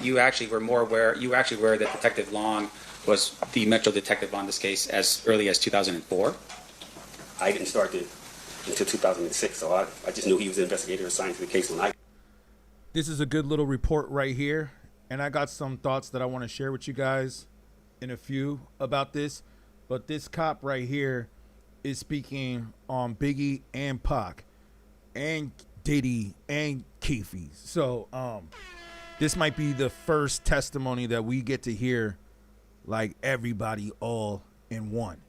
You actually were more aware. You were actually aware that Detective Long was the Metro detective on this case as early as 2004. I didn't start it until 2006, so I just knew he was an investigator assigned to the case when I. This is a good little report right here, and I got some thoughts that I want to share with you guys in a few about this. But this cop right here is speaking on Biggie and Pac and Diddy and Keefe. So this might be the first testimony that we get to hear, like, everybody all in one.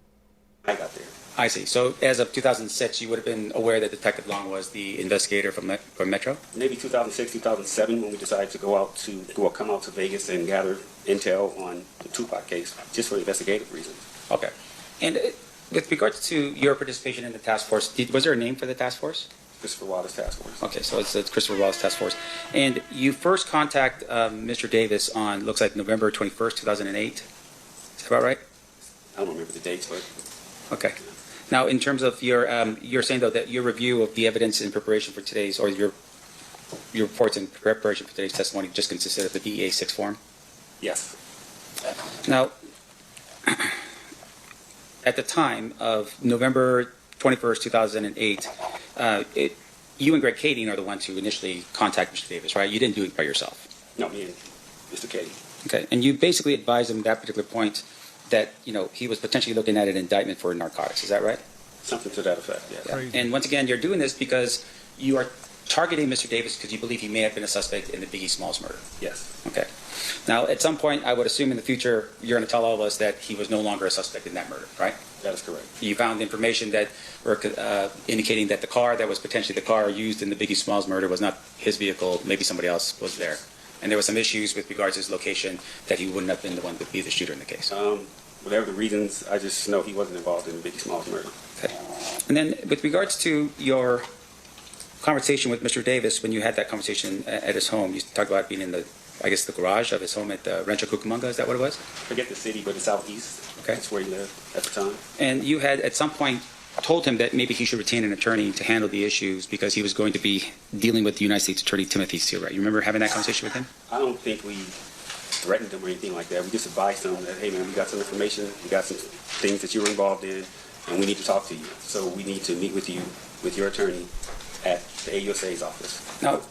I got there. I see. So as of 2006, you would have been aware that Detective Long was the investigator from Metro? Maybe 2006, 2007, when we decided to come out to Vegas and gather intel on the Tupac case, just for investigative reasons. Okay. And with regards to your participation in the task force, was there a name for the task force? Christopher Wallace Task Force. Okay, so it's Christopher Wallace Task Force. And you first contact Mr. Davis on, looks like November 21st, 2008. Is that about right? I don't remember the dates, but... Okay. Now, in terms of your, you're saying, though, that your review of the evidence in preparation for today's, or your reports in preparation for today's testimony just consisted of the DEA 6 form? Yes. Now, at the time of November 21st, 2008, you and Greg Kading are the ones who initially contacted Mr. Davis, right? You didn't do it by yourself. No, me and Mr. Kading. Okay, and you basically advised him at that particular point that, you know, he was potentially looking at an indictment for narcotics. Is that right? Something to that effect, yes. Yeah. And once again, you're doing this because you are targeting Mr. Davis because you believe he may have been a suspect in the Biggie Smalls murder. Yes. Okay. Now, at some point, I would assume in the future, you're going to tell all of us that he was no longer a suspect in that murder, right? That is correct. You found information that were indicating that the car that was potentially the car used in the Biggie Smalls murder was not his vehicle. Maybe somebody else was there. And there were some issues with regards to his location that he wouldn't have been the one to be the shooter in the case. Whatever the reasons, I just know he wasn't involved in the Biggie Smalls murder. Okay. And then with regards to your conversation with Mr. Davis, when you had that conversation at his home, you talked about being in the, I guess, the garage of his home at Rancho Cucamonga. Is that what it was? I forget the city, but it's southeast. Okay. That's where he lived at the time. And you had at some point told him that maybe he should retain an attorney to handle the issues because he was going to be dealing with the United States Attorney Timothy Steele, right? You remember having that conversation with him? I don't think we threatened him or anything like that. We just advised him that, hey man, we got some information, we got some things that you were involved in, and we need to talk to you. So we need to meet with you, with your attorney, at the AUSA's office. Now,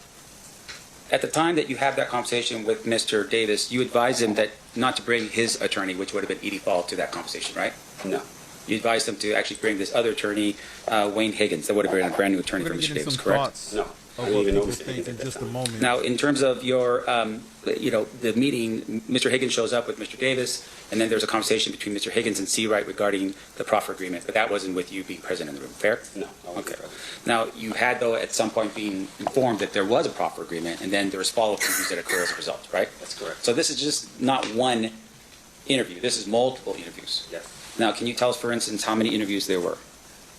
at the time that you had that conversation with Mr. Davis, you advised him that not to bring his attorney, which would have been Edie Fall, to that conversation, right? No. You advised him to actually bring this other attorney, Wayne Higgins, that would have been a brand new attorney for Mr. Davis, correct? No. I didn't even know Mr. Higgins in just a moment. Now, in terms of your, the meeting, Mr. Higgins shows up with Mr. Davis, and then there's a conversation between Mr. Higgins and C. Wright regarding the proffer agreement, but that wasn't with you being present in the room, fair? No. I wasn't Okay. present. Now, you had, though, at some point being informed that there was a proffer agreement, and then there was follow-up interviews that occur as a result, right? That's correct. So this is just not one interview. This is multiple interviews. Yes. Now, can you tell us, for instance, how many interviews there were?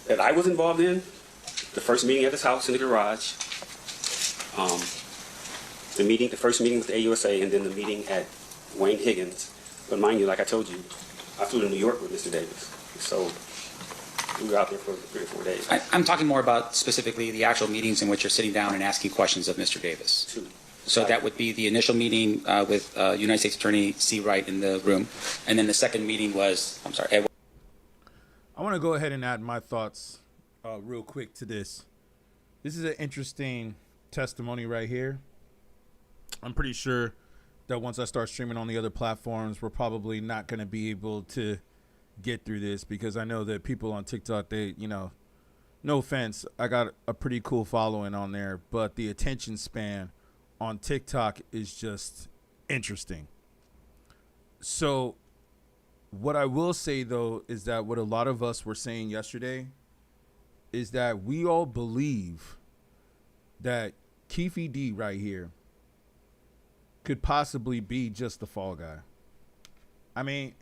That I was involved in, the first meeting at his house in the garage, the first meeting with the AUSA, and then the meeting at Wayne Higgins. But mind you, like I told you, I flew to New York with Mr. Davis. So we were out there for 3 or 4 days. I'm talking more about specifically the actual meetings in which you're sitting down and asking questions of Mr. Davis. 2. So that would be the initial meeting with United States Attorney C. Wright in the room. And then the second meeting was, I'm sorry, Ed. I want to go ahead and add my thoughts real quick to this. This is an interesting testimony right here. I'm pretty sure that once I start streaming on the other platforms, we're probably not going to be able to get through this because I know that people on TikTok, they, no offense, I got a pretty cool following on there, but the attention span on TikTok is just interesting. So what I will say, though, is that what a lot of us were saying yesterday is that we all believe that Keefe D right here could possibly be just the fall guy. I mean,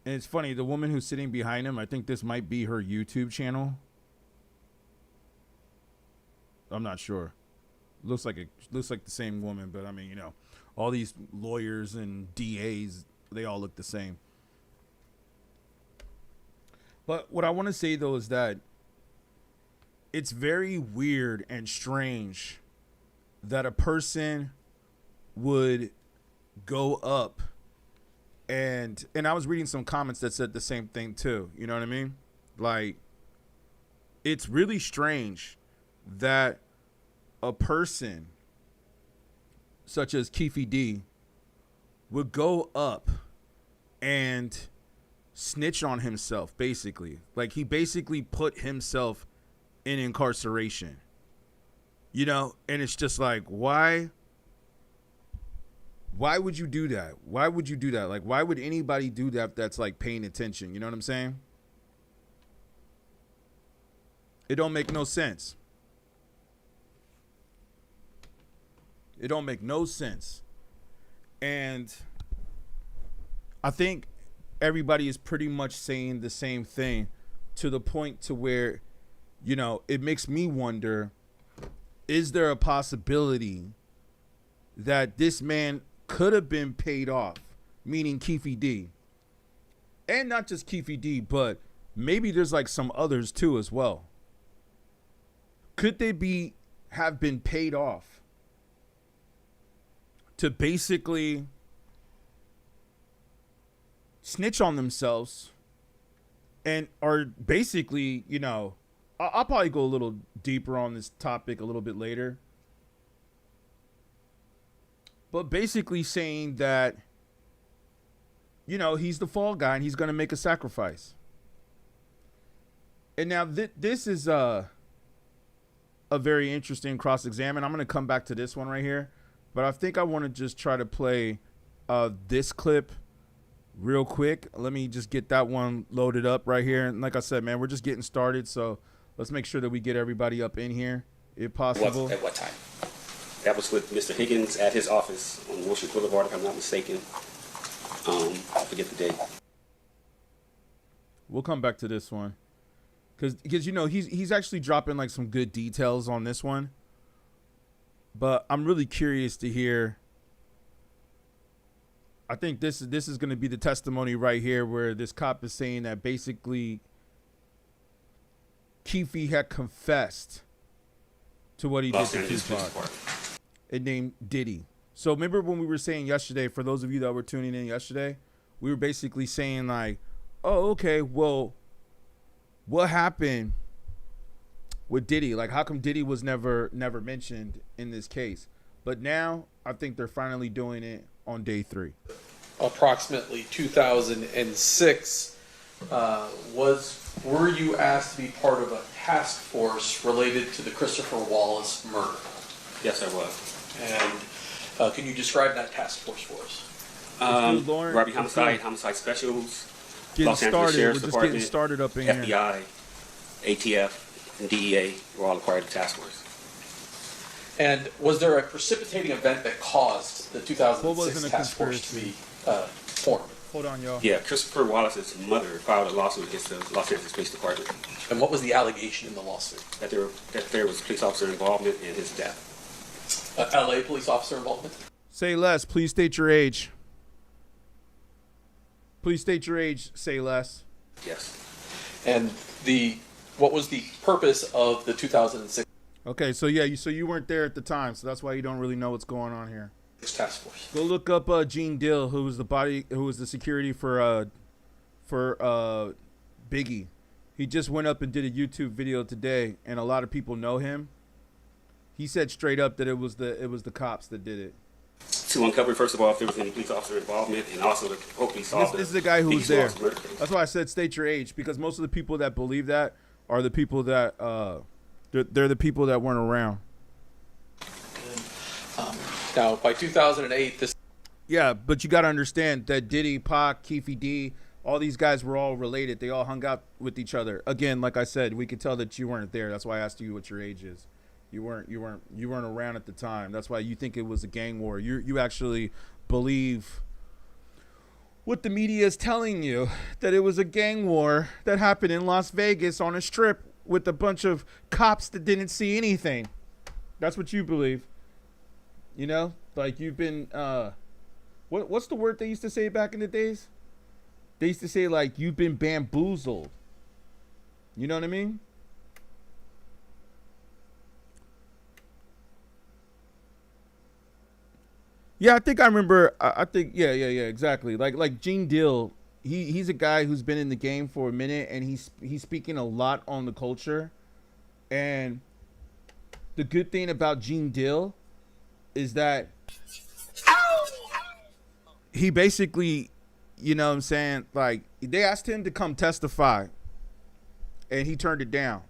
and it's funny, the woman who's sitting behind him, I think this might be her YouTube channel. I'm not sure. Looks like the same woman, but I mean, all these lawyers and DAs, they all look the same. But what I want to say, though, is that it's very weird and strange that a person would go up and I was reading some comments that said the same thing too. You know what I mean? Like, it's really strange that a person such as Keefe D would go up and snitch on himself, basically. Like, he basically put himself in incarceration. You know, and it's just like, why would you do that? Why would you do that? Like, why would anybody do that that's like paying attention? You know what I'm saying? It don't make no sense. It don't make no sense. And I think everybody is pretty much saying the same thing, to the point to where, you know, it makes me wonder, is there a possibility that this man could have been paid off, meaning Keefe D? And not just Keefe D, but maybe there's like some others too as well. Could they have been paid off to basically snitch on themselves and are basically, you know, I'll probably go a little deeper on this topic a little bit later. But basically saying that, you know, he's the fall guy and he's going to make a sacrifice. And now this is a very interesting cross-examine. I'm going to come back to this one right here. But I think I want to just try to play this clip real quick. Let me just get that one loaded up right here. And like I said, man, we're just getting started. So let's make sure that we get everybody up in here, if possible. At what time? That was with Mr. Higgins at his office on Wilshire Boulevard, if I'm not mistaken. I forget the date. We'll come back to this one. Because you know, he's actually dropping like some good details on this one. But I'm really curious to hear. I think this is going to be the testimony right here, where this cop is saying that basically Keefe had confessed to what he did to Tupac. And named Diddy. So remember when we were saying yesterday, for those of you that were tuning in yesterday, we were basically saying like, oh, okay, well, what happened with Diddy? Like, how come Diddy was never mentioned in this case? But now I think they're finally doing it on day 3. Approximately 2006, were you asked to be part of a task force related to the Christopher Wallace murder? Yes, I was. And can you describe that task force for us? Robbery homicide specials, Getting Los Angeles started. Sheriff's We're just Department, getting started up in here. FBI, ATF, and DEA were all a part of the task force. And was there a precipitating event that caused the 2006 task force to be formed? Hold on, y'all. Yeah, Christopher Wallace's mother filed a lawsuit against the Los Angeles Police Department. And what was the allegation in the lawsuit? That there was police officer involvement in his death. LA police officer involvement? Say less. Please state your age. Please state your age. Say less. Yes. And what was the purpose of the 2006 Okay, so yeah, you weren't there at the time, so that's why you don't really know what's going on here. task force? Go look up Gene Dill, who was the security for Biggie. He just went up and did a YouTube video today, and a lot of people know him. He said straight up that it was the cops that did it. To uncover, first of all, if there was any police officer involvement, and also to hopefully solve This is the guy who was there. murder. That's why I said state your age, because most of the people that believe that are the people that they're the people that weren't around. Now, by 2008, this... Yeah, but you got to understand that Diddy, Pac, Keefe D, all these guys were all related. They all hung out with each other. Again, like I said, we could tell that you weren't there. That's why I asked you what your age is. You weren't around at the time. That's why you think it was a gang war. You actually believe what the media is telling you, that it was a gang war that happened in Las Vegas on a strip with a bunch of cops that didn't see anything. That's what you believe. You know, like you've been what's the word they used to say back in the days? They used to say like you've been bamboozled. You know what I mean? Yeah, I think I remember. I think yeah, exactly. Like Gene Deal, he's a guy who's been in the game for a minute, and he's speaking a lot on the culture. And the good thing about Gene Deal is that he basically, you know what I'm saying, like they asked him to come testify, and he turned it down.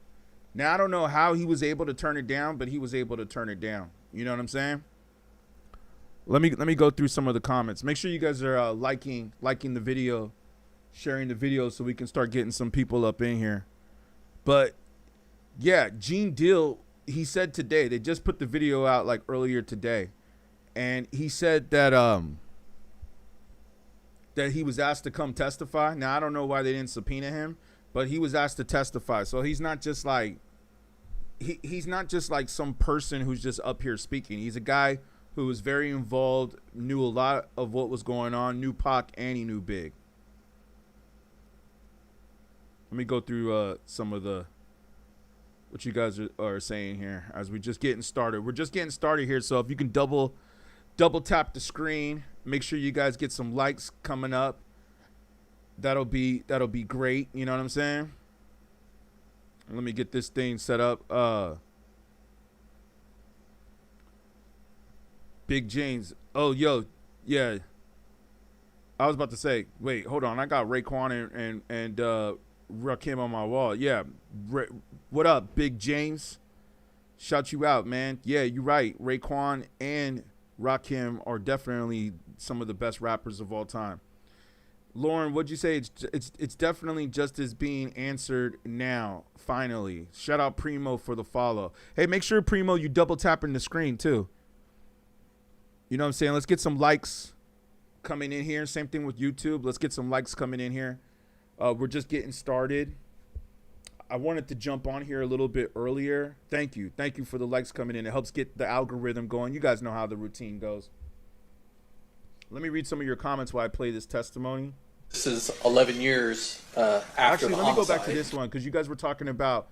Now I don't know how he was able to turn it down, but he was able to turn it down. You know what I'm saying? Let me go through some of the comments. Make sure you guys are liking the video, sharing the video, so we can start getting some people up in here. But yeah, Gene Deal, he said today, they just put the video out like earlier today, and he said that that he was asked to come testify. Now I don't know why they didn't subpoena him, but he was asked to testify. So he's not just like he's not just like some person who's just up here speaking. He's a guy who was very involved, knew a lot of what was going on, knew Pac, and he knew Big. Let me go through some of the what you guys are saying here as we're just getting started. We're just getting started here, so if you can double tap the screen, make sure you guys get some likes coming up. That'll be great. You know what I'm saying? Let me get this thing set up. Big James. Oh, yo, yeah. I was about to say, wait, hold on. I got Raekwon and Rakim on my wall. Yeah. What up, Big James? Shout you out, man. Yeah, you're right. Raekwon and Rakim are definitely some of the best rappers of all time. Lauren, what'd you say? It's definitely just as being answered now. Finally. Shout out Primo for the follow. Hey, make sure, Primo, you double tapping the screen too. You know what I'm saying? Let's get some likes coming in here. Same thing with YouTube. Let's get some likes coming in here. We're just getting started. I wanted to jump on here a little bit earlier. Thank you. Thank you for the likes coming in. It helps get the algorithm going. You guys know how the routine goes. Let me read some of your comments while I play this testimony. This is 11 years after Actually, the let me go homicide. back to this one because you guys were talking about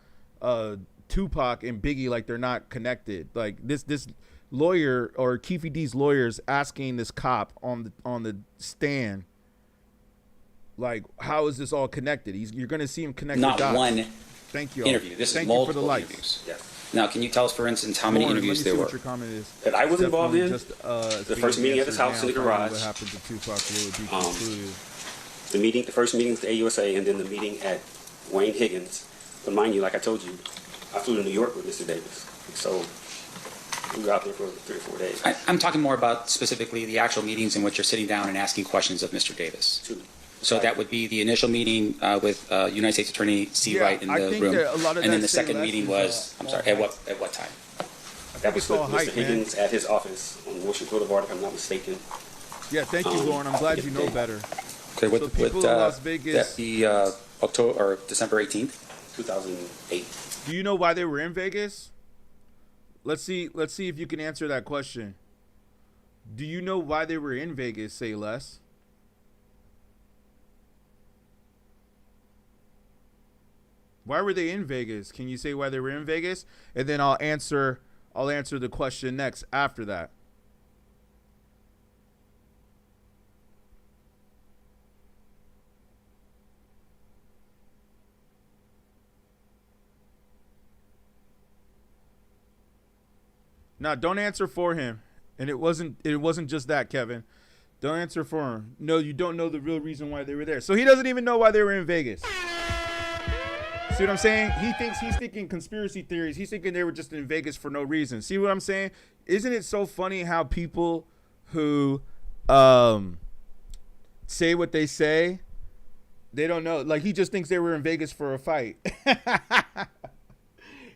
Tupac and Biggie like they're not connected. Like this lawyer or Keefe D's lawyers asking this cop on the stand, like, how is this all connected? You're going to see him connect. Not the dots. one Thank you. interview. This Thank is you for multiple the likes. interviews. Yeah. Now, can you tell us, for instance, how many Lauren, interviews let me there see were? what your comment is. That I was involved in. The first meeting at his house in the garage. What happened to Tupac will be concluded. The first meeting with the AUSA, and then the meeting at Wayne Higgins. But mind you, like I told you, I flew to New York with Mr. Davis. So we were out there for 3 or 4 days. I'm talking more about specifically the actual meetings in which you're sitting down and asking questions of Mr. Davis. True. So that would be the initial meeting with United States Attorney C. Yeah, Wright in I the think room, that a lot of and then that the say second less meeting is, was all at what time? That was it's with all Mr. hype, man. Higgins at his office on Wilshire Boulevard, if I'm not mistaken. Yeah, thank you, Lauren. I'm glad you know better. Okay, So people in Las Vegas- that be October or December 18th. 2008. Do you know why they were in Vegas? Let's see if you can answer that question. Do you know why they were in Vegas? Say less. Why were they in Vegas? Can you say why they were in Vegas? And then I'll answer the question next after that. No, don't answer for him. And it wasn't just that, Kevin. Don't answer for him. No, you don't know the real reason why they were there. So he doesn't even know why they were in Vegas. See what I'm saying? He's thinking conspiracy theories. He's thinking they were just in Vegas for no reason. See what I'm saying? Isn't it so funny how people who say what they say, they don't know. Like, he just thinks they were in Vegas for a fight.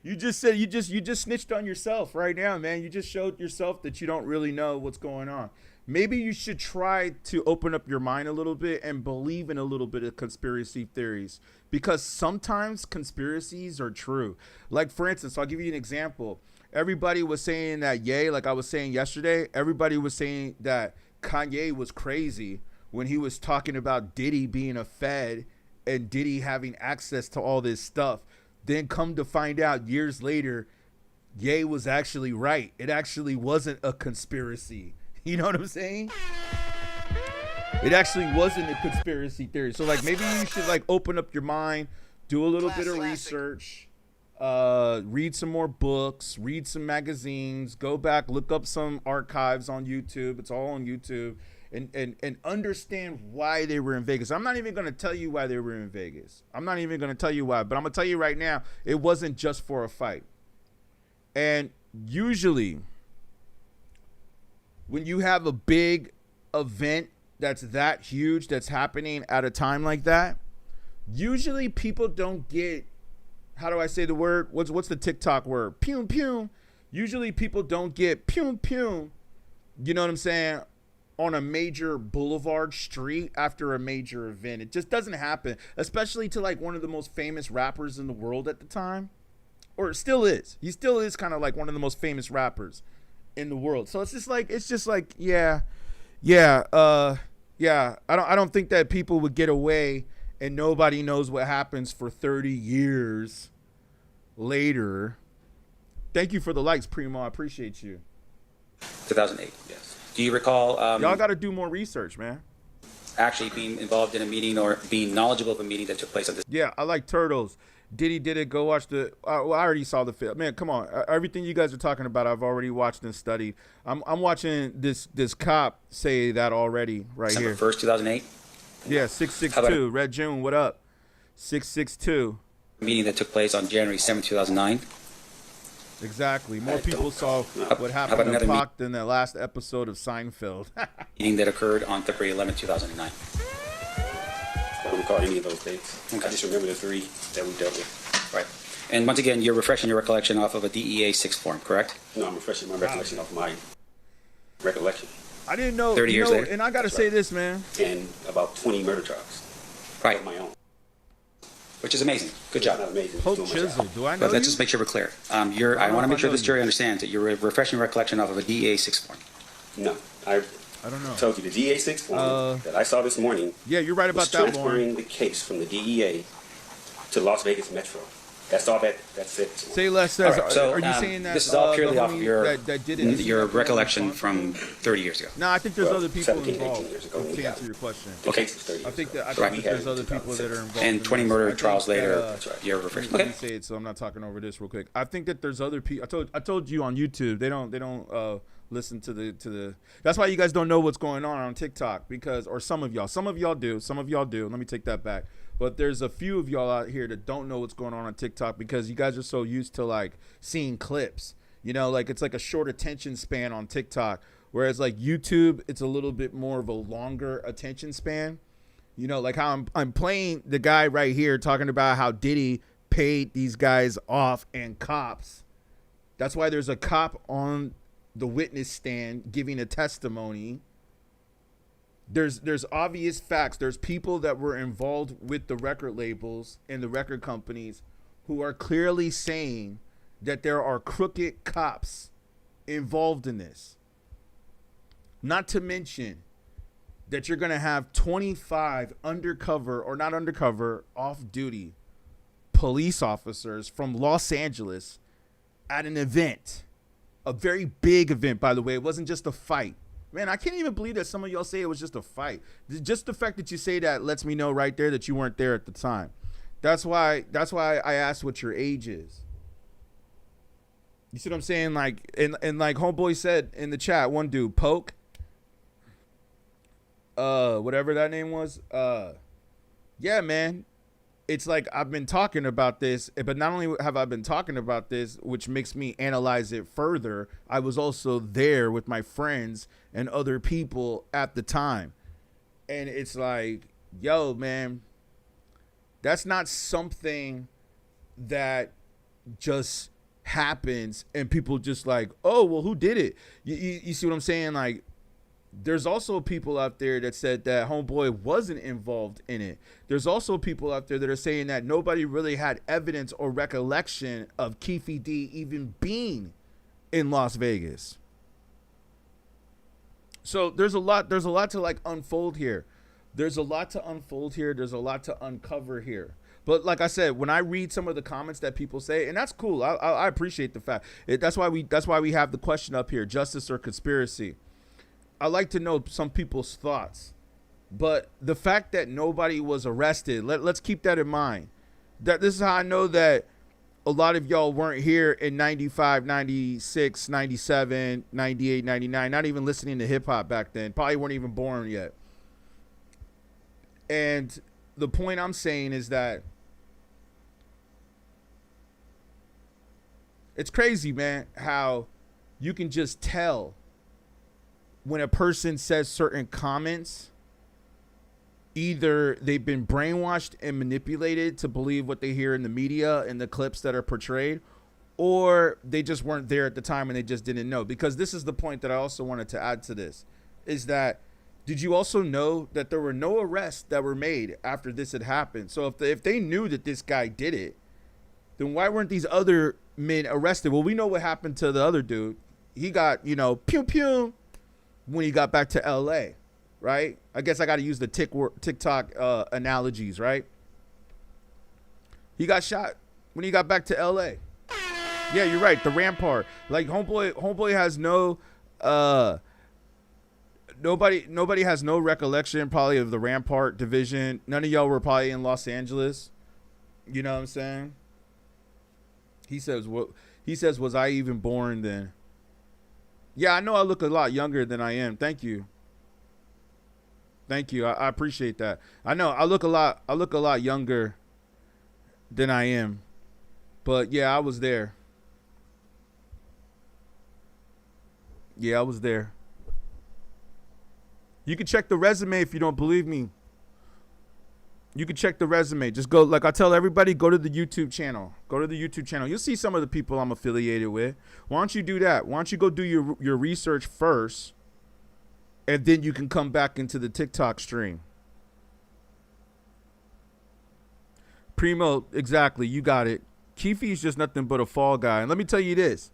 You just snitched on yourself right now, man. You just showed yourself that you don't really know what's going on. Maybe you should try to open up your mind a little bit and believe in a little bit of conspiracy theories, because sometimes conspiracies are true. Like, for instance, I'll give you an example. Everybody was saying that like I was saying yesterday, everybody was saying that Kanye was crazy when he was talking about Diddy being a Fed and Diddy having access to all this stuff. Then come to find out years later, Ye was actually right. It actually wasn't a conspiracy. You know what I'm saying? It actually wasn't a conspiracy theory. So like maybe you should like open up your mind, do a little bit of research, read some more books, read some magazines, go back, look up some archives on YouTube. It's all on YouTube. And understand why they were in Vegas. I'm not even going to tell you why they were in Vegas. I'm not even going to tell you why, but I'm going to tell you right now, it wasn't just for a fight. And usually when you have a big event that's that huge, that's happening at a time like that, usually people don't get, how do I say the word? What's the TikTok word? Pew, pew. Usually people don't get pew, pew. You know what I'm saying? On a major boulevard street after a major event. It just doesn't happen, especially to like one of the most famous rappers in the world at the time, or it still is. He still is kind of like one of the most famous rappers in the world. So it's just like, yeah. I don't think that people would get away and nobody knows what happens for 30 years later. Thank you for the likes, Primo. I appreciate you. 2008, yes. Do you recall y'all got to do more research, man. actually being involved in a meeting or being knowledgeable of a meeting that took place on this? Yeah, I like Turtles. Diddy did it. Go watch the. Well, I already saw the film. Man, come on. Everything you guys are talking about, I've already watched and studied. I'm watching this cop say that already right December here. 1st, 2008? Yeah, 662. Red June, what up? 662. Meeting that took place on January 7th, 2009. Exactly. More people saw what How happened about to another Pac than the last episode of Seinfeld. Meeting that occurred on February 11th, 2009. I don't recall any of those dates. Okay. I just remember the three that we dealt with. Right. And once again, you're refreshing your recollection off of a DEA 6 form, correct? No, I'm refreshing my recollection off my recollection. I didn't know. 30 years later. And I got to say this, man. And about 20 murder trials. Right. Of my own. Which is amazing. Good It's job. not amazing. Pope It's doing my Chisel. job. Do I know But let's you? just make sure we're clear. I want know to make if sure I this know jury you. understands that you're refreshing your recollection off of a DEA 6 form. No, I I don't know. told you the DEA 6 form that I saw this morning Yeah, you're right about was that, Lauren. transferring the case from the DEA to Las Vegas Metro. That's all that's it. Say less says. All right, so, are you saying that this is all the purely off of homie your that did it? your recollection from 30 years ago. No, I think there's Well, other people 17, 18 involved. years ago when we To got answer it. your question, The case was 30 I think that years ago. I think there's other people that are involved. And in 20 this. murder I think trials later, that, That's right. you're refreshing. Let Okay. me say it, so I'm not talking over this real quick. I think that there's other people. I told you on YouTube. They don't listen to the. That's why you guys don't know what's going on TikTok because, or some of y'all do. Let me take that back. But there's a few of y'all out here that don't know what's going on TikTok because you guys are so used to like seeing clips. You know, like it's like a short attention span on TikTok, whereas like YouTube, it's a little bit more of a longer attention span. You know, like how I'm playing the guy right here talking about how Diddy paid these guys off and cops. That's why there's a cop on the witness stand giving a testimony. There's obvious facts. There's people that were involved with the record labels and the record companies who are clearly saying that there are crooked cops involved in this. Not to mention that you're going to have 25 undercover or not undercover, off-duty police officers from Los Angeles at an event. A very big event, by the way. It wasn't just a fight. Man, I can't even believe that some of y'all say it was just a fight. Just the fact that you say that lets me know right there that you weren't there at the time. That's why I asked what your age is. You see what I'm saying? Like, and like Homeboy said in the chat, one dude, Poke, whatever that name was, yeah, man. It's like I've been talking about this, but not only have I been talking about this, which makes me analyze it further, I was also there with my friends and other people at the time. And it's like, yo, man, that's not something that just happens and people just like, oh, well, who did it? You see what I'm saying? Like, there's also people out there that said that Homeboy wasn't involved in it. There's also people out there that are saying that nobody really had evidence or recollection of Keefe D even being in Las Vegas. So there's a lot to like unfold here. There's a lot to unfold here. There's a lot to uncover here. But like I said, when I read some of the comments that people say, and that's cool. I appreciate the fact. That's why we have the question up here: justice or conspiracy. I like to know some people's thoughts. But the fact that nobody was arrested, let's keep that in mind. That this is how I know that a lot of y'all weren't here in 95, 96, 97, 98, 99, not even listening to hip hop back then. Probably weren't even born yet. And the point I'm saying is that it's crazy, man, how you can just tell when a person says certain comments. Either they've been brainwashed and manipulated to believe what they hear in the media and the clips that are portrayed, or they just weren't there at the time and they just didn't know. Because this is the point that I also wanted to add to this, is that did you also know that there were no arrests that were made after this had happened? So if they knew that this guy did it, then why weren't these other men arrested? Well, we know what happened to the other dude. He got, pew pew when he got back to LA. Right? I guess I got to use the TikTok analogies, right? He got shot when he got back to LA. Yeah, you're right. The Rampart. Like homeboy has no nobody has no recollection probably of the Rampart division. None of y'all were probably in Los Angeles. You know what I'm saying? He says was I even born then? Yeah, I know I look a lot younger than I am. Thank you. Thank you. I appreciate that. I know I look a lot younger than I am. But yeah, I was there. Yeah, I was there. You can check the resume if you don't believe me. You can check the resume. Just go, like I tell everybody, go to the YouTube channel. Go to the YouTube channel. You'll see some of the people I'm affiliated with. Why don't you do that? Why don't you go do your research first? And then you can come back into the TikTok stream. Primo, exactly. You got it. Keefe's just nothing but a fall guy. And let me tell you this.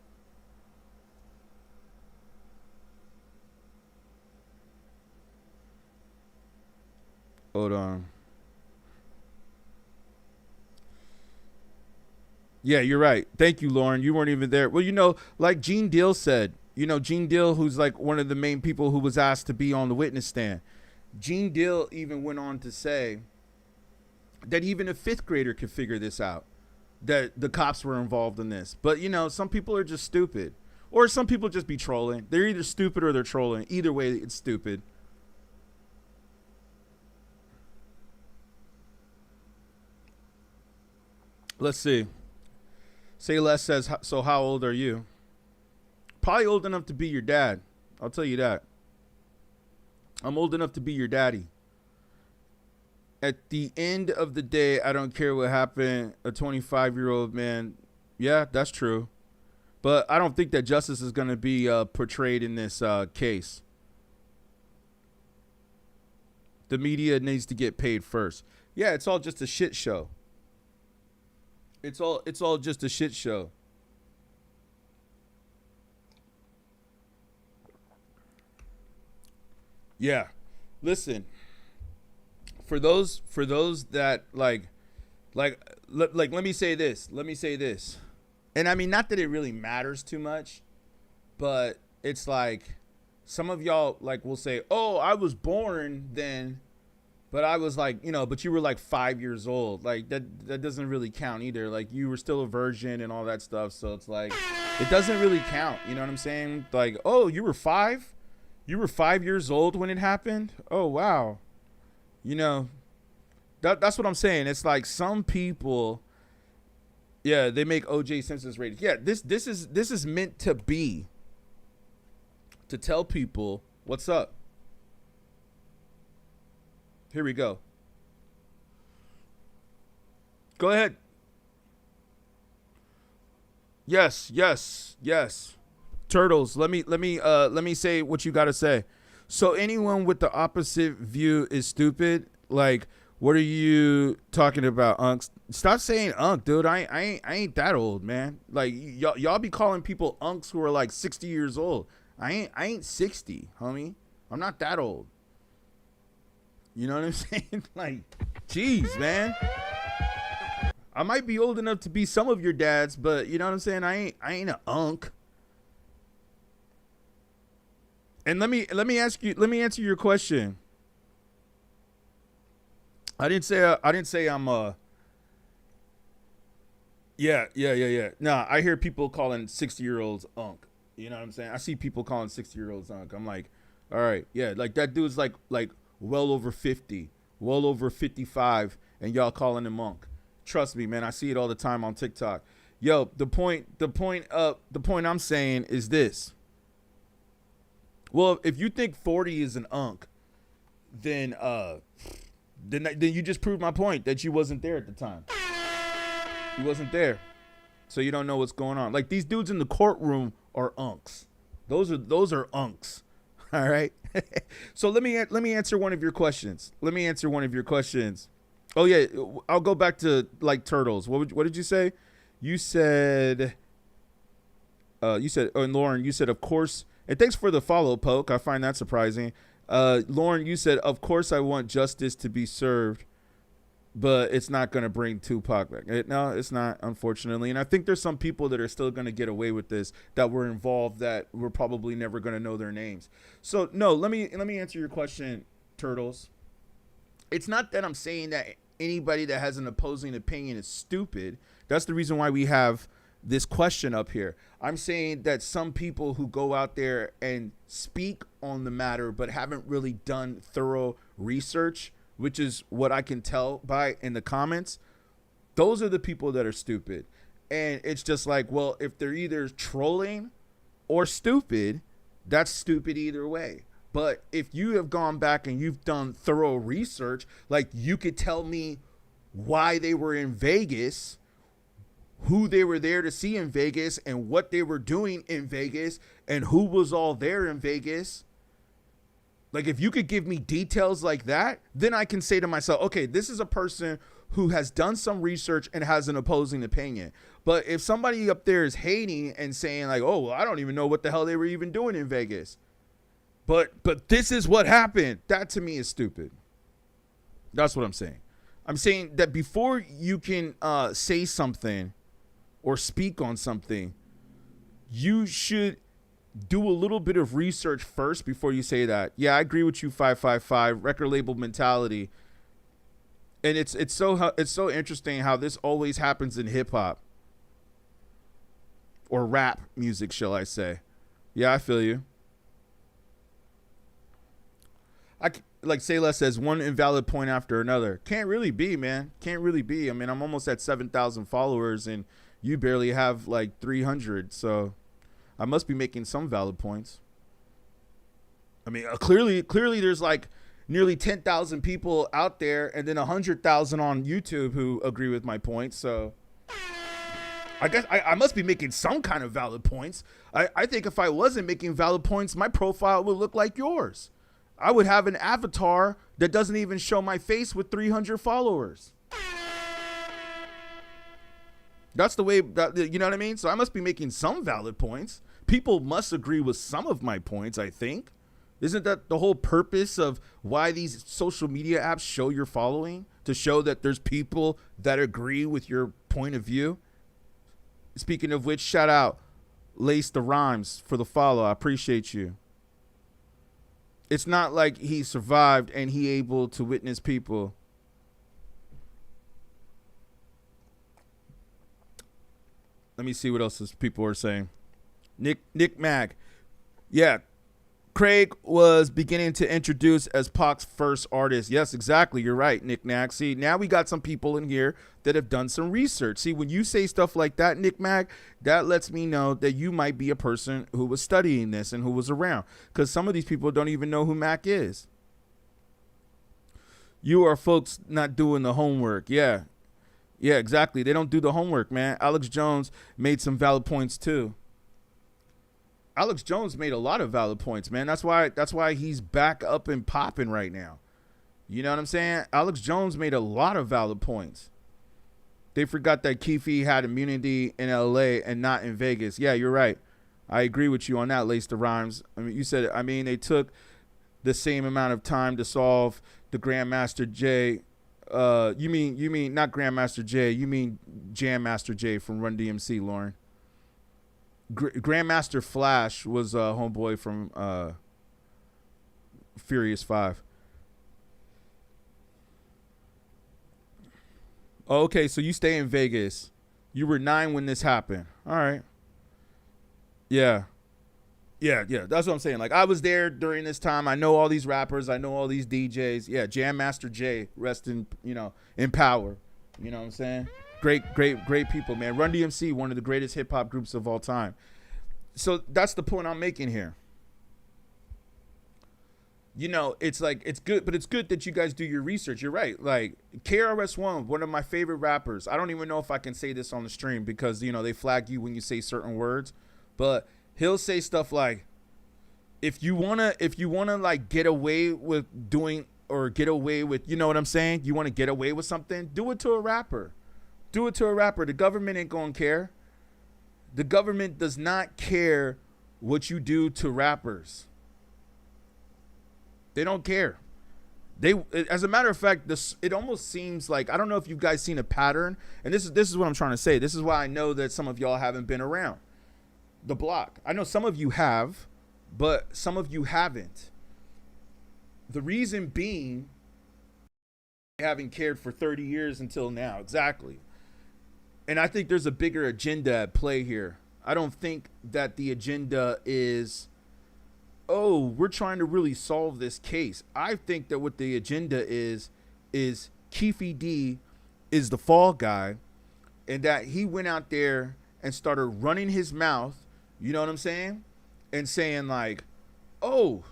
Hold on. Yeah, you're right. Thank you, Lauren. You weren't even there. Well, like Gene Deal said, Gene Deal, who's like one of the main people who was asked to be on the witness stand. Gene Deal even went on to say that even a fifth grader could figure this out, that the cops were involved in this. But, some people are just stupid, or some people just be trolling. They're either stupid or they're trolling. Either way, it's stupid. Let's see. Say Less says, so how old are you? Probably old enough to be your dad. I'll tell you that. I'm old enough to be your daddy. At the end of the day, I don't care what happened. A 25-year-old man. Yeah, that's true. But I don't think that justice is going to be portrayed in this case. The media needs to get paid first. Yeah, it's all just a shit show. It's all just a shit show. Yeah. Listen. For those that like let me say this. And I mean, not that it really matters too much, but it's like some of y'all like will say, "Oh, I was born then, but I was like, but you were like 5 years old." Like that doesn't really count either. Like you were still a virgin and all that stuff. So it's like, it doesn't really count. You know what I'm saying? Like, oh, you were 5? You were 5 years old when it happened? Oh, wow. That's what I'm saying. It's like some people, yeah, they make OJ Simpson's ratings. Yeah, this is meant to be to tell people what's up. Here we go. Go ahead. Yes. Turtles, let me say what you got to say. So anyone with the opposite view is stupid. Like, what are you talking about, Unc? Stop saying Unc, dude. I ain't that old, man. Like y'all be calling people Uncs who are like 60 years old. I ain't 60, homie. I'm not that old. You know what I'm saying? Like, geez, man. I might be old enough to be some of your dads, but you know what I'm saying? I ain't an Unc. And let me answer your question. I didn't say I'm yeah. Nah, I hear people calling 60-year-olds unk. You know what I'm saying? I see people calling 60-year-olds unk. I'm like, all right, yeah, like that dude's like well over 50, well over 55, and y'all calling him unk. Trust me, man, I see it all the time on TikTok. Yo, the point I'm saying is this. Well, if you think 40 is an unk, then you just proved my point that you wasn't there at the time. You wasn't there, so you don't know what's going on. Like, these dudes in the courtroom are unks. Those are unks. All right. So let me answer one of your questions. Oh yeah, I'll go back to like turtles. What did you say? You said, and Lauren, you said, of course. And thanks for the follow, Poke. I find that surprising. Lauren, you said, of course I want justice to be served, but it's not going to bring Tupac back. No, it's not, unfortunately. And I think there's some people that are still going to get away with this, that were involved, that we're probably never going to know their names. So, no, let me answer your question, Turtles. It's not that I'm saying that anybody that has an opposing opinion is stupid. That's the reason why we have this question up here. I'm saying that some people who go out there and speak on the matter but haven't really done thorough research, which is what I can tell by in the comments, those are the people that are stupid. And it's just like, well, if they're either trolling or stupid, that's stupid either way. But if you have gone back and you've done thorough research, like you could tell me why they were in Vegas, who they were there to see in Vegas, and what they were doing in Vegas, and who was all there in Vegas. Like, if you could give me details like that, then I can say to myself, okay, this is a person who has done some research and has an opposing opinion. But if somebody up there is hating and saying like, oh, well, I don't even know what the hell they were even doing in Vegas, but this is what happened, that to me is stupid. That's what I'm saying. I'm saying that before you can say something or speak on something, you should do a little bit of research first before you say that. Yeah, I agree with you, 555, record label mentality. And it's so interesting how this always happens in hip hop or rap music, shall I say. Yeah, I feel you. Like Sayla says, one invalid point after another. Can't really be, man. Can't really be. I mean, I'm almost at 7,000 followers and you barely have like 300. So I must be making some valid points. I mean, clearly there's like nearly 10,000 people out there and then 100,000 on YouTube who agree with my points. So I guess I must be making some kind of valid points. I think if I wasn't making valid points, my profile would look like yours. I would have an avatar that doesn't even show my face with 300 followers. That's the way, you know what I mean? So I must be making some valid points. People must agree with some of my points, I think. Isn't that the whole purpose of why these social media apps show your following? To show that there's people that agree with your point of view? Speaking of which, shout out Lace the Rhymes for the follow. I appreciate you. It's not like he survived and he able to witness people. Let me see what else people are saying. Nick Mag. Yeah. Craig was beginning to introduce as Pac's first artist. Yes, exactly. You're right, Nick Mag. See, now we got some people in here that have done some research. See, when you say stuff like that, Nick Mag, that lets me know that you might be a person who was studying this and who was around. Because some of these people don't even know who Mac is. You are folks not doing the homework. Yeah. Yeah, exactly. They don't do the homework, man. Alex Jones made some valid points too. Alex Jones made a lot of valid points, man. That's why he's back up and popping right now. You know what I'm saying? Alex Jones made a lot of valid points. They forgot that Keefe had immunity in LA and not in Vegas. Yeah, you're right. I agree with you on that, Lace the Rhymes. I mean, you said, I mean, they took the same amount of time to solve the Grandmaster J. You mean not Grandmaster J, you mean Jam Master J from Run DMC, Lauren. Grandmaster Flash was a homeboy from Furious 5. Oh, okay, so you stay in Vegas. You were 9 when this happened. All right. Yeah. Yeah. That's what I'm saying. Like, I was there during this time. I know all these rappers. I know all these DJs. Yeah, Jam Master Jay, rest in, in power. You know what I'm saying? Great people, man. Run DMC, one of the greatest hip hop groups of all time. So that's the point I'm making here. It's like, it's good, but it's good that you guys do your research. You're right. Like, KRS-One, one of my favorite rappers. I don't even know if I can say this on the stream because, they flag you when you say certain words, but he'll say stuff like, if you wanna like get away with doing, or get away with, you know what I'm saying? You want to get away with something? Do it to a rapper. Do it to a rapper. The government ain't gonna care. The government does not care what you do to rappers. They don't care. As a matter of fact, it almost seems like, I don't know if you guys seen a pattern, and this is what I'm trying to say. This is why I know that some of y'all haven't been around the block. I know some of you have, but some of you haven't. The reason being, they haven't cared for 30 years until now. Exactly. And I think there's a bigger agenda at play here. I don't think that the agenda is, oh, we're trying to really solve this case. I think that what the agenda is Keefe D is the fall guy, and that he went out there and started running his mouth, you know what I'm saying? And saying like, oh,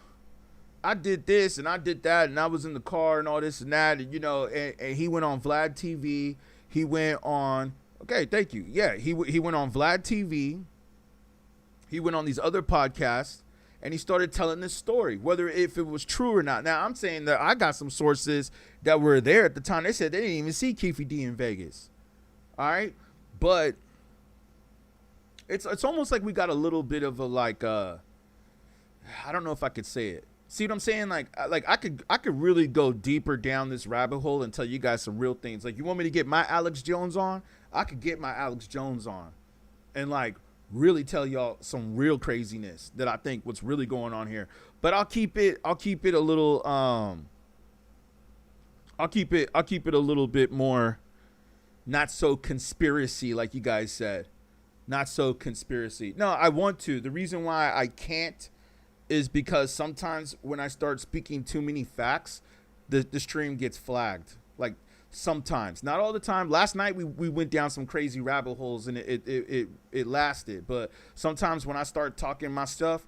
I did this and I did that and I was in the car and all this and that, and, and he went on Vlad TV. He went on, okay, thank you. Yeah, he went on Vlad TV. He went on these other podcasts. And he started telling this story, whether if it was true or not. Now, I'm saying that I got some sources that were there at the time. They said they didn't even see Keefe D in Vegas. All right. But it's almost like we got a little bit of a, like, I don't know if I could say it. See what I'm saying? Like I could really go deeper down this rabbit hole and tell you guys some real things. Like, you want me to get my Alex Jones on? I could get my Alex Jones on. And, like, really tell y'all some real craziness that I think what's really going on here. But I'll keep it a little I'll keep it a little bit more not so conspiracy, like you guys said. Not so conspiracy. No, I want to. The reason why I can't is because sometimes when I start speaking too many facts, the stream gets flagged. Like, sometimes, not all the time. Last night we went down some crazy rabbit holes and it lasted. But sometimes when I start talking my stuff,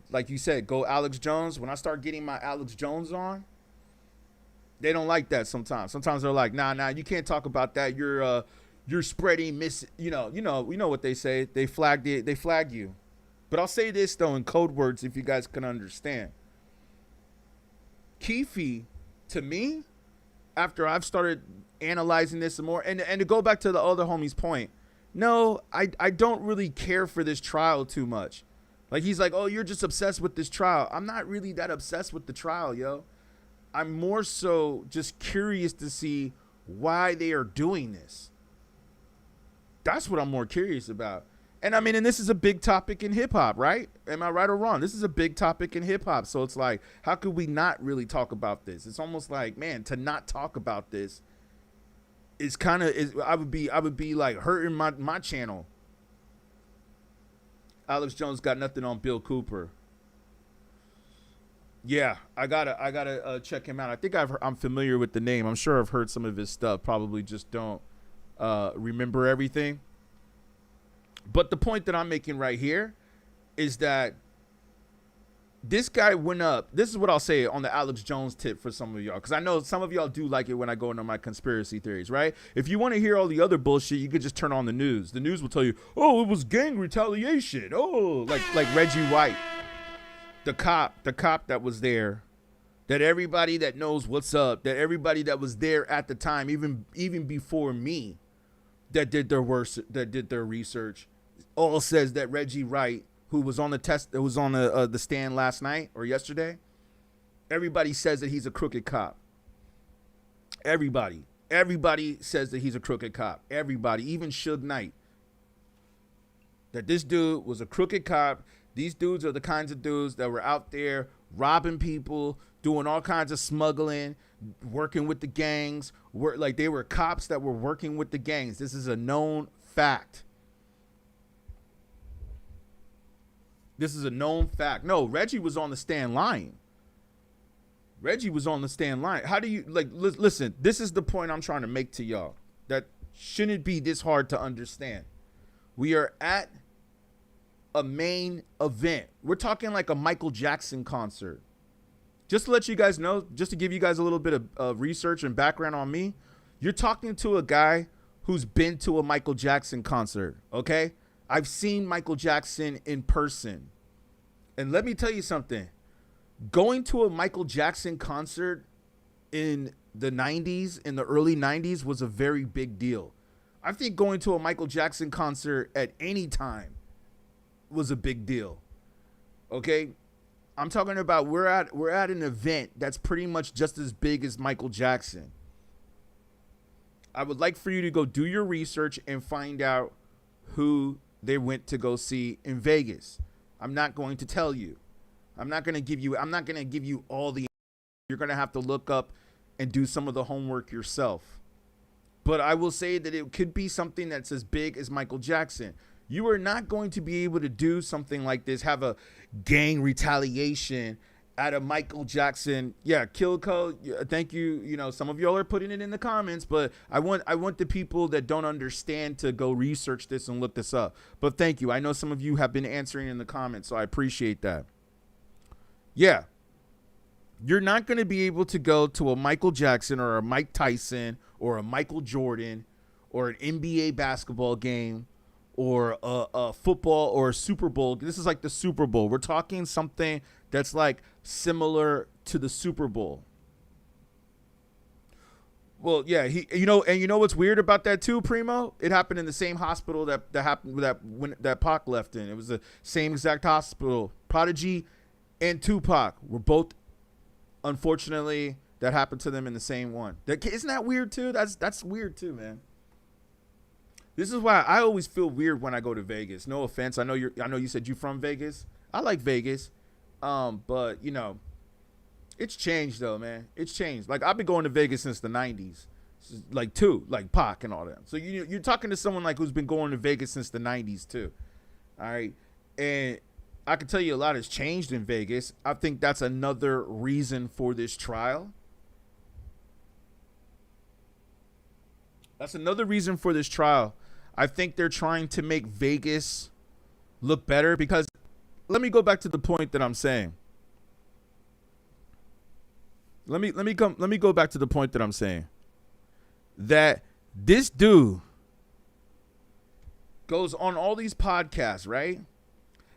like you said, go Alex Jones. When I start getting my Alex Jones on, they don't like that sometimes. Sometimes they're like, nah, you can't talk about that. You're spreading you know what they say. They flag you. But I'll say this though in code words if you guys can understand. Keefe, to me, after I've started analyzing this some more, and to go back to the other homie's point, no, I don't really care for this trial too much. Like, he's like, oh, you're just obsessed with this trial. I'm not really that obsessed with the trial, yo. I'm more so just curious to see why they are doing this. That's what I'm more curious about. And I mean, and this is a big topic in hip hop, right? Am I right or wrong? This is a big topic in hip hop. So it's like, how could we not really talk about this? It's almost like, man, to not talk about this is kind of, I would be like hurting my channel. Alex Jones got nothing on Bill Cooper. Yeah, I gotta check him out. I think I'm familiar with the name. I'm sure I've heard some of his stuff. Probably just don't remember everything. But the point that I'm making right here is that this guy went up. This is what I'll say on the Alex Jones tip for some of y'all, because I know some of y'all do like it when I go into my conspiracy theories, right? If you want to hear all the other bullshit, you could just turn on the news. The news will tell you, oh, it was gang retaliation. Oh, like Reggie White, the cop that was there, that everybody that knows what's up, that everybody that was there at the time, even before me, that did their research, all says that Reggie Wright, who was on the stand last night or yesterday, everybody says that he's a crooked cop. Everybody says that he's a crooked cop. Everybody, even Suge Knight, that this dude was a crooked cop. These dudes are the kinds of dudes that were out there robbing people, doing all kinds of smuggling, working with the gangs. Like they were cops that were working with the gangs. This is a known fact. This is a known fact. No, Reggie was on the stand lying. Reggie was on the stand lying. How do you, like, listen, this is the point I'm trying to make to y'all. That shouldn't be this hard to understand. We are at a main event. We're talking like a Michael Jackson concert. Just to let you guys know, just to give you guys a little bit of research and background on me, you're talking to a guy who's been to a Michael Jackson concert, okay? I've seen Michael Jackson in person. And let me tell you something. Going to a Michael Jackson concert in the 90s, in the early 90s, was a very big deal. I think going to a Michael Jackson concert at any time was a big deal. Okay? I'm talking about we're at an event that's pretty much just as big as Michael Jackson. I would like for you to go do your research and find out who they went to go see in Vegas. I'm not going to tell you. I'm not going to give you all the. You're going to have to look up and do some of the homework yourself. But I will say that it could be something that's as big as Michael Jackson. You are not going to be able to do something like this, have a gang retaliation at a Michael Jackson. Yeah, kill code. Thank you. You know, some of y'all are putting it in the comments, but I want the people that don't understand to go research this and look this up. But thank you. I know some of you have been answering in the comments, so I appreciate that. Yeah. You're not going to be able to go to a Michael Jackson or a Mike Tyson or a Michael Jordan or an NBA basketball game or a football or a Super Bowl. This is like the Super Bowl. We're talking something that's like similar to the Super Bowl. Well, yeah, you know what's weird about that too, Primo? It happened in the same hospital that happened that Pac left in. It was the same exact hospital. Prodigy and Tupac were both, unfortunately, that happened to them in the same one. Isn't that weird too? That's weird too, man. This is why I always feel weird when I go to Vegas. No offense. I know you said you're from Vegas. I like Vegas. But you know, it's changed though, man. It's changed. Like I've been going to Vegas since the 90s. Like Pac and all that. So you're talking to someone like who's been going to Vegas since the 90s too. All right. And I can tell you a lot has changed in Vegas. I think that's another reason for this trial. That's another reason for this trial. I think they're trying to make Vegas look better because let me go back to the point that I'm saying. Let me go back to the point that I'm saying. That this dude goes on all these podcasts, right?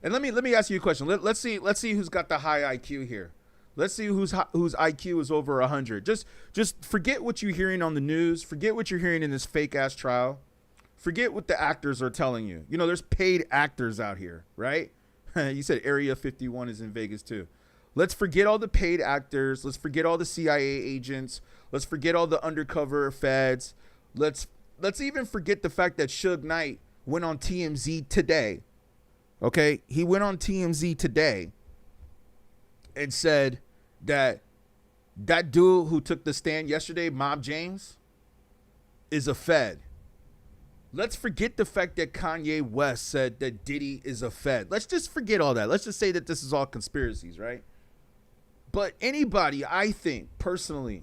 And let me ask you a question. Let's see who's got the high IQ here. Let's see whose IQ is over 100. Just forget what you're hearing on the news. Forget what you're hearing in this fake ass trial. Forget what the actors are telling you. You know, there's paid actors out here, right? You said Area 51 is in Vegas too. Let's forget all the paid actors. Let's forget all the CIA agents. Let's forget all the undercover feds. Let's even forget the fact that Suge Knight went on TMZ today. Okay? He went on TMZ today and said that dude who took the stand yesterday, Mob James, is a fed. Let's forget the fact that Kanye West said that Diddy is a fed. Let's just forget all that. Let's just say that this is all conspiracies, right? But anybody, I think, personally,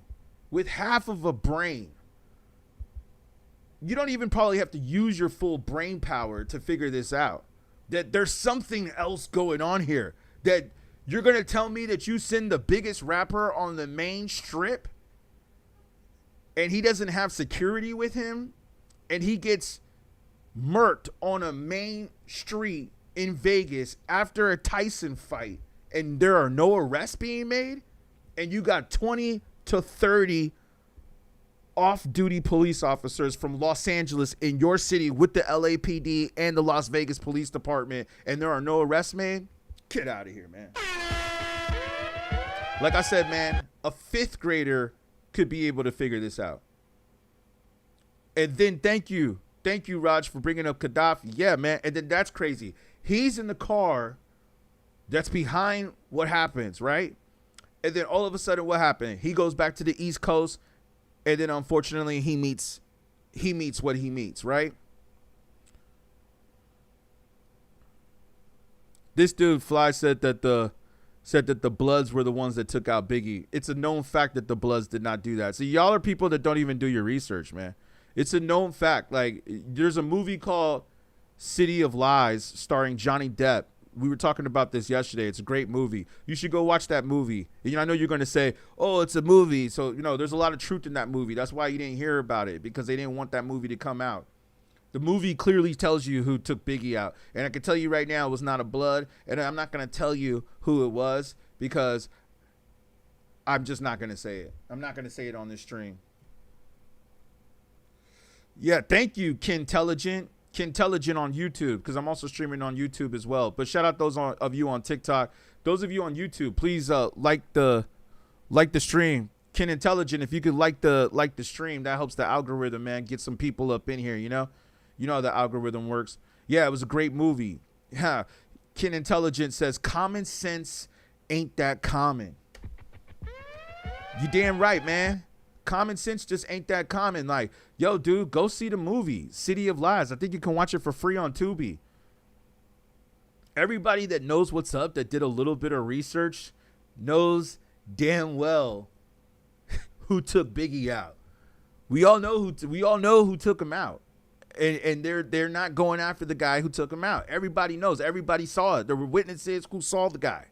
with half of a brain, you don't even probably have to use your full brain power to figure this out. That there's something else going on here. That you're going to tell me that you send the biggest rapper on the main strip and he doesn't have security with him and he gets murked on a main street in Vegas after a Tyson fight and there are no arrests being made and you got 20 to 30 off-duty police officers from Los Angeles in your city with the LAPD and the Las Vegas Police Department and there are no arrests made? Get out of here, man. Like I said, man, a fifth grader could be able to figure this out. And then thank you, Raj, for bringing up Gaddafi. Yeah, man, and then that's crazy. He's in the car that's behind what happens, right? And then all of a sudden, what happened? He goes back to the East Coast, and then unfortunately, he meets what he meets, right? This dude, Fly, said that the Bloods were the ones that took out Biggie. It's a known fact that the Bloods did not do that. So y'all are people that don't even do your research, man. It's a known fact. Like, there's a movie called City of Lies starring Johnny Depp. We were talking about this yesterday. It's a great movie. You should go watch that movie. I know you're going to say, oh, it's a movie. So, there's a lot of truth in that movie. That's why you didn't hear about it, because they didn't want that movie to come out. The movie clearly tells you who took Biggie out. And I can tell you right now, it was not a Blood. And I'm not going to tell you who it was, because I'm just not going to say it. I'm not going to say it on this stream. Yeah, thank you, Kintelligent on YouTube, because I'm also streaming on YouTube as well. But shout out those of you on TikTok. Those of you on YouTube, please like the stream. Kintelligent, if you could like the stream, that helps the algorithm, man. Get some people up in here, you know how the algorithm works. Yeah, it was a great movie. Yeah, Kintelligent says common sense ain't that common. You damn right, man. Common sense just ain't that common. Like, yo, dude, go see the movie City of Lies. I think you can watch it for free on Tubi. Everybody that knows what's up, that did a little bit of research, knows damn well who took Biggie out. We all know who took him out. And they're not going after the guy who took him out. Everybody knows. Everybody saw it. There were witnesses who saw the guy.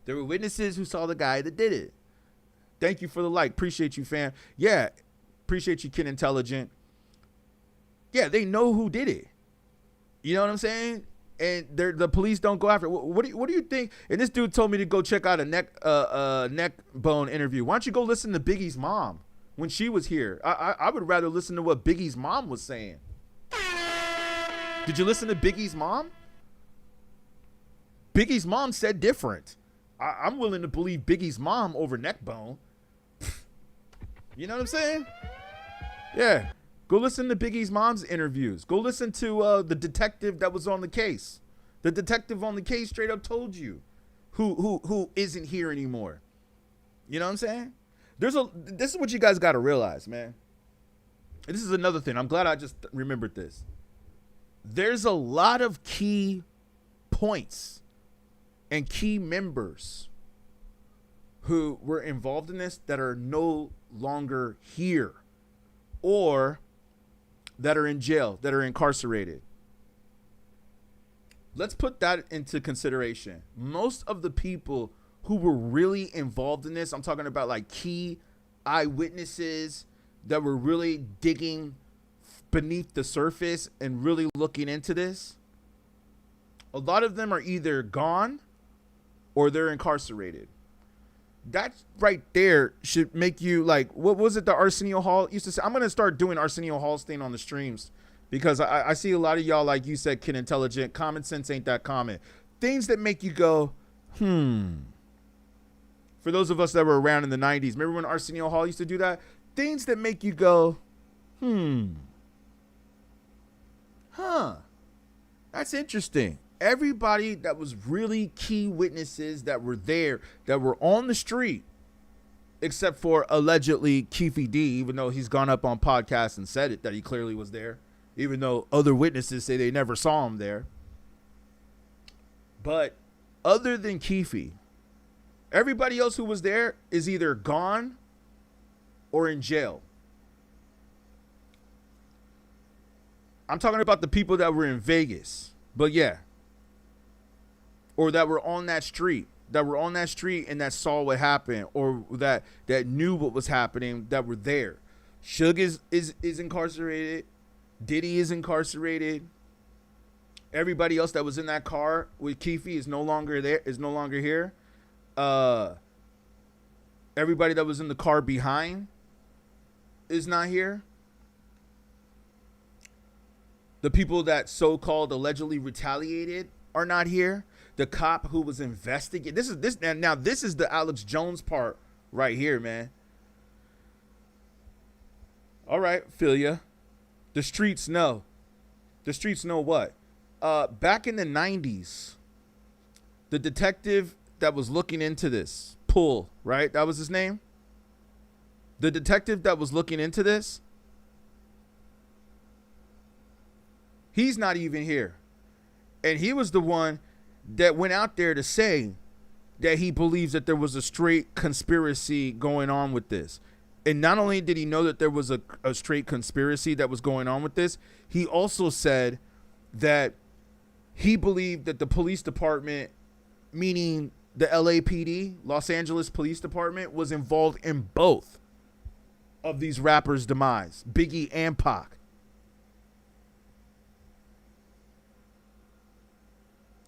There were witnesses who saw the guy that did it. Thank you for the like. Appreciate you, fam. Yeah, appreciate you, Kintelligent. Yeah, they know who did it. You know what I'm saying? And the police don't go after it. What do you think? And this dude told me to go check out a neck bone interview. Why don't you go listen to Biggie's mom when she was here? I would rather listen to what Biggie's mom was saying. Did you listen to Biggie's mom? Biggie's mom said different. I'm willing to believe Biggie's mom over Neckbone. You know what I'm saying? Yeah. Go listen to Biggie's mom's interviews. Go listen to the detective that was on the case. The detective on the case straight up told you who isn't here anymore. You know what I'm saying? This is what you guys got to realize, man. And this is another thing. I'm glad I just remembered this. There's a lot of key points and key members who were involved in this that are no longer here, or that are in jail, that are incarcerated. Let's put that into consideration. Most of the people who were really involved in this, I'm talking about like key eyewitnesses that were really digging beneath the surface and really looking into this, a lot of them are either gone or they're incarcerated. That right there should make you like, what was it the Arsenio Hall used to say? I'm going to start doing Arsenio Hall's thing on the streams, because I see a lot of y'all, like you said, Kintelligent, common sense ain't that common. Things that make you go, For those of us that were around in the 90s, remember when Arsenio Hall used to do that? Things that make you go, that's interesting. Everybody that was really key witnesses that were there, that were on the street, except for allegedly Keefe D, even though he's gone up on podcasts and said it, that he clearly was there, even though other witnesses say they never saw him there. But other than Keefe, everybody else who was there is either gone or in jail. I'm talking about the people that were in Vegas, but yeah. Or that were on that street, and that saw what happened, or that knew what was happening, that were there. Suge is incarcerated. Diddy is incarcerated. Everybody else that was in that car with Keefe is no longer there, is no longer here. Everybody that was in the car behind is not here. The people that so-called allegedly retaliated are not here. The cop who was investigating. This is the Alex Jones part right here, man. All right, feel ya. The streets know. The streets know what? Back in the 90s, the detective that was looking into this Poole, right? That was his name. The detective that was looking into this, he's not even here. And he was the one that went out there to say that he believes that there was a straight conspiracy going on with this. And not only did he know that there was a straight conspiracy that was going on with this, he also said that he believed that the police department, meaning the LAPD, Los Angeles Police Department, was involved in both of these rappers' demise, Biggie and Pac.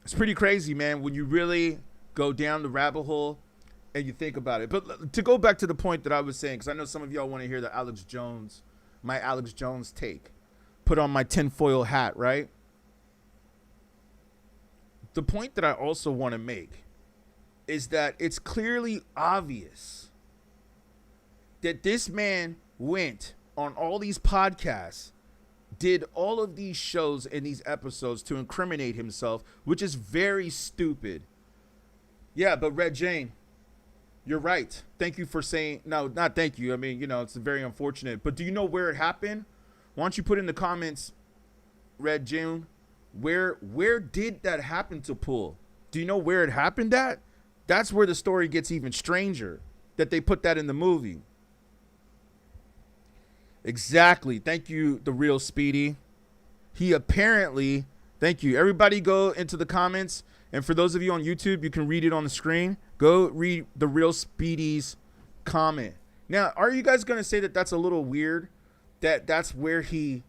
It's pretty crazy, man, when you really go down the rabbit hole and you think about it. But to go back to the point that I was saying, because I know some of y'all want to hear the my Alex Jones take. Put on my tinfoil hat, right? The point that I also want to make is that it's clearly obvious that this man went on all these podcasts, did all of these shows and these episodes to incriminate himself, which is very stupid. Yeah, but Red Jane, you're right. Thank you for saying, no, not thank you. I mean, it's very unfortunate. But do you know where it happened? Why don't you put in the comments, Red Jane, where did that happen to Poole? Do you know where it happened at? That's where the story gets even stranger, that they put that in the movie. Exactly. Thank you, the real Speedy. He apparently, thank you. Everybody go into the comments. And for those of you on YouTube, you can read it on the screen. Go read the real Speedy's comment. Now, are you guys going to say that that's a little weird? That's where he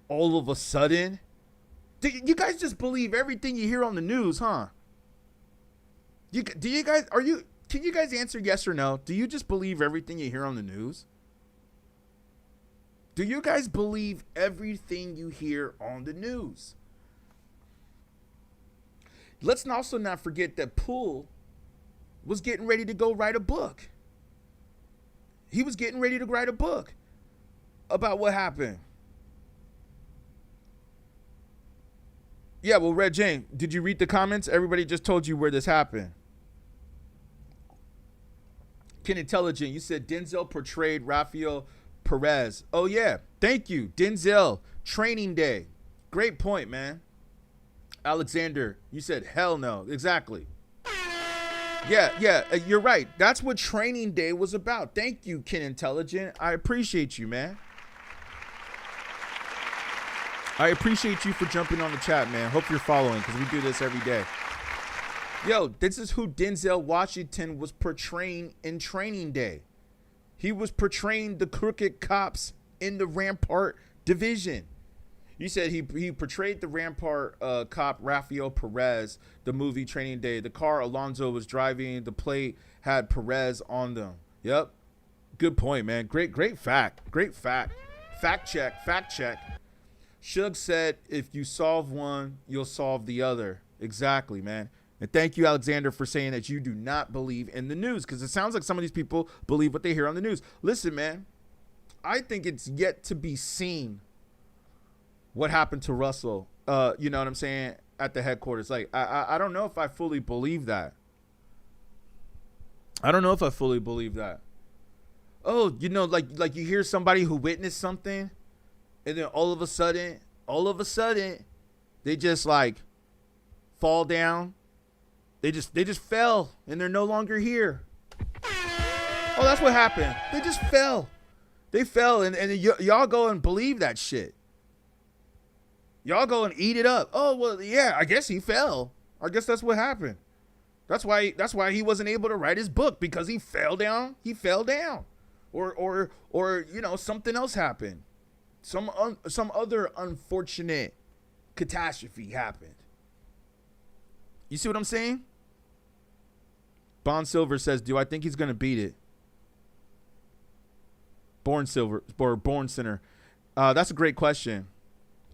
all of a sudden... You guys just believe everything you hear on the news, huh? Can you guys answer yes or no? Do you just believe everything you hear on the news? Do you guys believe everything you hear on the news? Let's also not forget that Poole was getting ready to go write a book. He was getting ready to write a book about what happened. Yeah, well, Red Jane, did you read the comments? Everybody just told you where this happened. Ken Intelligent, you said Denzel portrayed Rafael Perez. Oh, yeah. Thank you. Denzel, Training Day. Great point, man. Alexander, you said hell no. Exactly. Yeah, you're right. That's what Training Day was about. Thank you, Ken Intelligent. I appreciate you, man. I appreciate you for jumping on the chat, man. Hope you're following, because we do this every day. Yo, this is who Denzel Washington was portraying in Training Day. He was portraying the crooked cops in the Rampart division. You said he portrayed the Rampart cop Rafael Perez, the movie Training Day. The car Alonzo was driving, the plate had Perez on them. Yep. Good point, man. Great fact. Great fact. Fact check. Suge said, if you solve one, you'll solve the other. Exactly, man. And thank you, Alexander, for saying that you do not believe in the news, because it sounds like some of these people believe what they hear on the news. Listen, man, I think it's yet to be seen what happened to Russell, you know what I'm saying, at the headquarters. Like, I don't know if I fully believe that. Oh, like you hear somebody who witnessed something, and then all of a sudden, they just like fall down. They just fell, and they're no longer here. Oh, that's what happened. They just fell. They fell, and y'all go and believe that shit. Y'all go and eat it up. Oh, well, yeah, I guess he fell. I guess that's what happened. That's why he wasn't able to write his book, because he fell down. Or something else happened. Some other unfortunate catastrophe happened. You see what I'm saying? Bond Silver says, do I think he's going to beat it? Born Sinner. That's a great question.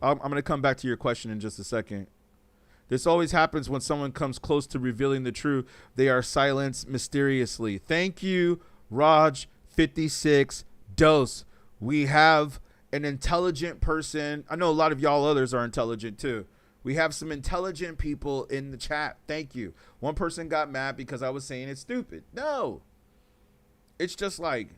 I'm going to come back to your question in just a second. This always happens when someone comes close to revealing the truth. They are silenced mysteriously. Thank you, Raj56 Dose. We have an intelligent person. I know a lot of y'all others are intelligent too. We have some intelligent people in the chat. Thank you. One person got mad because I was saying it's stupid. No. It's just like,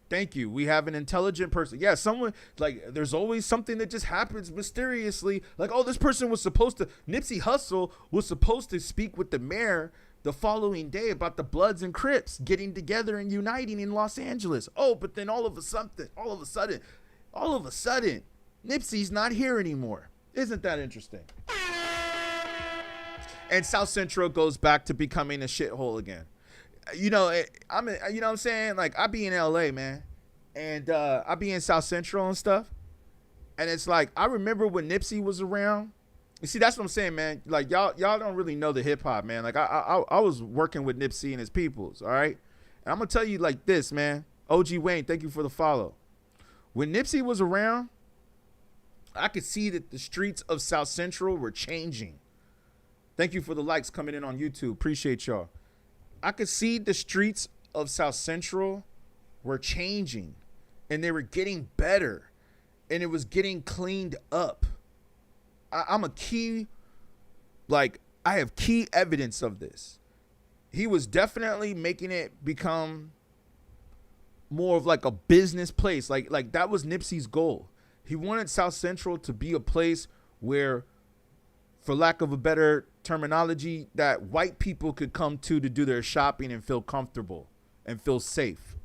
thank you. We have an intelligent person. Yeah, someone, like, there's always something that just happens mysteriously. Like, oh, this person was supposed to, Nipsey Hussle was supposed to speak with the mayor the following day about the Bloods and Crips getting together and uniting in Los Angeles. Oh, but then all of a sudden, Nipsey's not here anymore. Isn't that interesting? And South Central goes back to becoming a shithole again. You know, you know what I'm saying? Like, I be in LA, man, and I be in South Central and stuff. And it's like, I remember when Nipsey was around. You see, that's what I'm saying, man. Like, y'all don't really know the hip hop, man. Like, I was working with Nipsey and his peoples, all right? And I'm gonna tell you like this, man. OG Wayne, thank you for the follow. When Nipsey was around, I could see that the streets of South Central were changing. Thank you for the likes coming in on YouTube. Appreciate y'all. I could see the streets of South Central were changing, and they were getting better, and it was getting cleaned up. I'm a key, like, I have key evidence of this. He was definitely making it become more of like a business place. Like that was Nipsey's goal. He wanted South Central to be a place where, for lack of a better terminology, that white people could come to do their shopping and feel comfortable and feel safe.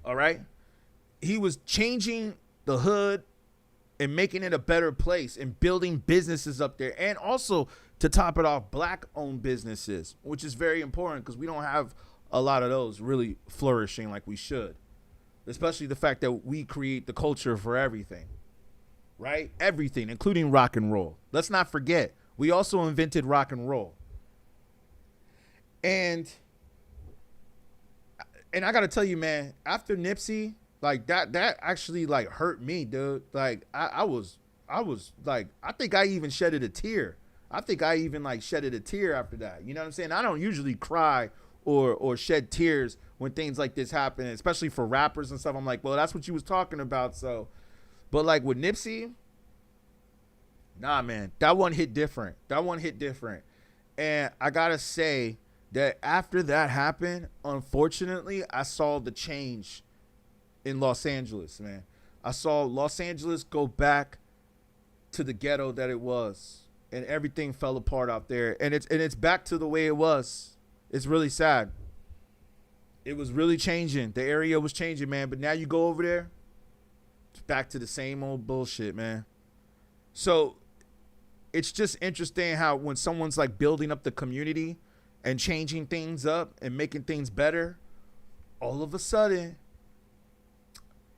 All right? He was changing the hood and making it a better place and building businesses up there. And also, to top it off, black-owned businesses, which is very important because we don't have a lot of those really flourishing like we should. Especially the fact that we create the culture for everything. Right? Everything, including rock and roll. Let's not forget, we also invented rock and roll. And I gotta tell you, man, after Nipsey, like that actually like hurt me, dude. Like I was like, I think I even shedded a tear. I think I even like shedded a tear after that. You know what I'm saying? I don't usually cry or shed tears when things like this happen, especially for rappers and stuff. I'm like, well, that's what you was talking about. So, but like with Nipsey, nah, man, that one hit different. And I gotta say that after that happened, unfortunately, I saw the change in Los Angeles, man. I saw Los Angeles go back to the ghetto that it was, and everything fell apart out there. And it's back to the way it was. It's really sad. It was really changing. The area was changing, man. But now you go over there, it's back to the same old bullshit, man. So it's just interesting how when someone's like building up the community and changing things up and making things better, all of a sudden,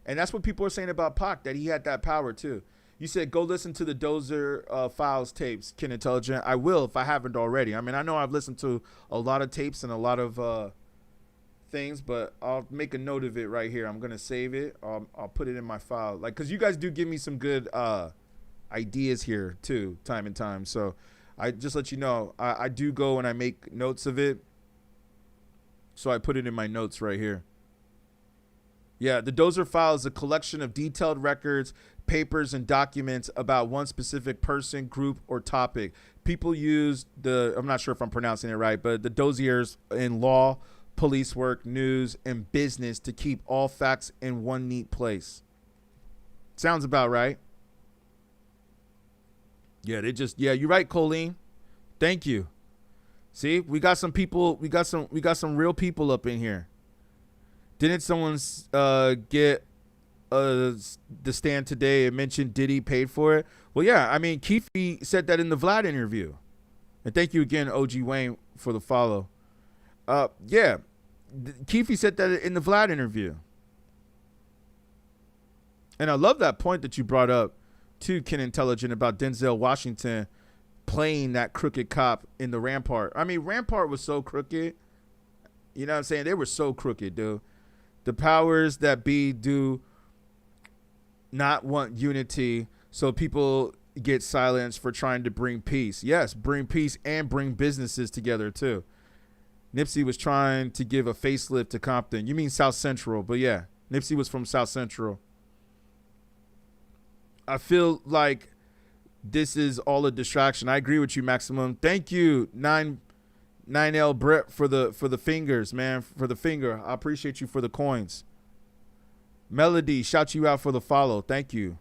and that's what people are saying about Pac, that he had that power too. You said, go listen to the Dozer Files tapes, Ken Intelligent. I will if I haven't already. I mean, I know I've listened to a lot of tapes and a lot of things, but I'll make a note of it right here. I'm going to save it. I'll put it in my file. Like, because you guys do give me some good ideas here too, time and time. So I just let you know, I do go and I make notes of it. So I put it in my notes right here. Yeah, the Dozer File is a collection of detailed records, papers, and documents about one specific person, group, or topic. People use I'm not sure if I'm pronouncing it right, but the dossiers in law, police work, news, and business to keep all facts in one neat place. Sounds about right. Yeah, you're right, Colleen. Thank you. See, we got some people, we got some real people up in here. Didn't someone get the stand today and mention Diddy paid for it? Well, yeah, I mean, Keefe said that in the Vlad interview. And thank you again, OG Wayne, for the follow. Yeah, Keefe said that in the Vlad interview. And I love that point that you brought up, too, Ken Intelligent, about Denzel Washington playing that crooked cop in the Rampart. I mean, Rampart was so crooked. You know what I'm saying? They were so crooked, dude. The powers that be do not want unity, so people get silenced for trying to bring peace. Yes, bring peace and bring businesses together, too. Nipsey was trying to give a facelift to Compton. You mean South Central, but yeah, Nipsey was from South Central. I feel like This is all a distraction. I agree with you, Maximum. Thank you, 9L Brett, for the fingers, man, for the finger. I appreciate you for the coins. Melody, shout you out for the follow. Thank you.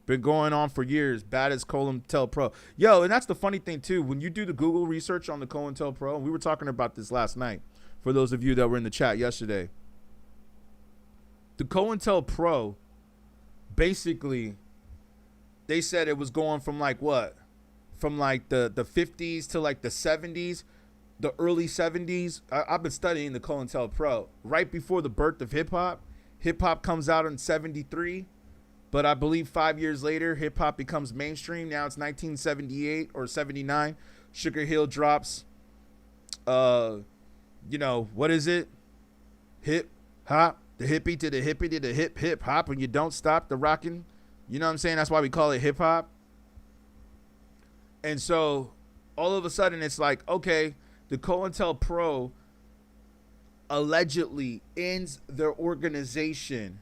Been going on for years. Bad as COINTELPRO. Yo, and that's the funny thing, too. When you do the Google research on the COINTELPRO, and we were talking about this last night, for those of you that were in the chat yesterday, the COINTELPRO, basically, they said it was going from like what? From like the 50s to like the 70s, the early 70s. I've been studying the COINTELPRO. Right before the birth of hip-hop. Hip-hop comes out in 73. But I believe 5 years later, hip-hop becomes mainstream. Now it's 1978 or 79. Sugar Hill drops, what is it? Hip-hop. The hippie to the hippie to the hip-hop. And you don't stop the rocking. You know what I'm saying? That's why we call it hip-hop. And so all of a sudden it's like, okay, the COINTELPRO allegedly ends their organization.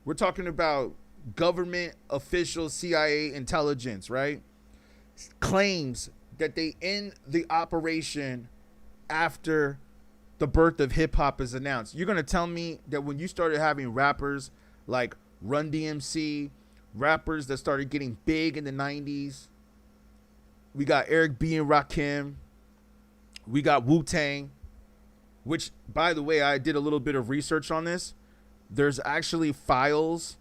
We're talking about government officials, CIA intelligence, right? Claims that they end the operation after the birth of hip hop is announced. You're going to tell me that when you started having rappers like Run DMC, rappers that started getting big in the 90s, we got Eric B. and Rakim, we got Wu-Tang, which, by the way, I did a little bit of research on this. There's actually files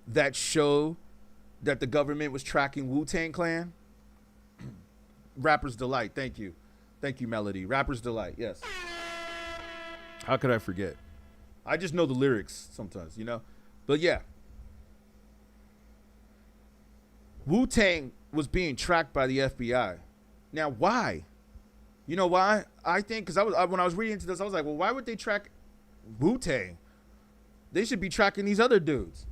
that show that the government was tracking Wu-Tang Clan. Rapper's Delight. Thank you. Thank you, Melody. Rapper's Delight. Yes. How could I forget? I just know the lyrics sometimes, But yeah. Wu-Tang was being tracked by the FBI. Now, why? You know why? I think because when I was reading into this, I was like, well, why would they track Wu-Tang? They should be tracking these other dudes.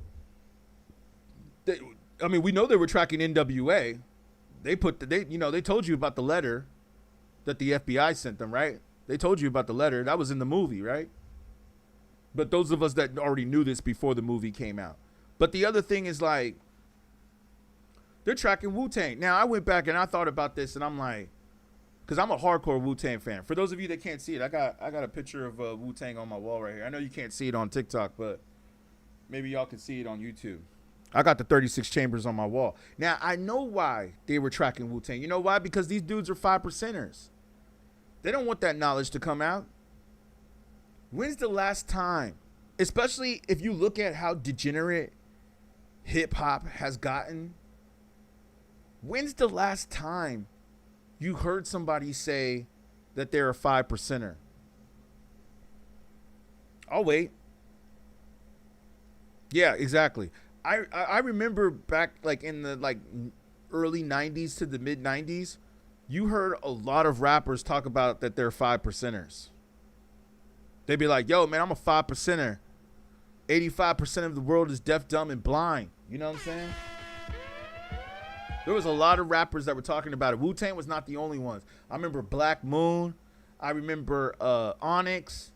We know they were tracking NWA. They told you about the letter that the FBI sent them, right? They told you about the letter. That was in the movie, right? But those of us that already knew this before the movie came out. But the other thing is like, they're tracking Wu-Tang. Now, I went back and I thought about this and I'm like, because I'm a hardcore Wu-Tang fan. For those of you that can't see it, I got a picture of Wu-Tang on my wall right here. I know you can't see it on TikTok, but maybe y'all can see it on YouTube. I got the 36 chambers on my wall. Now, I know why they were tracking Wu-Tang. You know why? Because these dudes are 5%ers. They don't want that knowledge to come out. When's the last time, especially if you look at how degenerate hip-hop has gotten, when's the last time you heard somebody say that they're a 5%er? I'll wait. Yeah, exactly. I remember back like in the early 90s to the mid 90s, you heard a lot of rappers talk about that they're 5%ers. They'd be like, yo, man, I'm a 5%er. 85% of the world is deaf, dumb, and blind. You know what I'm saying? There was a lot of rappers that were talking about it. Wu-Tang was not the only ones. I remember Black Moon. I remember Onyx,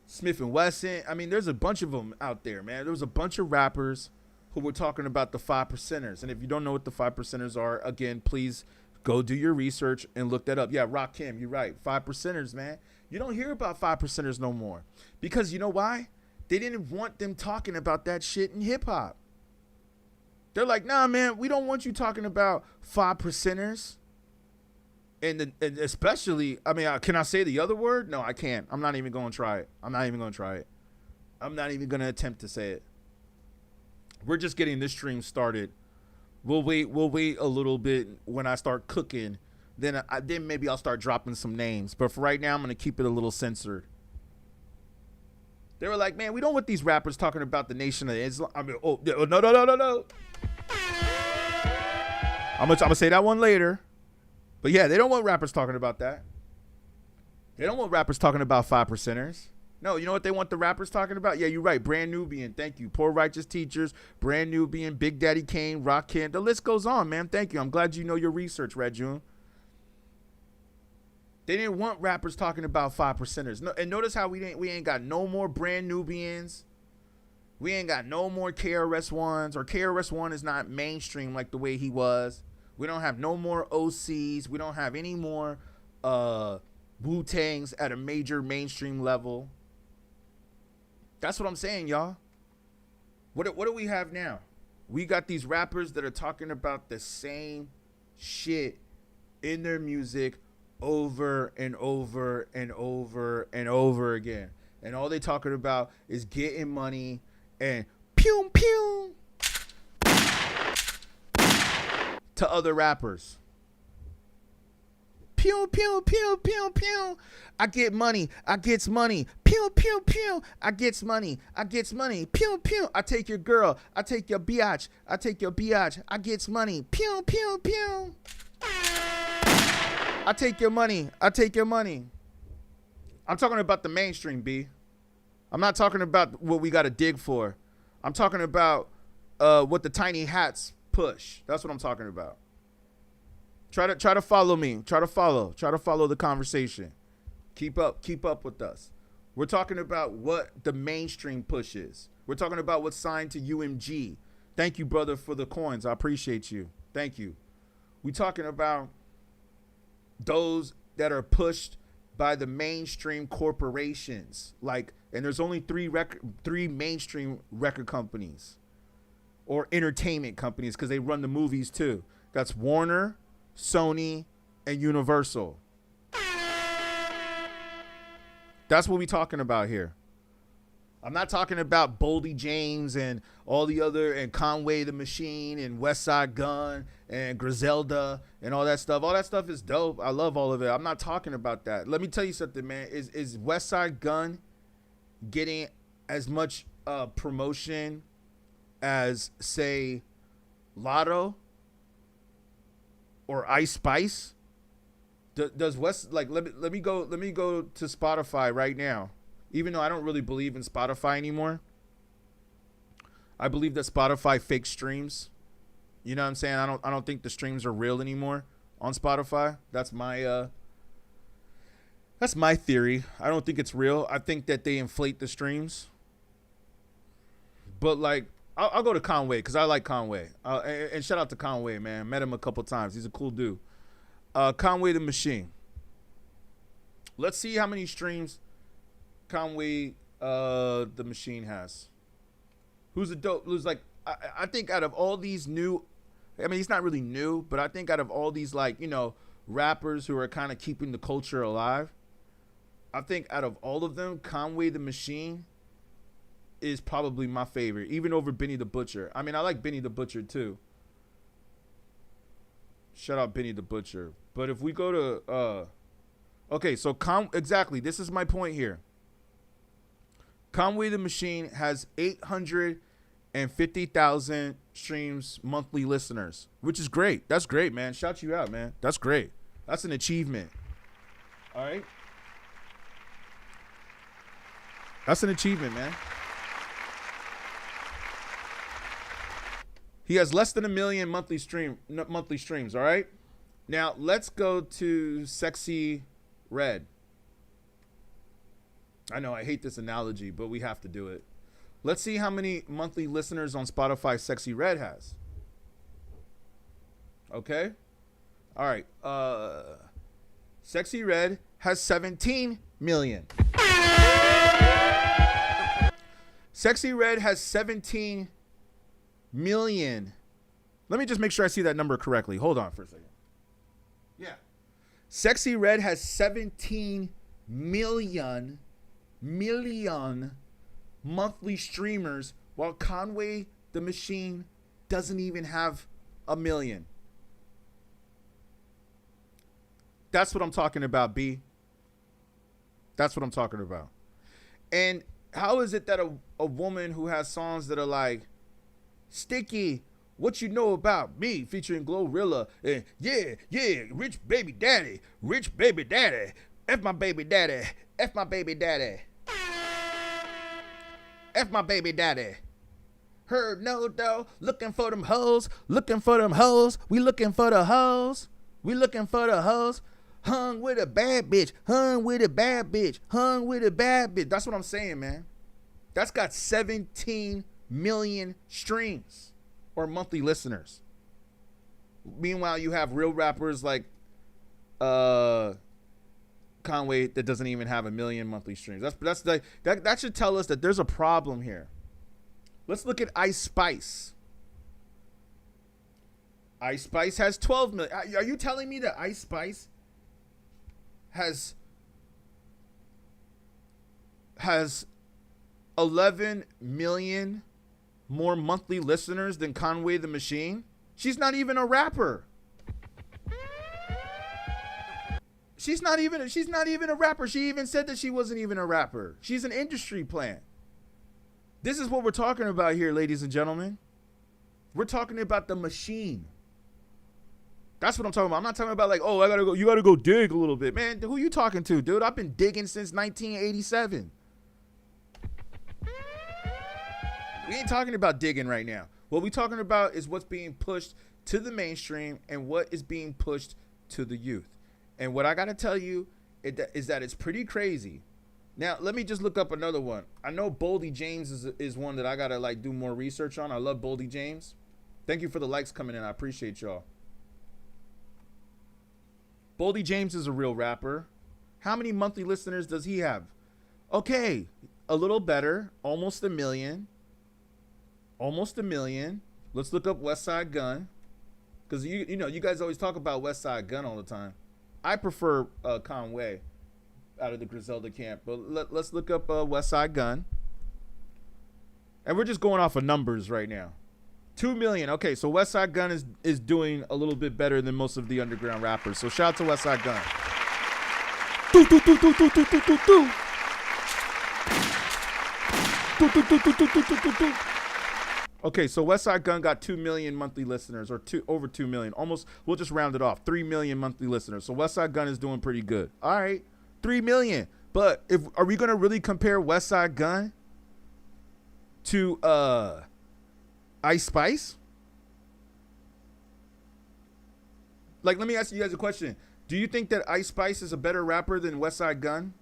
Smith & Wesson. I mean, there's a bunch of them out there, man. There was a bunch of rappers who were talking about the 5%ers. And if you don't know what the 5%ers are, again, please go do your research and look that up. Yeah, Rakim, you're right. 5%ers, man. You don't hear about 5%ers no more. Because you know why? They didn't want them talking about that shit in hip-hop. They're like, nah, man, we don't want you talking about 5%ers. And especially, can I say the other word? No, I can't. I'm not even going to try it. I'm not even going to attempt to say it. We're just getting this stream started. We'll wait a little bit when I start cooking. Then maybe I'll start dropping some names. But for right now, I'm going to keep it a little censored. They were like, man, we don't want these rappers talking about the Nation of Islam. No. I'm gonna say that one later. But yeah, they don't want rappers talking about that. They don't want rappers talking about 5%ers. No, you know what they want the rappers talking about? Yeah, you're right. Brand Nubian, thank you. Poor Righteous Teachers, Brand Nubian, Big Daddy Kane, Rakim. The list goes on, man. Thank you. I'm glad you know your research, Red June. They didn't want rappers talking about 5%ers. No, and notice how we ain't got no more Brand Nubians. We ain't got no more KRS-Ones, or KRS-One is not mainstream like the way he was. We don't have no more OCs. We don't have any more Wu-Tangs at a major mainstream level. That's what I'm saying, y'all. What do we have now? We got these rappers that are talking about the same shit in their music over and over and over and over again. And all they talking about is getting money and pew pew to other rappers. Pew pew pew pew pew. I get money. I gets money. Pew pew pew. I gets money. I gets money. Pew pew. I take your girl. I take your biatch. I take your biatch. I gets money. Pew pew pew. I take your money. I take your money. I'm talking about the mainstream, B. I'm not talking about what we got to dig for. I'm talking about what the tiny hats push. That's what I'm talking about. Try to follow me. Try to follow the conversation. Keep up with us. We're talking about what the mainstream push is. We're talking about what's signed to UMG. Thank you, brother, for the coins. I appreciate you. Thank you. We're talking about those that are pushed by the mainstream corporations. And there's only three mainstream record companies or entertainment companies because they run the movies too. That's Warner, Sony, and Universal. That's what we're talking about here. I'm not talking about Boldy James and all the other, and Conway the Machine and Westside Gun and Griselda and all that stuff. All that stuff is dope. I love all of it. I'm not talking about that. Let me tell you something, man. Is Westside Gun getting as much promotion as, say, Lotto or Ice Spice? Does West, let me go to Spotify right now. Even though I don't really believe in Spotify anymore, I believe that Spotify fakes streams. You know what I'm saying? I don't think the streams are real anymore on Spotify. That's my theory. I don't think it's real. I think that they inflate the streams. But I'll go to Conway because I like Conway. And shout out to Conway, man. Met him a couple times. He's a cool dude. Conway the Machine. Let's see how many streams Conway the Machine has. Who's I think out of all these new, I mean, he's not really new, but I think out of all these rappers who are kind of keeping the culture alive, I think out of all of them, Conway the Machine is probably my favorite, even over Benny the Butcher. I mean, I like Benny the Butcher too. Shout out Benny the Butcher. But if we go to okay, so exactly, this is my point here. Conway the Machine has 850,000 streams, monthly listeners, which is great. That's great, man. Shout you out, man. That's great. That's an achievement. All right. That's an achievement, man. He has less than 1 million monthly streams, all right? Now, let's go to Sexy Red. I know I hate this analogy, but we have to do it. Let's see how many monthly listeners on Spotify Sexy Red has. Okay? All right. Sexy Red has 17 million. Sexy Red has 17 million. Let me just make sure I see that number correctly. Hold on for a second. Yeah. Sexy Red has 17 million monthly streamers, while Conway the Machine doesn't even have 1 million. That's what I'm talking about, B. That's what I'm talking about. And how is it that a woman who has songs that are like Sticky, What You Know About Me, featuring Glorilla, and yeah, Rich Baby Daddy, F my baby daddy, F my baby daddy, F my baby daddy. Heard no though, looking for them hoes, we looking for the hoes, hung with a bad bitch, That's what I'm saying, man. That's got 17 million streams or monthly listeners. Meanwhile, you have real rappers like Conway that doesn't even have 1 million monthly streams. That should tell us that there's a problem here. Let's look at Ice Spice. Ice Spice has 12 million. Are you telling me that Ice Spice has 11 million more monthly listeners than Conway the Machine? She's not even a rapper. She's not even a rapper. She even said that she wasn't even a rapper. She's an industry plant. This is what we're talking about here, ladies and gentlemen. We're talking about the machine. That's what I'm talking about. I'm not talking about like, oh, you gotta go dig a little bit. Man, who you talking to, dude? I've been digging since 1987. We ain't talking about digging right now. What we talking about is what's being pushed to the mainstream and what is being pushed to the youth. And what I got to tell you is that it's pretty crazy. Now, let me just look up another one. I know Boldy James is one that I got to like do more research on. I love Boldy James. Thank you for the likes coming in. I appreciate y'all. Boldy James is a real rapper. How many monthly listeners does he have? Okay, a little better. Almost 1 million. Almost 1 million. Let's look up Westside Gun. Because, you know, you guys always talk about Westside Gun all the time. I prefer Conway out of the Griselda camp. But let's look up Westside Gun. And we're just going off of numbers right now. 2 million. Okay, so Westside Gun is doing a little bit better than most of the underground rappers. So shout out to Westside Gun. Do, do, do, do, do, do, do, do, do. Do, do, do, do, do, do, do, do, do. Okay, so Westside Gun got 2 million monthly listeners, or over 2 million. Almost, we'll just round it off. 3 million monthly listeners. So Westside Gun is doing pretty good. All right, 3 million. But are we gonna really compare Westside Gun to Ice Spice? Like, let me ask you guys a question. Do you think that Ice Spice is a better rapper than Westside Gun?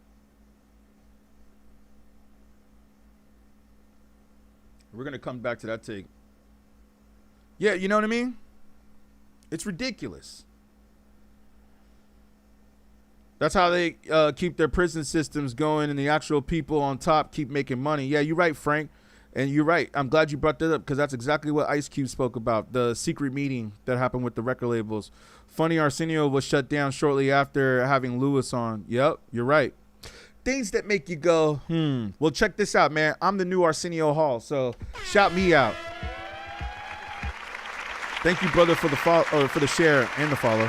We're going to come back to that take. Yeah, you know what I mean? It's ridiculous. That's how they keep their prison systems going, and the actual people on top keep making money. Yeah, you're right, Frank. And you're right. I'm glad you brought that up because that's exactly what Ice Cube spoke about, the secret meeting that happened with the record labels. Funny Arsenio was shut down shortly after having Lewis on. Yep, you're right. Things that make you go, Well, check this out, man. I'm the new Arsenio Hall, so shout me out. Thank you, brother, for the follow, for the share and the follow.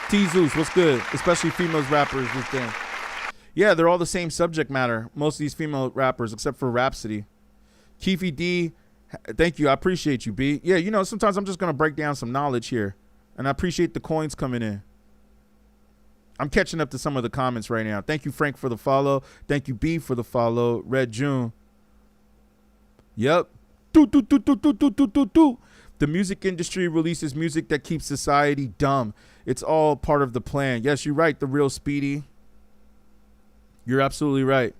T Zeus, what's good? Especially females rappers this thing. Yeah, they're all the same subject matter. Most of these female rappers, except for Rhapsody. Keefy D, thank you. I appreciate you, B. Yeah, you know, sometimes I'm just gonna break down some knowledge here, and I appreciate the coins coming in. I'm catching up to some of the comments right now. Thank you, Frank, for the follow. Thank you, B, for the follow. Red June. Yep. The music industry releases music that keeps society dumb. It's all part of the plan. Yes, you're right, the real Speedy. You're absolutely right.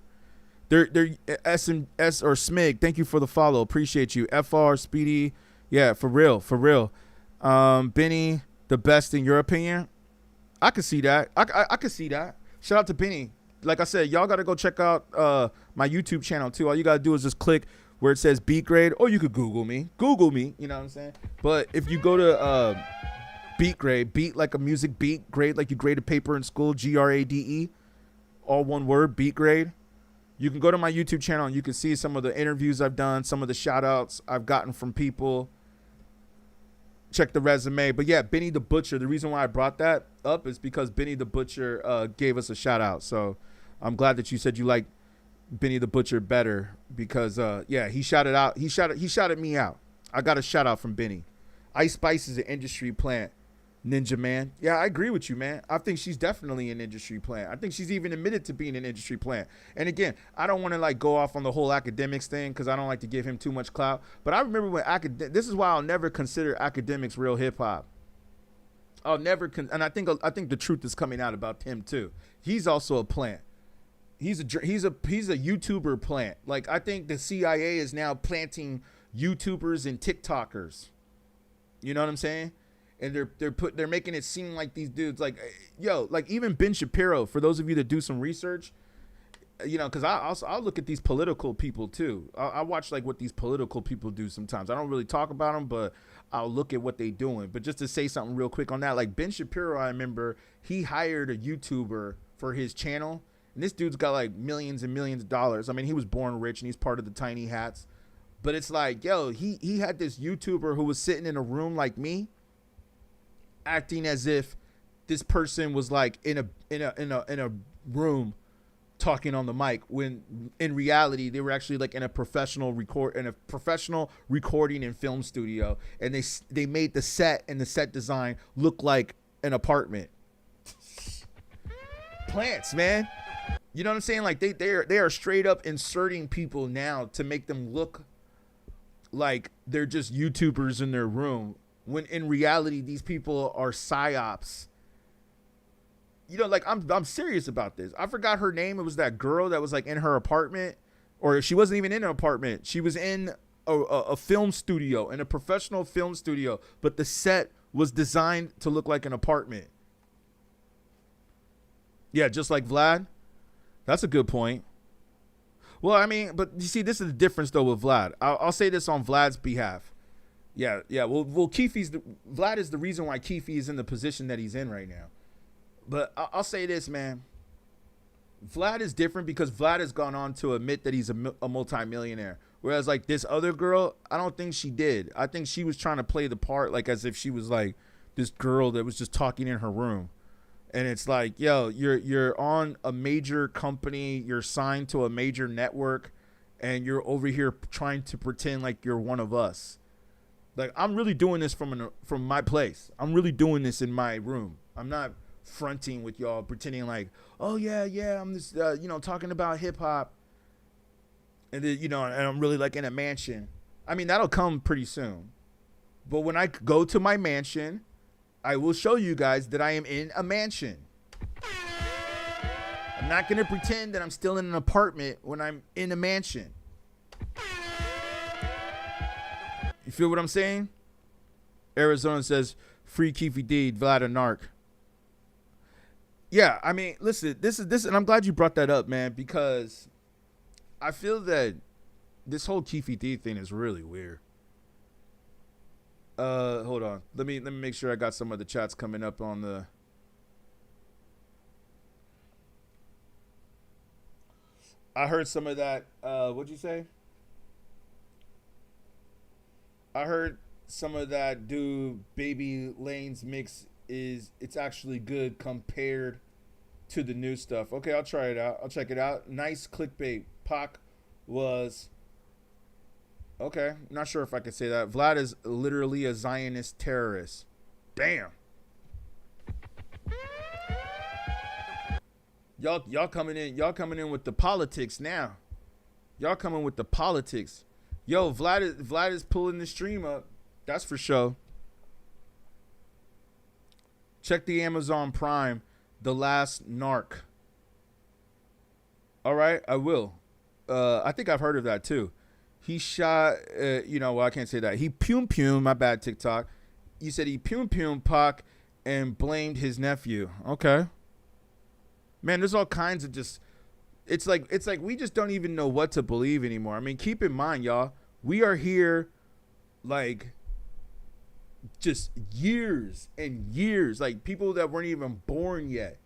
They're S or Smig. Thank you for the follow. Appreciate you. FR, Speedy. Yeah, for real, for real. Benny, the best in your opinion? I could see that. I could see that. Shout out to Benny. Like I said, y'all got to go check out my YouTube channel, too. All you got to do is just click where it says beatGrade, or you could Google me. Google me, you know what I'm saying? But if you go to beatGrade, beat like a music beat, grade like you graded paper in school, GRADE, all one word, beatGrade. You can go to my YouTube channel and you can see some of the interviews I've done, some of the shout outs I've gotten from people. Check the resume. But yeah, Benny the Butcher, the reason why I brought that up is because Benny the Butcher gave us a shout out. So I'm glad that you said you like Benny the Butcher better because yeah, he shouted out. He shouted me out. I got a shout out from Benny. Ice Spice is an industry plant. Ninja Man. Yeah, I agree with you, man. I think she's definitely an industry plant. I think she's even admitted to being an industry plant. And again, I don't want to like go off on the whole academics thing because I don't like to give him too much clout. But I remember when this is why I'll never consider academics real hip hop. I'll never and I think the truth is coming out about him too. He's also a plant. He's a YouTuber plant. Like I think the CIA is now planting YouTubers and TikTokers. You know what I'm saying? and they're making it seem like these dudes like, yo, like even Ben Shapiro. For those of you that do some research, you know, because I'll look at these political people too. I watch like what these political people do sometimes. I don't really talk about them, but I'll look at what they doing. But just to say something real quick on that, like Ben Shapiro, I remember he hired a YouTuber for his channel, and this dude's got like millions and millions of dollars. I mean, he was born rich and he's part of the Tiny Hats. But it's like, yo, he had this YouTuber who was sitting in a room like me, acting as if this person was like in a room talking on the mic, when in reality they were actually like in a professional recording and film studio, and they made the set and the set design look like an apartment. Plants, man. You know what I'm saying? Like they are straight up inserting people now to make them look like they're just YouTubers in their room, when in reality these people are psyops. You know, like I'm serious about this. I forgot her name. It was that girl that was like in her apartment, or she wasn't even in an apartment. She was in a film studio, in a professional film studio, but the set was designed to look like an apartment. Yeah, just like Vlad. That's a good point. Well, I mean, but you see, this is the difference though with Vlad. I'll say this on Vlad's behalf. Yeah. Well, Vlad is the reason why Keefe is in the position that he's in right now. But I'll say this, man. Vlad is different because Vlad has gone on to admit that he's a multimillionaire. Whereas like this other girl, I don't think she did. I think she was trying to play the part like as if she was like this girl that was just talking in her room. And it's like, yo, you're on a major company, you're signed to a major network, and you're over here trying to pretend like you're one of us. Like, I'm really doing this from my place. I'm really doing this in my room. I'm not fronting with y'all, pretending like, oh yeah, I'm just talking about hip hop, and then and I'm really like in a mansion. I mean, that'll come pretty soon. But when I go to my mansion, I will show you guys that I am in a mansion. I'm not going to pretend that I'm still in an apartment when I'm in a mansion. You feel what I'm saying? Arizona says, free Keefe D, Vlad a narc. Yeah, I mean, listen, this, and I'm glad you brought that up, man, because I feel that this whole Keefe D thing is really weird. Hold on. Let me make sure I got some of the chats coming up on the. I heard some of that. What'd you say? I heard some of that dude Baby Lane's mix it's actually good compared to the new stuff. Okay, I'll try it out. I'll check it out. Nice clickbait. Pac was. Okay, not sure if I could say that. Vlad is literally a Zionist terrorist. Damn. Y'all coming in with the politics now. Y'all coming with the politics. Yo, Vlad is pulling the stream up. That's for sure. Check the Amazon Prime, The Last Narc. All right, I will. I think I've heard of that too. He shot, I can't say that. He pum, my bad, TikTok. You said he pum Pac and blamed his nephew. Okay. Man, there's all kinds of just, it's like we just don't even know what to believe anymore. I mean, keep in mind, y'all, we are here like just years and years, like people that weren't even born yet.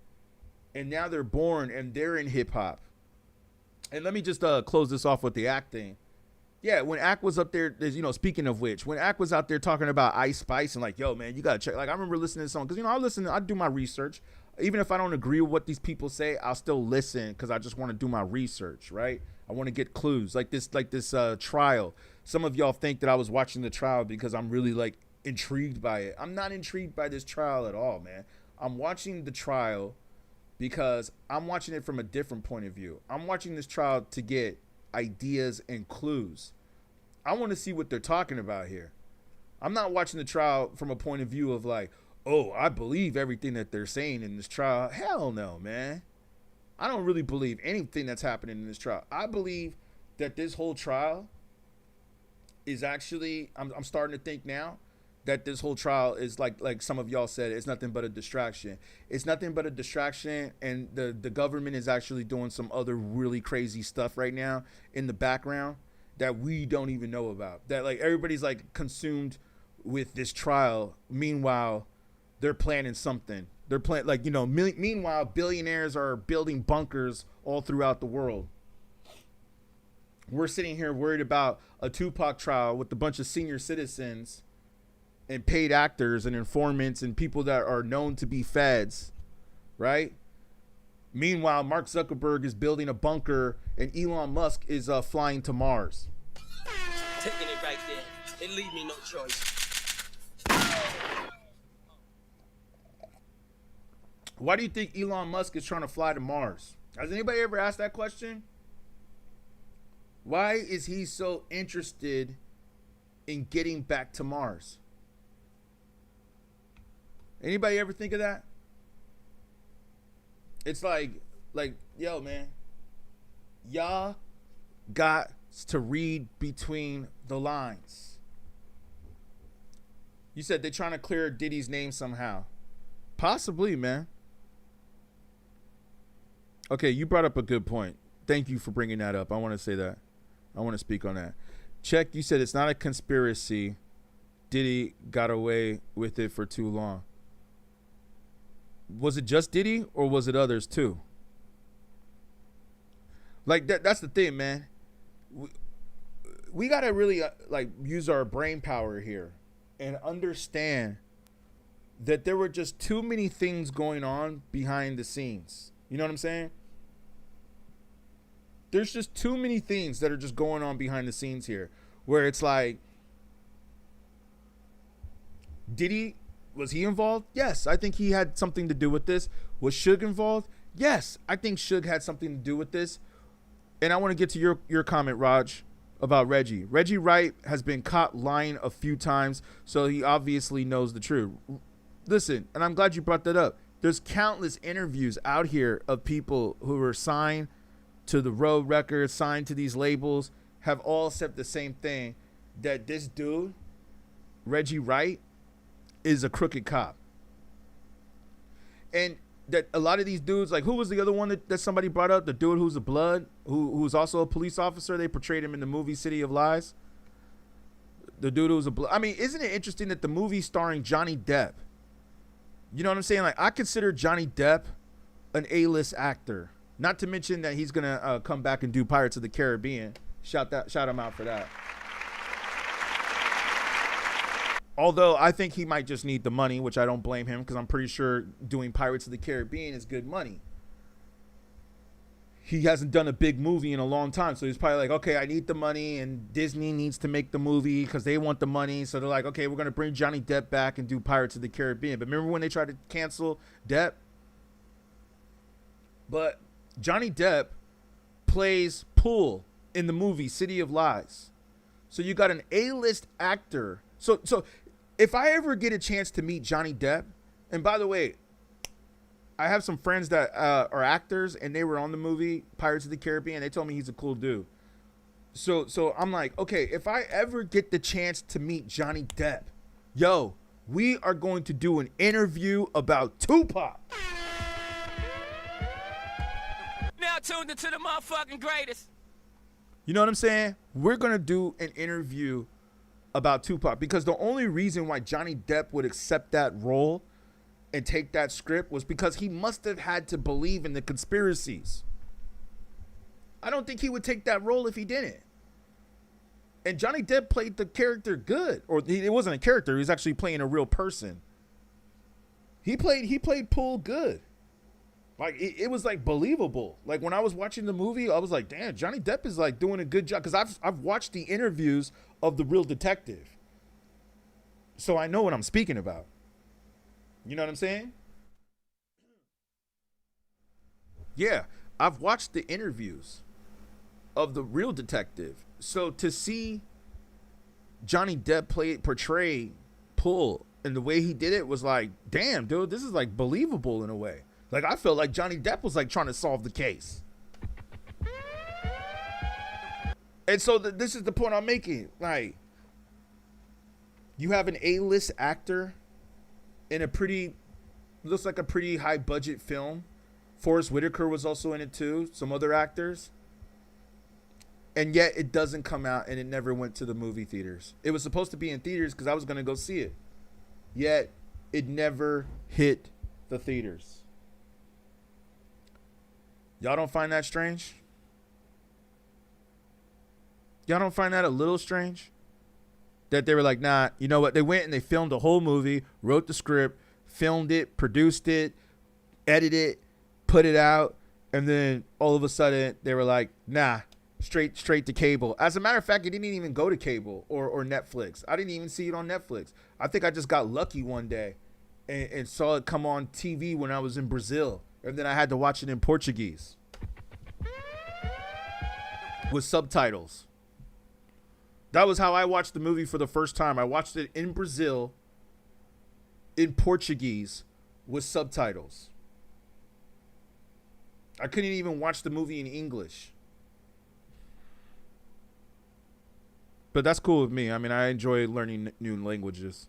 And now they're born and they're in hip hop. And let me just close this off with the acting. Yeah, when Ack was up there, speaking of which, when Ack was out there talking about Ice Spice and like, yo, man, you got to check. Like, I remember listening to song because, I do my research. Even if I don't agree with what these people say, I'll still listen because I just want to do my research, right? I want to get clues like this trial. Some of y'all think that I was watching the trial because I'm really like intrigued by it. I'm not intrigued by this trial at all, man. I'm watching the trial because I'm watching it from a different point of view. I'm watching this trial to get ideas and clues. I want to see what they're talking about here. I'm not watching the trial from a point of view of like, oh, I believe everything that they're saying in this trial. Hell no, man. I don't really believe anything that's happening in this trial. I believe that this whole trial is actually, I'm starting to think now, that this whole trial is like some of y'all said, it's nothing but a distraction. It's nothing but a distraction, and the government is actually doing some other really crazy stuff right now in the background that we don't even know about. That like everybody's like consumed with this trial. Meanwhile, they're planning something. They're planning like, you know, meanwhile, billionaires are building bunkers all throughout the world. We're sitting here worried about a Tupac trial with a bunch of senior citizens and paid actors and informants and people that are known to be feds, right? Meanwhile, Mark Zuckerberg is building a bunker and Elon Musk is flying to Mars. Taking it right there. It leave me no choice. Why do you think Elon Musk is trying to fly to Mars? Has anybody ever asked that question? Why is he so interested in getting back to Mars? Anybody ever think of that? It's like, yo, man, y'all got to read between the lines. You said they're trying to clear Diddy's name somehow. Possibly, man. Okay, you brought up a good point. Thank you for bringing that up. I want to say that. I want to speak on that. Check, you said it's not a conspiracy. Diddy got away with it for too long. Was it just Diddy or was it others too? Like that's the thing, man. We got to really like use our brain power here and understand that there were just too many things going on behind the scenes. You know what I'm saying? There's just too many things that are just going on behind the scenes here where it's like, Diddy, was he involved? Yes, I think he had something to do with this. Was Suge involved? Yes, I think Suge had something to do with this. And I want to get to your comment, Raj, about Reggie. Reggie Wright has been caught lying a few times, so he obviously knows the truth. Listen, and I'm glad you brought that up. There's countless interviews out here of people who were signed to the Road Records, signed to these labels, have all said the same thing, that this dude, Reggie Wright, is a crooked cop. And that a lot of these dudes, like, who was the other one that somebody brought up? The dude who's a blood, who's also a police officer. They portrayed him in the movie City of Lies. The dude who's a blood. I mean, isn't it interesting that the movie starring Johnny Depp, you know what I'm saying? Like, I consider Johnny Depp an A-list actor. Not to mention that he's going to come back and do Pirates of the Caribbean. Shout him out for that. Although I think he might just need the money, which I don't blame him, because I'm pretty sure doing Pirates of the Caribbean is good money. He hasn't done a big movie in a long time, so he's probably like, okay, I need the money, and Disney needs to make the movie because they want the money. So they're like, okay, we're going to bring Johnny Depp back and do Pirates of the Caribbean. But remember when they tried to cancel Depp? But Johnny Depp plays pool in the movie City of Lies. So you got an A-list actor. So if I ever get a chance to meet Johnny Depp, and by the way, I have some friends that are actors, and they were on the movie Pirates of the Caribbean. They told me he's a cool dude. So I'm like, okay, if I ever get the chance to meet Johnny Depp, yo, we are going to do an interview about Tupac. Now tuned into the motherfucking greatest. You know what I'm saying? We're going to do an interview about Tupac, because the only reason why Johnny Depp would accept that role and take that script was because he must have had to believe in the conspiracies. I don't think he would take that role if he didn't. And Johnny Depp played the character good, or it wasn't a character. He was actually playing a real person. He played Poole good. Like it was like believable. Like when I was watching the movie, I was like, damn, Johnny Depp is like doing a good job, because I've watched the interviews of the real detective, so I know what I'm speaking about. You know what I'm saying? Yeah, I've watched the interviews of the real detective. So to see Johnny Depp portray Poole and the way he did it was like, damn, dude, this is like believable in a way. Like, I felt like Johnny Depp was like trying to solve the case. And so this is the point I'm making. Like, You have an A-list actor in a looks like a pretty high budget film. Forrest Whitaker was also in it too. Some other actors. And yet it doesn't come out, and it never went to the movie theaters. It was supposed to be in theaters because I was going to go see it. Yet it never hit the theaters. Y'all don't find that strange? Y'all don't find that a little strange? That they were like, nah, you know what? They went and they filmed a whole movie, wrote the script, filmed it, produced it, edited it, put it out, and then all of a sudden they were like, nah, straight to cable. As a matter of fact, it didn't even go to cable or Netflix. I didn't even see it on Netflix. I think I just got lucky one day and saw it come on TV when I was in Brazil, and then I had to watch it in Portuguese with subtitles. That was how I watched the movie for the first time. I watched it in Brazil in Portuguese with subtitles. I couldn't even watch the movie in English. But that's cool with me. I mean, I enjoy learning new languages.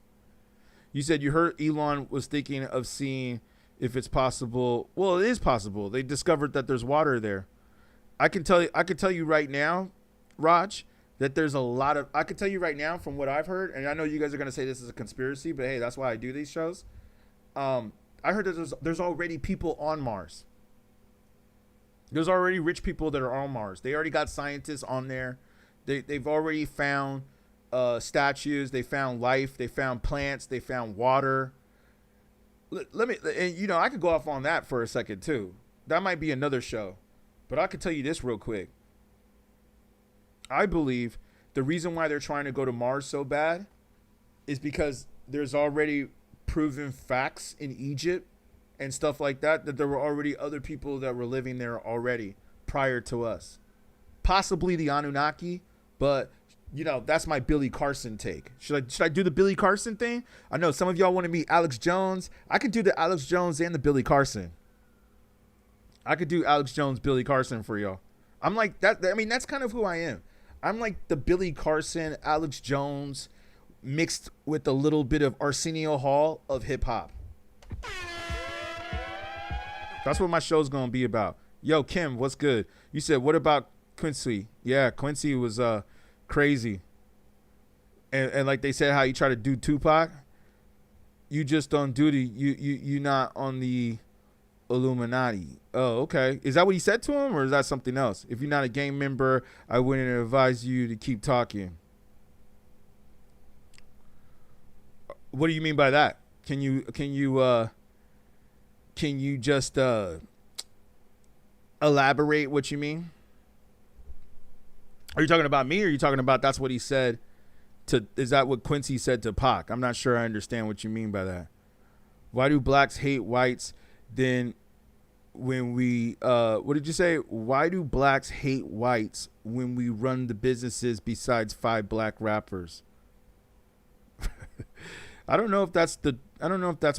You said you heard Elon was thinking of seeing if it's possible. Well, it is possible. They discovered that there's water there. I can tell you right now, Raj, that there's a lot of, I can tell you right now from what I've heard, and I know you guys are going to say this is a conspiracy, but hey, that's why I do these shows. I heard that there's already people on Mars. There's already rich people that are on Mars. They already got scientists on there. They've already found statues. They found life. They found plants. They found water. Let me, and I could go off on that for a second too. That might be another show, but I could tell you this real quick. I believe the reason why they're trying to go to Mars so bad is because there's already proven facts in Egypt and stuff like that there were already other people that were living there already prior to us. Possibly the Anunnaki, but that's my Billy Carson take. Should I do the Billy Carson thing? I know some of y'all want to meet Alex Jones. I could do the Alex Jones and the Billy Carson. I could do Alex Jones, Billy Carson for y'all. I'm like that. I mean, that's kind of who I am. I'm like the Billy Carson, Alex Jones, mixed with a little bit of Arsenio Hall of hip hop. That's what my show's gonna be about. Yo, Kim, what's good? You said, what about Quincy? Yeah, Quincy was crazy. And like they said, how you try to do Tupac, you just don't do you not on the Illuminati. Oh, okay. Is that what he said to him, or is that something else? If you're not a gang member, I wouldn't advise you to keep talking. What do you mean by that? Can you just elaborate what you mean? Are you talking about me, or are you talking about that's what he said to, is that what Quincy said to Pac? I'm not sure I understand what you mean by that. Why do blacks hate whites? Then when we, what did you say? Why do blacks hate whites when we run the businesses besides 5 black rappers? I don't know if that's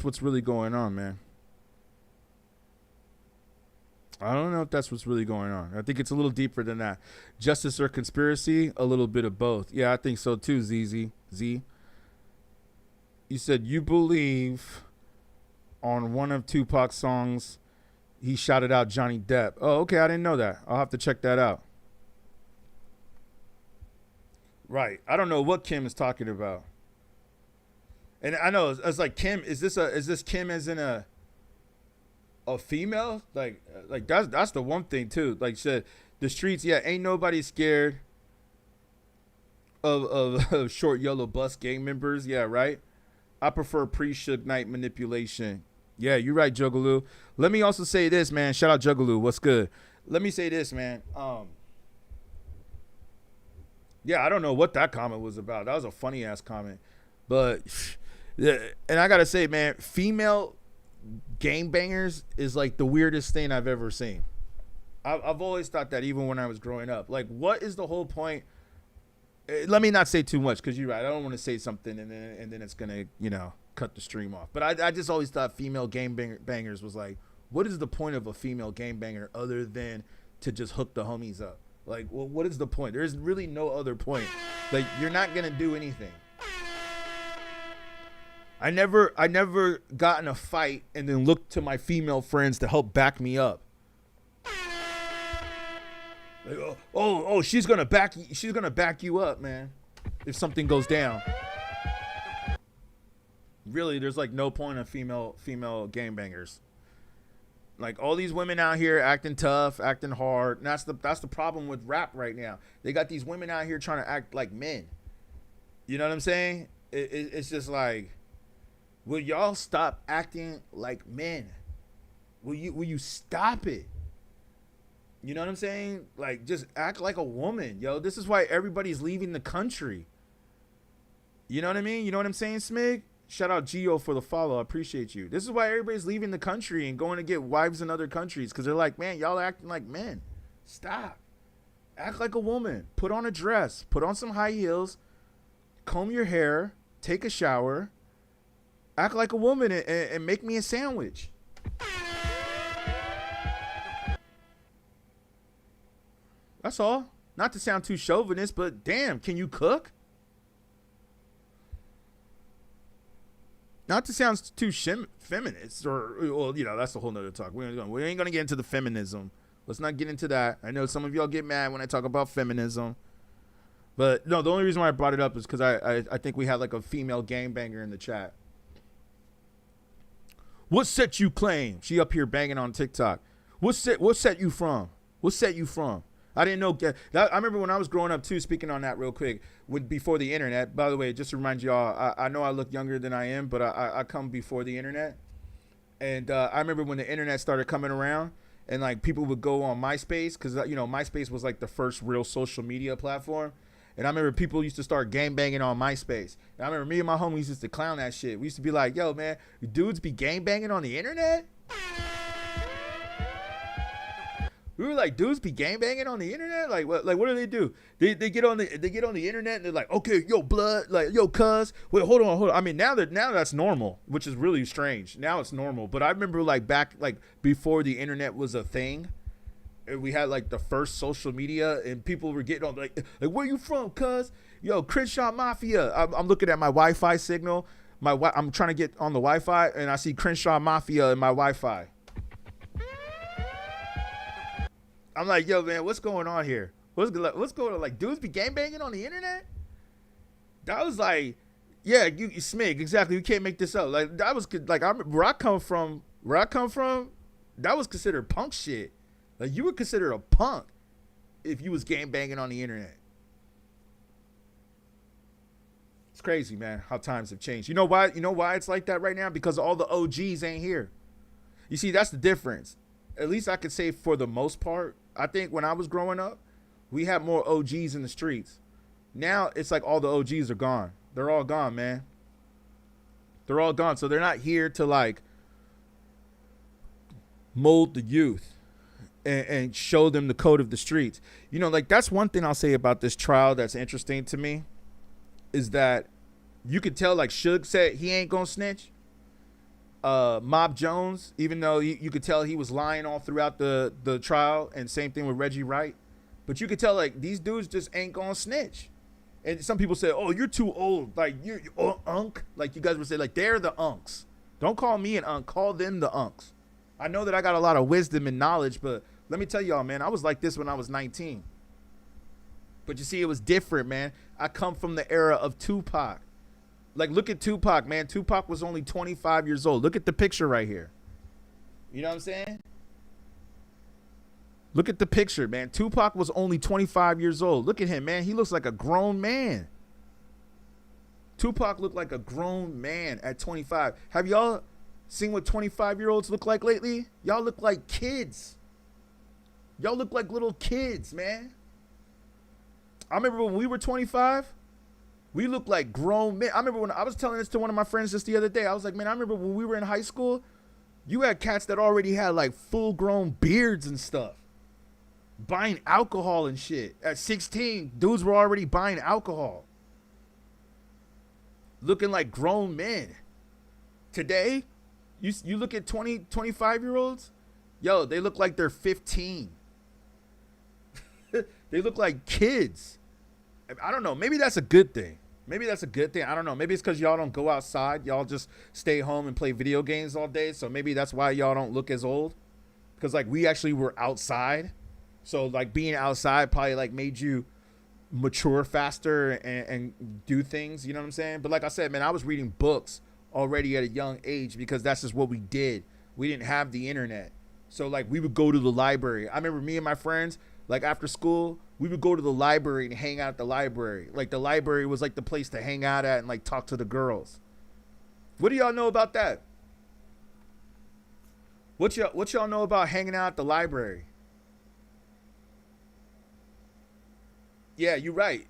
what's really going on, man. I don't know if that's what's really going on. I think it's a little deeper than that. Justice or conspiracy? A little bit of both. Yeah, I think so too, Z. You said you believe on one of Tupac's songs he shouted out Johnny Depp. Oh, okay, I didn't know that. I'll have to check that out. Right. I don't know what Kim is talking about. And I know it's like Kim, is this Kim as in a female? Like that's the one thing too. Like said, the streets, yeah, ain't nobody scared of short yellow bus gang members. Yeah, right. I prefer pre-Suge Knight manipulation. Yeah, you're right, Jugaloo. Let me also say this, man. Shout out Jugaloo. What's good? Let me say this, man. Yeah, I don't know what that comment was about. That was a funny ass comment, but yeah. And I gotta say, man, female gangbangers is like the weirdest thing I've ever seen. I've always thought that, even when I was growing up. Like, what is the whole point? Let me not say too much, because you're right. I don't want to say something and then it's gonna cut the stream off. But I just always thought female gangbangers was like, what is the point of a female gangbanger other than to just hook the homies up? Like, well, what is the point? There's really no other point. Like, you're not gonna do anything. I never got in a fight and then looked to my female friends to help back me up. Like, she's gonna back you up, man. If something goes down. Really, there's like no point of female gangbangers. Like all these women out here acting tough, acting hard. And that's the problem with rap right now. They got these women out here trying to act like men. You know what I'm saying? It's just like, will y'all stop acting like men? Will you stop it? You know what I'm saying? Like, just act like a woman, yo. This is why everybody's leaving the country. You know what I mean? You know what I'm saying, Smig? Shout out Gio for the follow. I appreciate you. This is why everybody's leaving the country and going to get wives in other countries, because they're like, man, y'all acting like men. Stop. Act like a woman. Put on a dress. Put on some high heels. Comb your hair. Take a shower. Act like a woman and make me a sandwich. That's all. Not to sound too chauvinist, but damn, can you cook? Not to sound too feminist, or, well, you know, that's a whole nother talk. We ain't going to get into the feminism. Let's not get into that. I know some of y'all get mad when I talk about feminism. But, no, the only reason why I brought it up is because I think we had, like, a female gangbanger in the chat. What set you claim? She up here banging on TikTok. What set you from? What set you from? I didn't know. I remember when I was growing up, too, speaking on that real quick, before the internet. By the way, just to remind y'all, I know I look younger than I am, but I come before the internet. And I remember when the internet started coming around and, like, people would go on MySpace because, you know, MySpace was, like, the first real social media platform. And I remember people used to start gangbanging on MySpace. And I remember me and my homies used to clown that shit. We used to be like, yo, man, dudes be gangbanging on the internet? We were like, dudes be gangbanging on the internet? Like what do they do? They get on the internet and they're like, okay, yo, blood, like, yo, cuz. Wait, hold on. I mean, now that's normal, which is really strange. Now it's normal. But I remember like back, like before the internet was a thing, and we had like the first social media and people were getting on like where you from, cuz? Yo, Crenshaw Mafia. I'm looking at my Wi-Fi signal. I'm trying to get on the Wi-Fi and I see Crenshaw Mafia in my Wi-Fi. I'm like, yo, man, what's going on here? What's going on? Like, dudes be gangbanging on the internet? That was like, yeah, you Smig, exactly. You can't make this up. Like, that was like, where I come from, that was considered punk shit. Like, you were considered a punk if you was gangbanging on the internet. It's crazy, man, how times have changed. You know why? You know why it's like that right now? Because all the OGs ain't here. You see, that's the difference. At least I could say for the most part. I think when I was growing up, we had more OGs in the streets. Now it's like all the OGs are gone. They're all gone, man. They're all gone. So they're not here to like mold the youth and show them the code of the streets. You know, like that's one thing I'll say about this trial that's interesting to me is that you could tell like Suge said he ain't gonna snitch. Mob Jones, even though you could tell he was lying all throughout the trial, and same thing with Reggie Wright, but you could tell like these dudes just ain't gonna snitch. And some people say, oh, you're too old, like you're unk, like you guys would say, like they're the unks. Don't call me an unk, call them the unks. I know that I got a lot of wisdom and knowledge, but let me tell y'all, man, I was like this when I was 19. But you see, it was different, man. I come from the era of Tupac. Like, look at Tupac, man. Tupac was only 25 years old. Look at the picture right here. You know what I'm saying? Look at the picture, man. Tupac was only 25 years old. Look at him, man. He looks like a grown man. Tupac looked like a grown man at 25. Have y'all seen what 25-year-olds look like lately? Y'all look like kids. Y'all look like little kids, man. I remember when we were 25, we looked like grown men. I remember when I was telling this to one of my friends just the other day. I was like, man, I remember when we were in high school, you had cats that already had like full-grown beards and stuff. Buying alcohol and shit. At 16, dudes were already buying alcohol. Looking like grown men. Today, you look at 20, 25-year-olds, yo, they look like they're 15. They look like kids. I don't know. Maybe that's a good thing. Maybe that's a good thing. I don't know. Maybe it's because y'all don't go outside. Y'all just stay home and play video games all day. So maybe that's why y'all don't look as old. Because like we actually were outside. So like being outside probably like made you mature faster and do things. You know what I'm saying? But like I said, man, I was reading books already at a young age because that's just what we did. We didn't have the internet. So like we would go to the library. I remember me and my friends, like after school, we would go to the library and hang out at the library. Like the library was like the place to hang out at and like talk to the girls. What do y'all know about that? What y'all know about hanging out at the library? Yeah, you're right,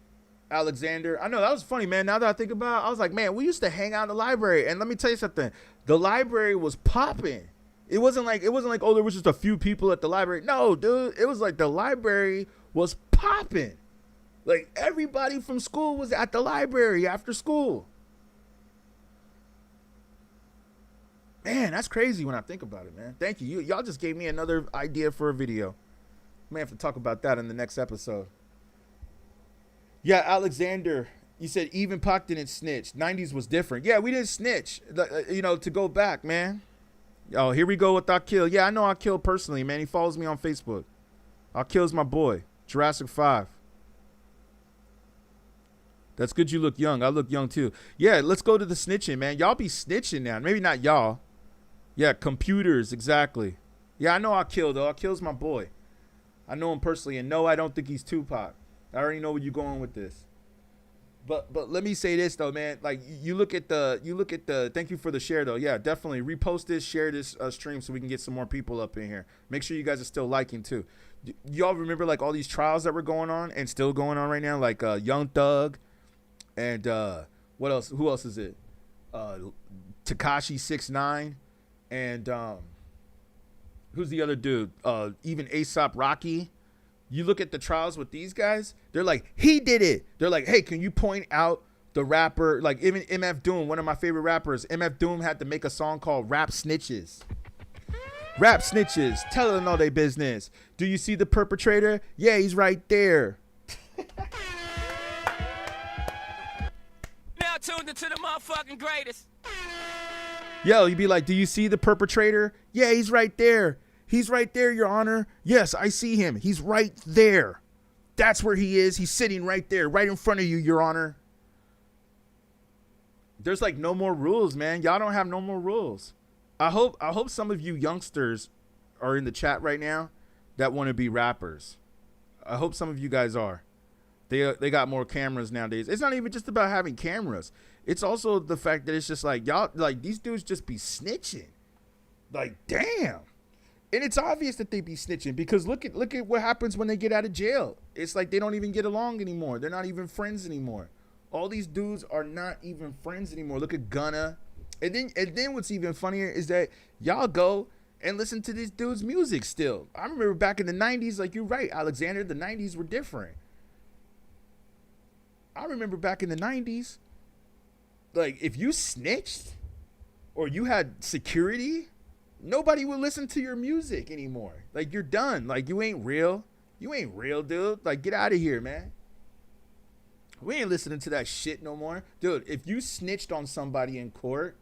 Alexander. I know that was funny, man. Now that I think about it, I was like, man, we used to hang out in the library. And let me tell you something. The library was popping. It wasn't like, oh, there was just a few people at the library. No, dude. It was like the library was popping. Like everybody from school was at the library after school. Man, that's crazy when I think about it, man. Thank you. Y'all just gave me another idea for a video. May have to talk about that in the next episode. Yeah, Alexander, you said even Pac didn't snitch. 90s was different. Yeah, we didn't snitch, you know, to go back, man. Oh, here we go with Akil. Yeah, I know Akil personally, man. He follows me on Facebook. Akil's my boy. Jurassic 5. That's good you look young. I look young too. Yeah, let's go to the snitching, man. Y'all be snitching now. Maybe not y'all. Yeah, computers, exactly. Yeah, I know Akil, though. Akil's my boy. I know him personally. And no, I don't think he's Tupac. I already know where you're going with this. But let me say this though, man. Like you look at the thank you for the share though. Yeah, definitely repost this, share this stream so we can get some more people up in here. Make sure you guys are still liking too. Y'all remember like all these trials that were going on and still going on right now, like Young Thug and what else? Who else is it? Tekashi 6ix9ine and who's the other dude? Even A$AP Rocky. You look at the trials with these guys, they're like, he did it. They're like, hey, can you point out the rapper? Like even MF Doom, one of my favorite rappers, MF Doom had to make a song called Rap Snitches. Rap Snitches, telling all their business. Do you see the perpetrator? Yeah, he's right there. Now tuned into the motherfucking greatest. Yo, you'd be like, do you see the perpetrator? Yeah, he's right there. He's right there, Your Honor. Yes, I see him. He's right there. That's where he is. He's sitting right there, right in front of you, Your Honor. There's like no more rules, man. Y'all don't have no more rules. I hope some of you youngsters are in the chat right now that want to be rappers. I hope some of you guys are. They got more cameras nowadays. It's not even just about having cameras. It's also the fact that it's just like y'all, like these dudes just be snitching. Like, damn. And it's obvious that they be snitching because look at what happens when they get out of jail. It's like they don't even get along anymore. They're not even friends anymore. All these dudes are not even friends anymore. Look at Gunna. And then what's even funnier is that y'all go and listen to this dude's music still. I remember back in the 90s, like you're right, Alexander, the 90s were different. I remember back in the 90s, like if you snitched or you had security, nobody would listen to your music anymore. Like you're done. Like you ain't real. You ain't real, dude. Like get out of here, man. We ain't listening to that shit no more. Dude, if you snitched on somebody in court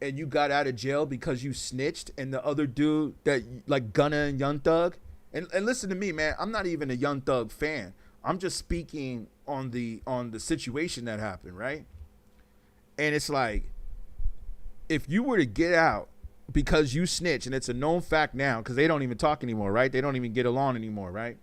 and you got out of jail because you snitched and the other dude that like Gunna and Young Thug, and listen to me, man, I'm not even a Young Thug fan. I'm just speaking on the situation that happened, right? And it's like, if you were to get out because you snitch, and it's a known fact now because they don't even talk anymore, right? They don't even get along anymore, right?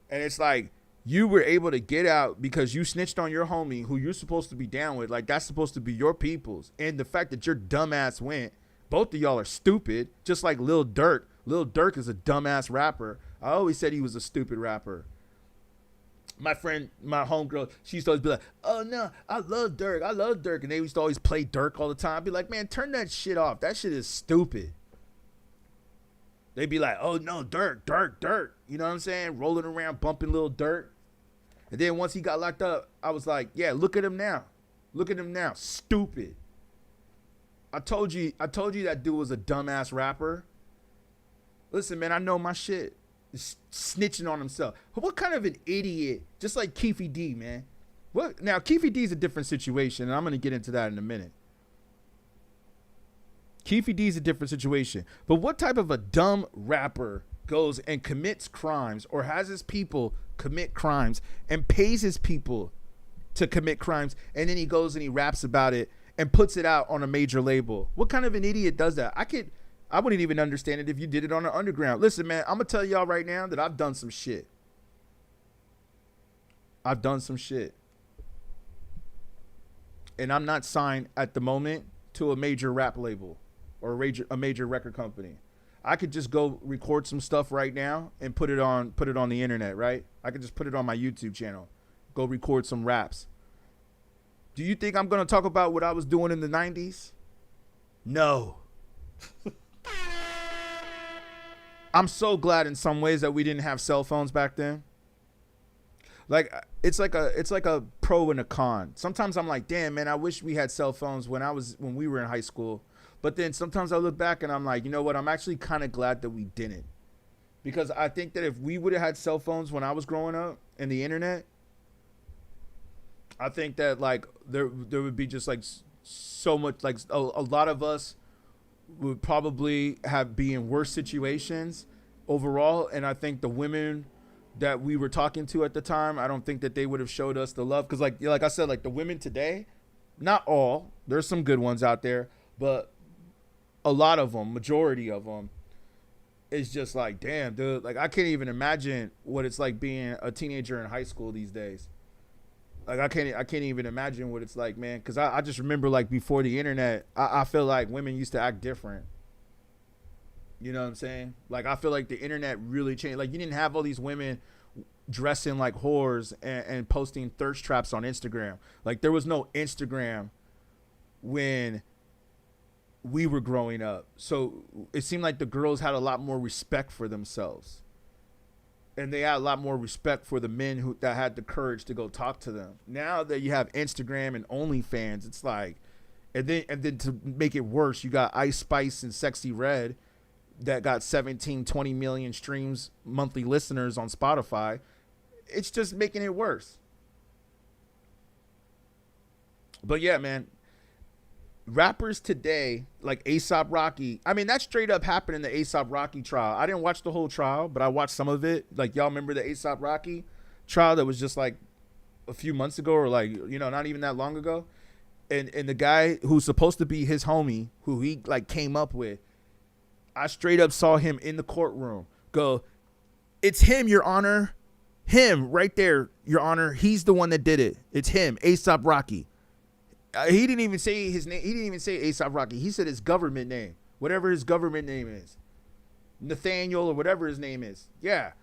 And it's like you were able to get out because you snitched on your homie who you're supposed to be down with. Like that's supposed to be your people's. And the fact that your dumbass went, both of y'all are stupid, just like Lil Durk. Lil Durk is a dumbass rapper. I always said he was a stupid rapper. My friend, my homegirl, she used to always be like, oh no, I love Durk. And they used to always play Durk all the time. I'd be like, man, turn that shit off. That shit is stupid. They'd be like, oh no, Durk. You know what I'm saying? Rolling around, bumping Lil Durk. And then once he got locked up, I was like, yeah, look at him now. Stupid. I told you that dude was a dumbass rapper. Listen, man, I know my shit. Snitching on himself. What kind of an idiot, just like Keefy D, man. What now? Keefe D is a different situation, and I'm going to get into that in a minute. Keefe D is a different situation. But what type of a dumb rapper goes and commits crimes or has his people commit crimes and pays his people to commit crimes, and then he goes and he raps about it and puts it out on a major label? What kind of an idiot does that? I wouldn't even understand it if you did it on the underground. Listen, man, I'm going to tell y'all right now that I've done some shit. I've done some shit. And I'm not signed at the moment to a major rap label or a major record company. I could just go record some stuff right now and put it on the internet, right? I could just put it on my YouTube channel. Go record some raps. Do you think I'm going to talk about what I was doing in the 90s? No. I'm so glad in some ways that we didn't have cell phones back then. Like it's like a pro and a con. Sometimes I'm like, damn, man, I wish we had cell phones when we were in high school. But then sometimes I look back and I'm like, you know what? I'm actually kind of glad that we didn't. Because I think that if we would have had cell phones when I was growing up and the internet, I think that like there would be just like so much, like a lot of us would probably be in worse situations overall. And I think the women that we were talking to at the time, I don't think that they would have showed us the love. Because like I said, like the women today, not all, there's some good ones out there, but a lot of them, majority of them, is just like, damn, dude. Like I can't even imagine what it's like being a teenager in high school these days. Like I can't even imagine what it's like, man. Because I just remember like before the internet, I feel like women used to act different. You know what I'm saying? Like I feel like the internet really changed. Like you didn't have all these women dressing like whores and posting thirst traps on Instagram. Like there was no Instagram when we were growing up. So it seemed like the girls had a lot more respect for themselves. And they had a lot more respect for the men that had the courage to go talk to them. Now that you have Instagram and OnlyFans, it's like, and then to make it worse, you got Ice Spice and Sexy Red that got 17, 20 million streams, monthly listeners on Spotify. It's just making it worse. But yeah, man, rappers today, like A$AP Rocky, I mean, that straight up happened in the A$AP Rocky trial. I didn't watch the whole trial, but I watched some of it. Like, y'all remember the A$AP Rocky trial that was just like a few months ago, or like, you know, not even that long ago? And the guy who's supposed to be his homie, who he like came up with, I straight up saw him in the courtroom go, "It's him, Your Honor. Him right there, Your Honor. He's the one that did it. It's him, A$AP Rocky." He didn't even say his name. He didn't even say A$AP Rocky. He said his government name, whatever his government name is, Nathaniel or whatever his name is. Yeah,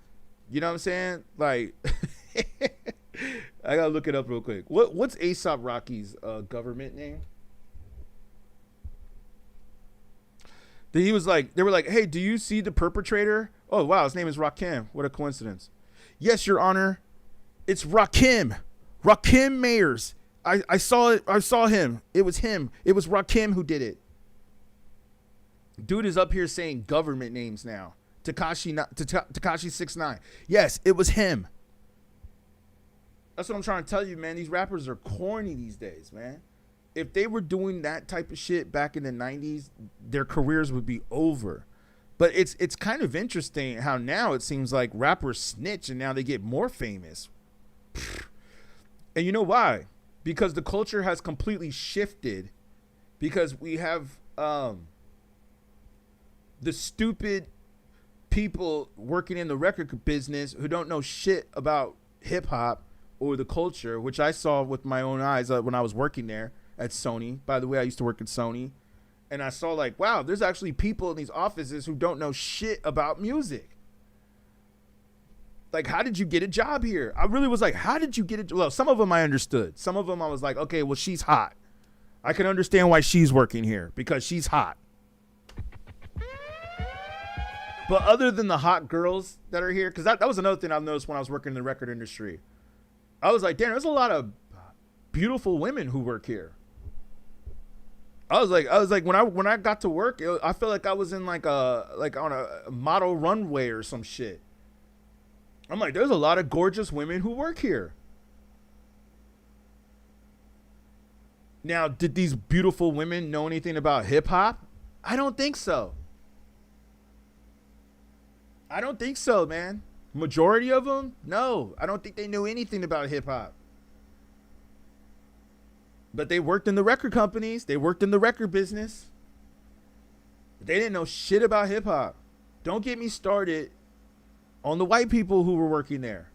you know what I'm saying? Like, I gotta look it up real quick. What's A$AP Rocky's government name? He was like, they were like, "Hey, do you see the perpetrator? Oh wow, his name is Rakim. What a coincidence." "Yes, Your Honor, it's Rakim Mayers. I saw it. I saw him. It was him. It was Rakim who did it." Dude is up here saying government names now. Tekashi 6ix9ine. Yes, it was him. That's what I'm trying to tell you, man. These rappers are corny these days, man. If they were doing that type of shit back in the 90s, their careers would be over. But it's kind of interesting how now it seems like rappers snitch and now they get more famous. And you know why? Because the culture has completely shifted. Because we have the stupid people working in the record business who don't know shit about hip hop or the culture, which I saw with my own eyes when I was working there at Sony. By the way, I used to work at Sony. And I saw like, wow, there's actually people in these offices who don't know shit about music. Like, how did you get a job here? I really was like, how did you get it? Well, some of them I understood. Some of them I was like, okay, well, she's hot. I can understand why she's working here because she's hot. But other than the hot girls that are here, because that was another thing I've noticed when I was working in the record industry. I was like, damn, there's a lot of beautiful women who work here. I was like, when I got to work, I felt like I was in like on a model runway or some shit. I'm like, there's a lot of gorgeous women who work here. Now, did these beautiful women know anything about hip hop? I don't think so. I don't think so, man. Majority of them? No, I don't think they knew anything about hip hop. But they worked in the record companies. They worked in the record business. They didn't know shit about hip hop. Don't get me started on the white people who were working there.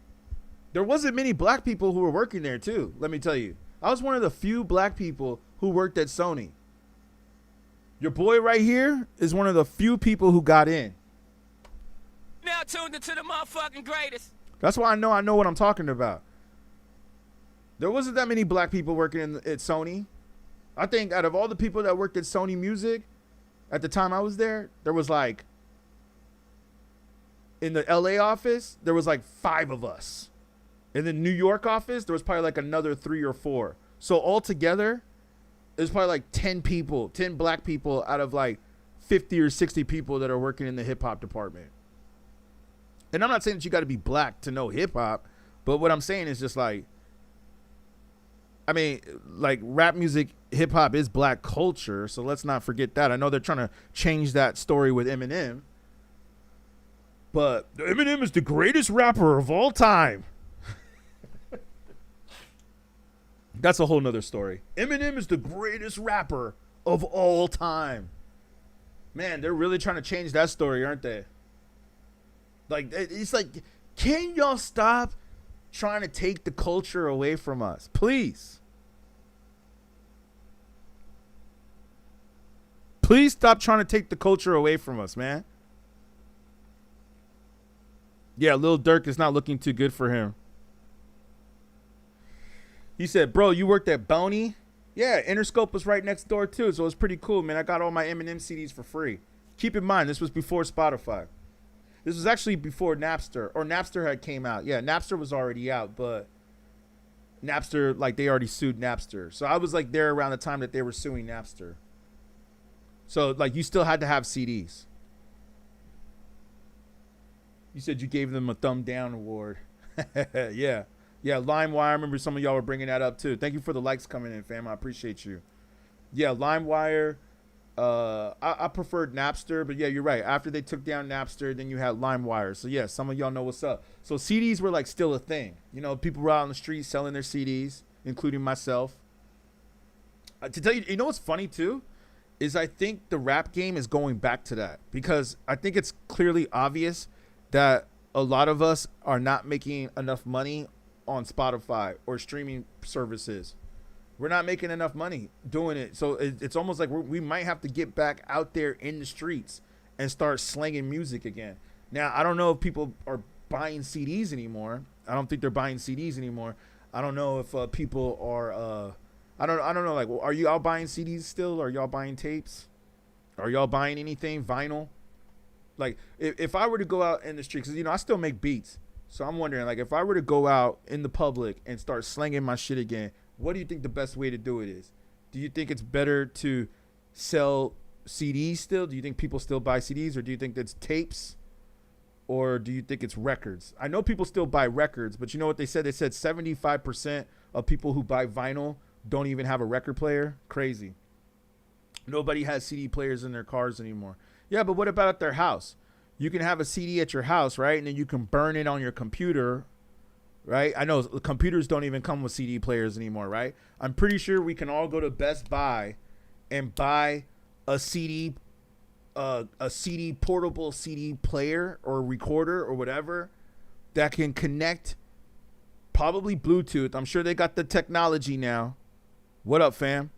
There wasn't many black people who were working there too, let me tell you. I was one of the few black people who worked at Sony. Your boy right here is one of the few people who got in. Now tuned into the motherfucking greatest. That's why I know what I'm talking about. There wasn't that many black people working at Sony. I think out of all the people that worked at Sony Music, at the time I was there, there was like, in the LA office, there was like 5 of us. In the New York office, there was probably like another 3 or 4. So altogether, there's probably like 10 people, 10 black people out of like 50 or 60 people that are working in the hip hop department. And I'm not saying that you got to be black to know hip hop, but what I'm saying is just like, I mean, like rap music, hip hop is black culture. So let's not forget that. I know they're trying to change that story with Eminem, but Eminem is the greatest rapper of all time. That's a whole nother story. Eminem is the greatest rapper of all time. Man, they're really trying to change that story, aren't they? Like, it's like, can y'all stop trying to take the culture away from us? Please. Please stop trying to take the culture away from us, man. Yeah, Lil Durk is not looking too good for him. He said, bro, you worked at Boney? Yeah, Interscope was right next door too, so it was pretty cool, man. I got all my Eminem CDs for free. Keep in mind, this was before Spotify. This was actually before Napster, or Napster had came out. Yeah, Napster was already out, but Napster, like they already sued Napster. So I was like there around the time that they were suing Napster. So like you still had to have CDs. You said you gave them a thumb down award. Yeah. Yeah, LimeWire. I remember some of y'all were bringing that up too. Thank you for the likes coming in, fam. I appreciate you. Yeah, LimeWire. I preferred Napster, but yeah, you're right. After they took down Napster, then you had LimeWire. So yeah, some of y'all know what's up. So CDs were like still a thing. You know, people were out on the street selling their CDs, including myself. To tell you, you know what's funny too? Is I think the rap game is going back to that. Because I think it's clearly obvious that a lot of us are not making enough money on Spotify or streaming services. We're not making enough money doing it. So it's almost like we might have to get back out there in the streets and start slanging music again. Now, I don't know if people are buying CDs anymore. I don't think they're buying CDs anymore. I don't know if people are, I don't know, like, are you all buying CDs still? Are y'all buying tapes? Are y'all buying anything, vinyl? Like, if I were to go out in the street, because, you know, I still make beats. So I'm wondering, like, if I were to go out in the public and start slanging my shit again, what do you think the best way to do it is? Do you think it's better to sell CDs still? Do you think people still buy CDs? Or do you think that's tapes? Or do you think it's records? I know people still buy records, but you know what they said? They said 75% of people who buy vinyl don't even have a record player. Crazy. Nobody has CD players in their cars anymore. Yeah, but what about at their house? You can have a CD at your house, right? And then you can burn it on your computer, right? I know computers don't even come with CD players anymore, right? I'm pretty sure we can all go to Best Buy and buy a CD portable CD player or recorder or whatever that can connect, probably Bluetooth. I'm sure they got the technology now. What up, fam?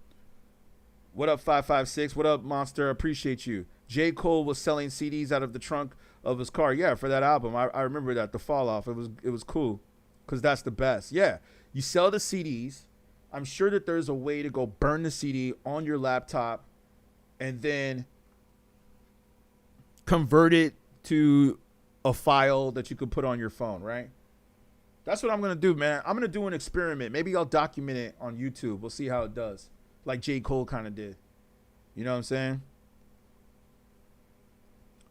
What up, 556? What up, Monster? Appreciate you. J. Cole was selling CDs out of the trunk of his car. Yeah, for that album. I remember that, The Fall Off. It was cool because that's the best. Yeah, you sell the CDs. I'm sure that there's a way to go burn the CD on your laptop and then convert it to a file that you could put on your phone, right? That's what I'm going to do, man. I'm going to do an experiment. Maybe I'll document it on YouTube. We'll see how it does. Like J. Cole kind of did. You know what I'm saying?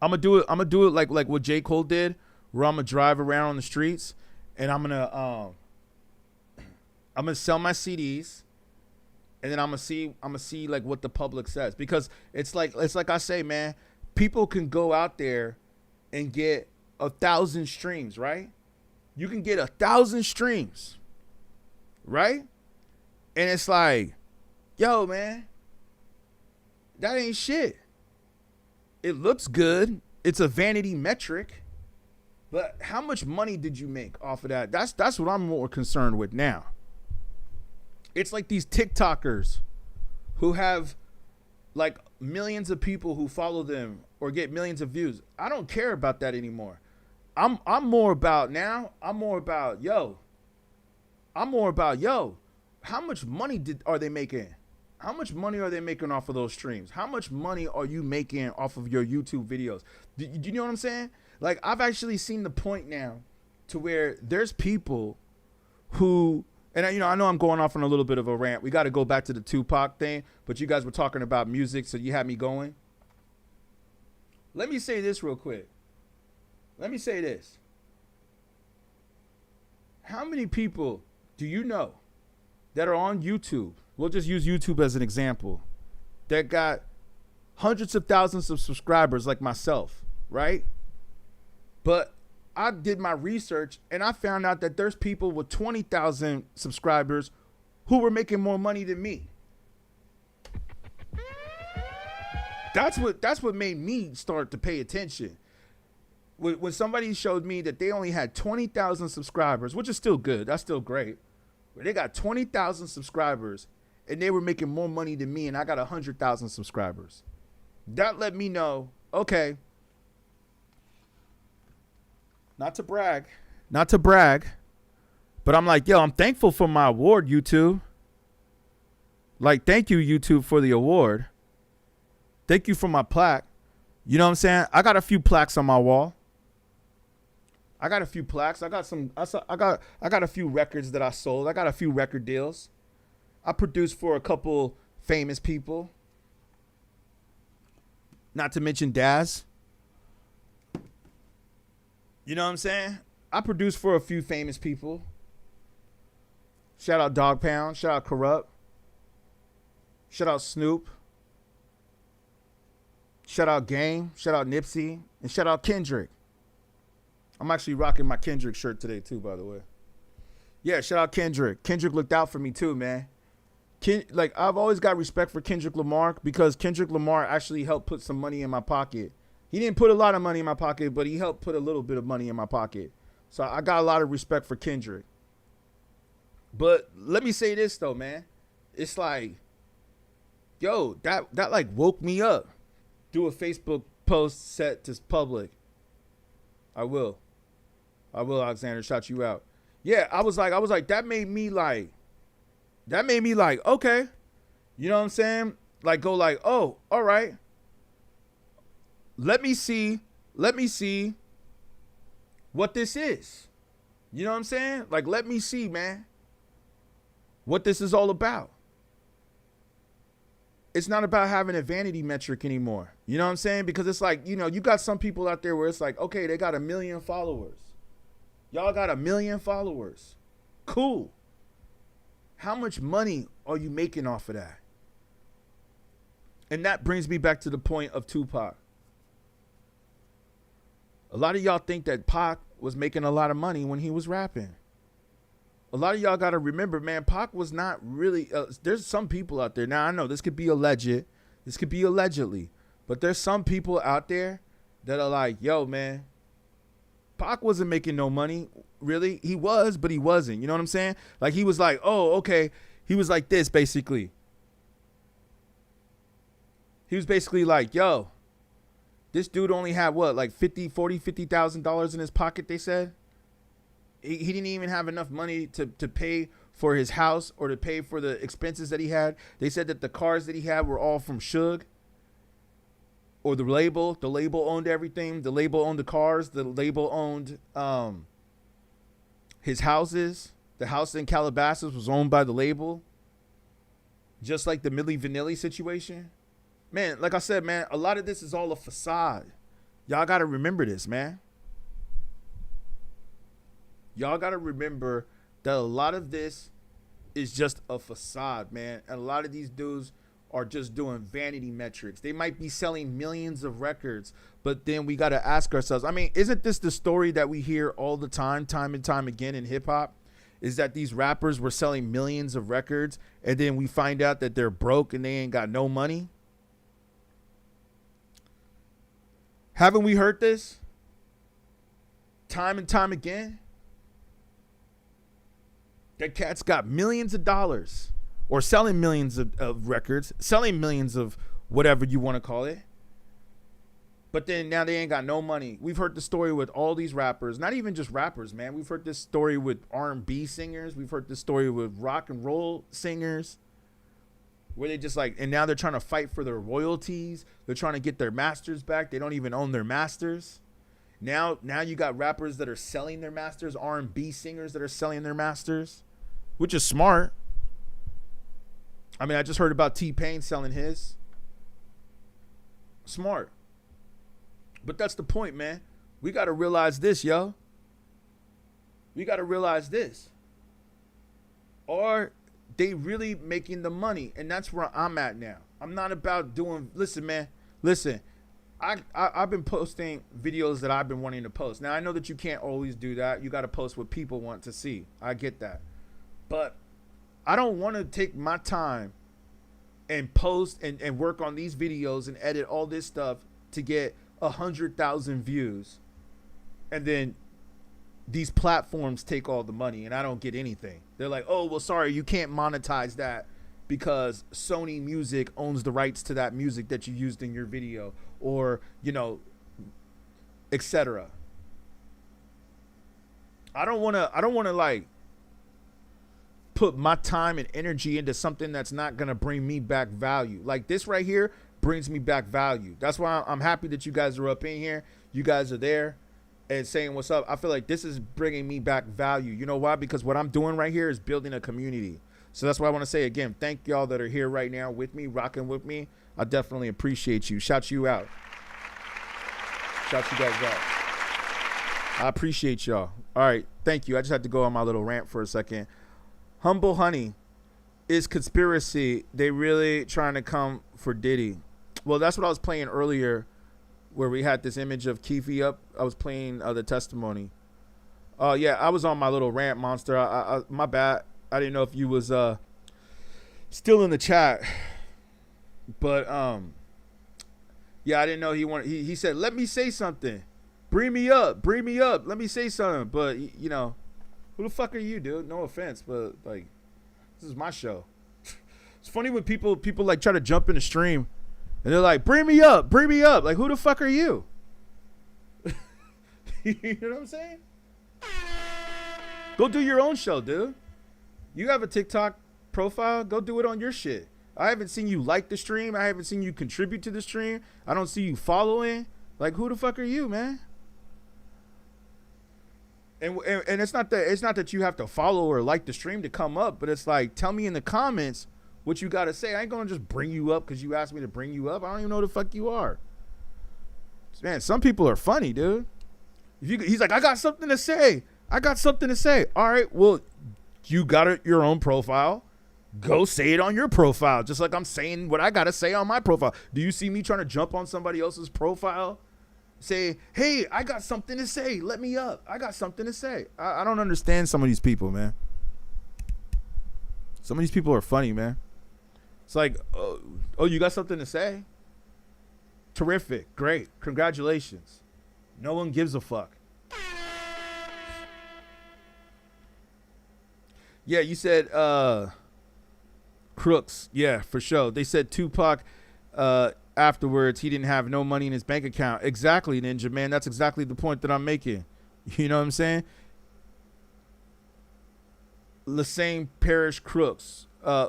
I'm gonna do it like what J. Cole did, where I'm gonna drive around on the streets and I'm gonna sell my CDs and then I'm gonna see like what the public says, because it's like I say, man, people can go out there and get 1,000 streams, right? You can get 1,000 streams, right? And it's like, yo, man, that ain't shit. It looks good. It's a vanity metric. But how much money did you make off of that? That's what I'm more concerned with now. It's like these TikTokers who have like millions of people who follow them or get millions of views. I don't care about that anymore. I'm more about yo. How much money are they making? How much money are they making off of those streams? How much money are you making off of your YouTube videos? Do you know what I'm saying? Like, I've actually seen the point now to where there's people who, and I know I'm going off on a little bit of a rant. We got to go back to the Tupac thing, but you guys were talking about music, so you had me going. Let me say this real quick. Let me say this. How many people do you know that are on YouTube? We'll just use YouTube as an example. That got hundreds of thousands of subscribers like myself, right? But I did my research and I found out that there's people with 20,000 subscribers who were making more money than me. That's what made me start to pay attention. When somebody showed me that they only had 20,000 subscribers, which is still good, that's still great. But they got 20,000 subscribers and they were making more money than me, and I got 100,000 subscribers. That let me know, okay, not to brag, but I'm like, yo, I'm thankful for my award, YouTube. Like, thank you, YouTube, for the award. Thank you for my plaque. You know what I'm saying? I got a few plaques on my wall. I got a few plaques. I got a few records that I sold. I got a few record deals. I produced for a couple famous people. Not to mention Daz. You know what I'm saying? I produced for a few famous people. Shout out Dog Pound. Shout out Corrupt. Shout out Snoop. Shout out Game. Shout out Nipsey. And shout out Kendrick. I'm actually rocking my Kendrick shirt today too, by the way. Yeah, shout out Kendrick. Kendrick looked out for me too, man. I've always got respect for Kendrick Lamar because Kendrick Lamar actually helped put some money in my pocket. He didn't put a lot of money in my pocket, but he helped put a little bit of money in my pocket. So I got a lot of respect for Kendrick. But let me say this though, man. It's like, yo, that like woke me up. Do a Facebook post set to public. I will, Alexander, shout you out. Yeah, I was like, that made me like, okay. You know what I'm saying? Like, go like, oh, all right. Let me see what this is. You know what I'm saying? Like, let me see, man, what this is all about. It's not about having a vanity metric anymore. You know what I'm saying? Because it's like, you know, you got some people out there where it's like, okay, they got 1 million followers. Y'all got 1 million followers. Cool. How much money are you making off of that? And that brings me back to the point of Tupac. A lot of y'all think that Pac was making a lot of money when he was rapping. A lot of y'all got to remember, man, Pac was not really, there's some people out there. Now, I know this could be alleged. This could be allegedly. But there's some people out there that are like, yo, man, Pac wasn't making no money. Really? He was, but he wasn't. You know what I'm saying? Like, he was like, oh, okay. He was like this, basically. He was basically like, yo, this dude only had what, like $50,000 in his pocket, they said? He didn't even have enough money to pay for his house or to pay for the expenses that he had. They said that the cars that he had were all from Suge or the label. The label owned everything. The label owned the cars. The label owned his houses. The house in Calabasas was owned by the label. Just like the Milli Vanilli situation. Man, like I said, man, a lot of this is all a facade. Y'all got to remember this, man. Y'all got to remember that a lot of this is just a facade, man. And a lot of these dudes are just doing vanity metrics. They might be selling millions of records, but then we got to ask ourselves, I mean, isn't this the story that we hear all the time and time again in hip hop? Is that these rappers were selling millions of records and then we find out that they're broke and they ain't got no money? Haven't we heard this time and time again? That cat's got millions of dollars or selling millions of records, selling millions of whatever you want to call it. But then now they ain't got no money. We've heard the story with all these rappers, not even just rappers, man. We've heard this story with R&B singers. We've heard this story with rock and roll singers where they just like, and now they're trying to fight for their royalties. They're trying to get their masters back. They don't even own their masters. Now you got rappers that are selling their masters, R&B singers that are selling their masters, which is smart. I mean, I just heard about T-Pain selling his. Smart. But that's the point, man. We got to realize this, yo. We got to realize this. Are they really making the money? And that's where I'm at now. I'm not about doing, listen, man. Listen, I've been posting videos that I've been wanting to post. Now, I know that you can't always do that. You got to post what people want to see. I get that. But I don't want to take my time and post and work on these videos and edit all this stuff to get 100,000 views. And then these platforms take all the money and I don't get anything. They're like, oh, well, sorry, you can't monetize that because Sony Music owns the rights to that music that you used in your video, or, you know, etc. I don't want to like put my time and energy into something that's not going to bring me back value. Like this right here brings me back value. That's why I'm happy that you guys are up in here. You guys are there and saying what's up. I feel like this is bringing me back value. You know why? Because what I'm doing right here is building a community. So that's why I want to say again, thank y'all that are here right now with me, rocking with me. I definitely appreciate you. Shout you out. Shout you guys out. I appreciate y'all. All right. Thank you. I just had to go on my little rant for a second. Humble Honey, is conspiracy. They really trying to come for Diddy. Well, that's what I was playing earlier where we had this image of Keefe up. I was playing the testimony. Yeah, I was on my little rant, Monster. I my bad. I didn't know if you was still in the chat. But yeah, I didn't know he said, let me say something. Bring me up. Let me say something. But you know, who the fuck are you, dude? No offense, but like, this is my show. It's funny when people like try to jump in the stream and they're like, bring me up. Like, who the fuck are you? You know what I'm saying? Go do your own show, dude. You have a TikTok profile. Go do it on your shit. I haven't seen you like the stream. I haven't seen you contribute to the stream. I don't see you following. Like, who the fuck are you, man? And it's not that you have to follow or like the stream to come up, but it's like, tell me in the comments what you got to say. I ain't going to just bring you up because you asked me to bring you up. I don't even know who the fuck you are. Man, some people are funny, dude. He's like, I got something to say. All right, well, you got your own profile. Go say it on your profile, just like I'm saying what I got to say on my profile. Do you see me trying to jump on somebody else's profile? Say, hey, I got something to say. Let me up. I got something to say. I don't understand some of these people, man. Some of these people are funny, man. It's like, oh, you got something to say? Terrific. Great. Congratulations. No one gives a fuck. Yeah, you said crooks. Yeah, for sure. They said Tupac afterwards he didn't have no money in his bank account. Exactly, Ninja Man. That's exactly the point that I'm making. You know what I'm saying? Lassane Parish crooks.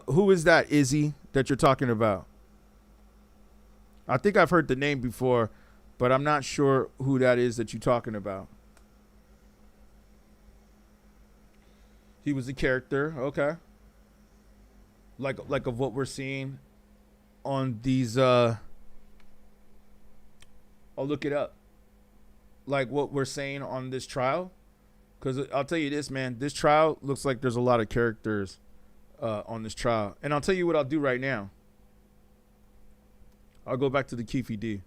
Who is that, Izzy, that you're talking about? I think I've heard the name before, but I'm not sure who that is that you're talking about. He was a character, okay. Like of what we're seeing on these I'll look it up. Like what we're saying on this trial. Because I'll tell you this, man, this trial looks like there's a lot of characters on this trial. And I'll tell you what I'll do right now. I'll go back to the Keefe D.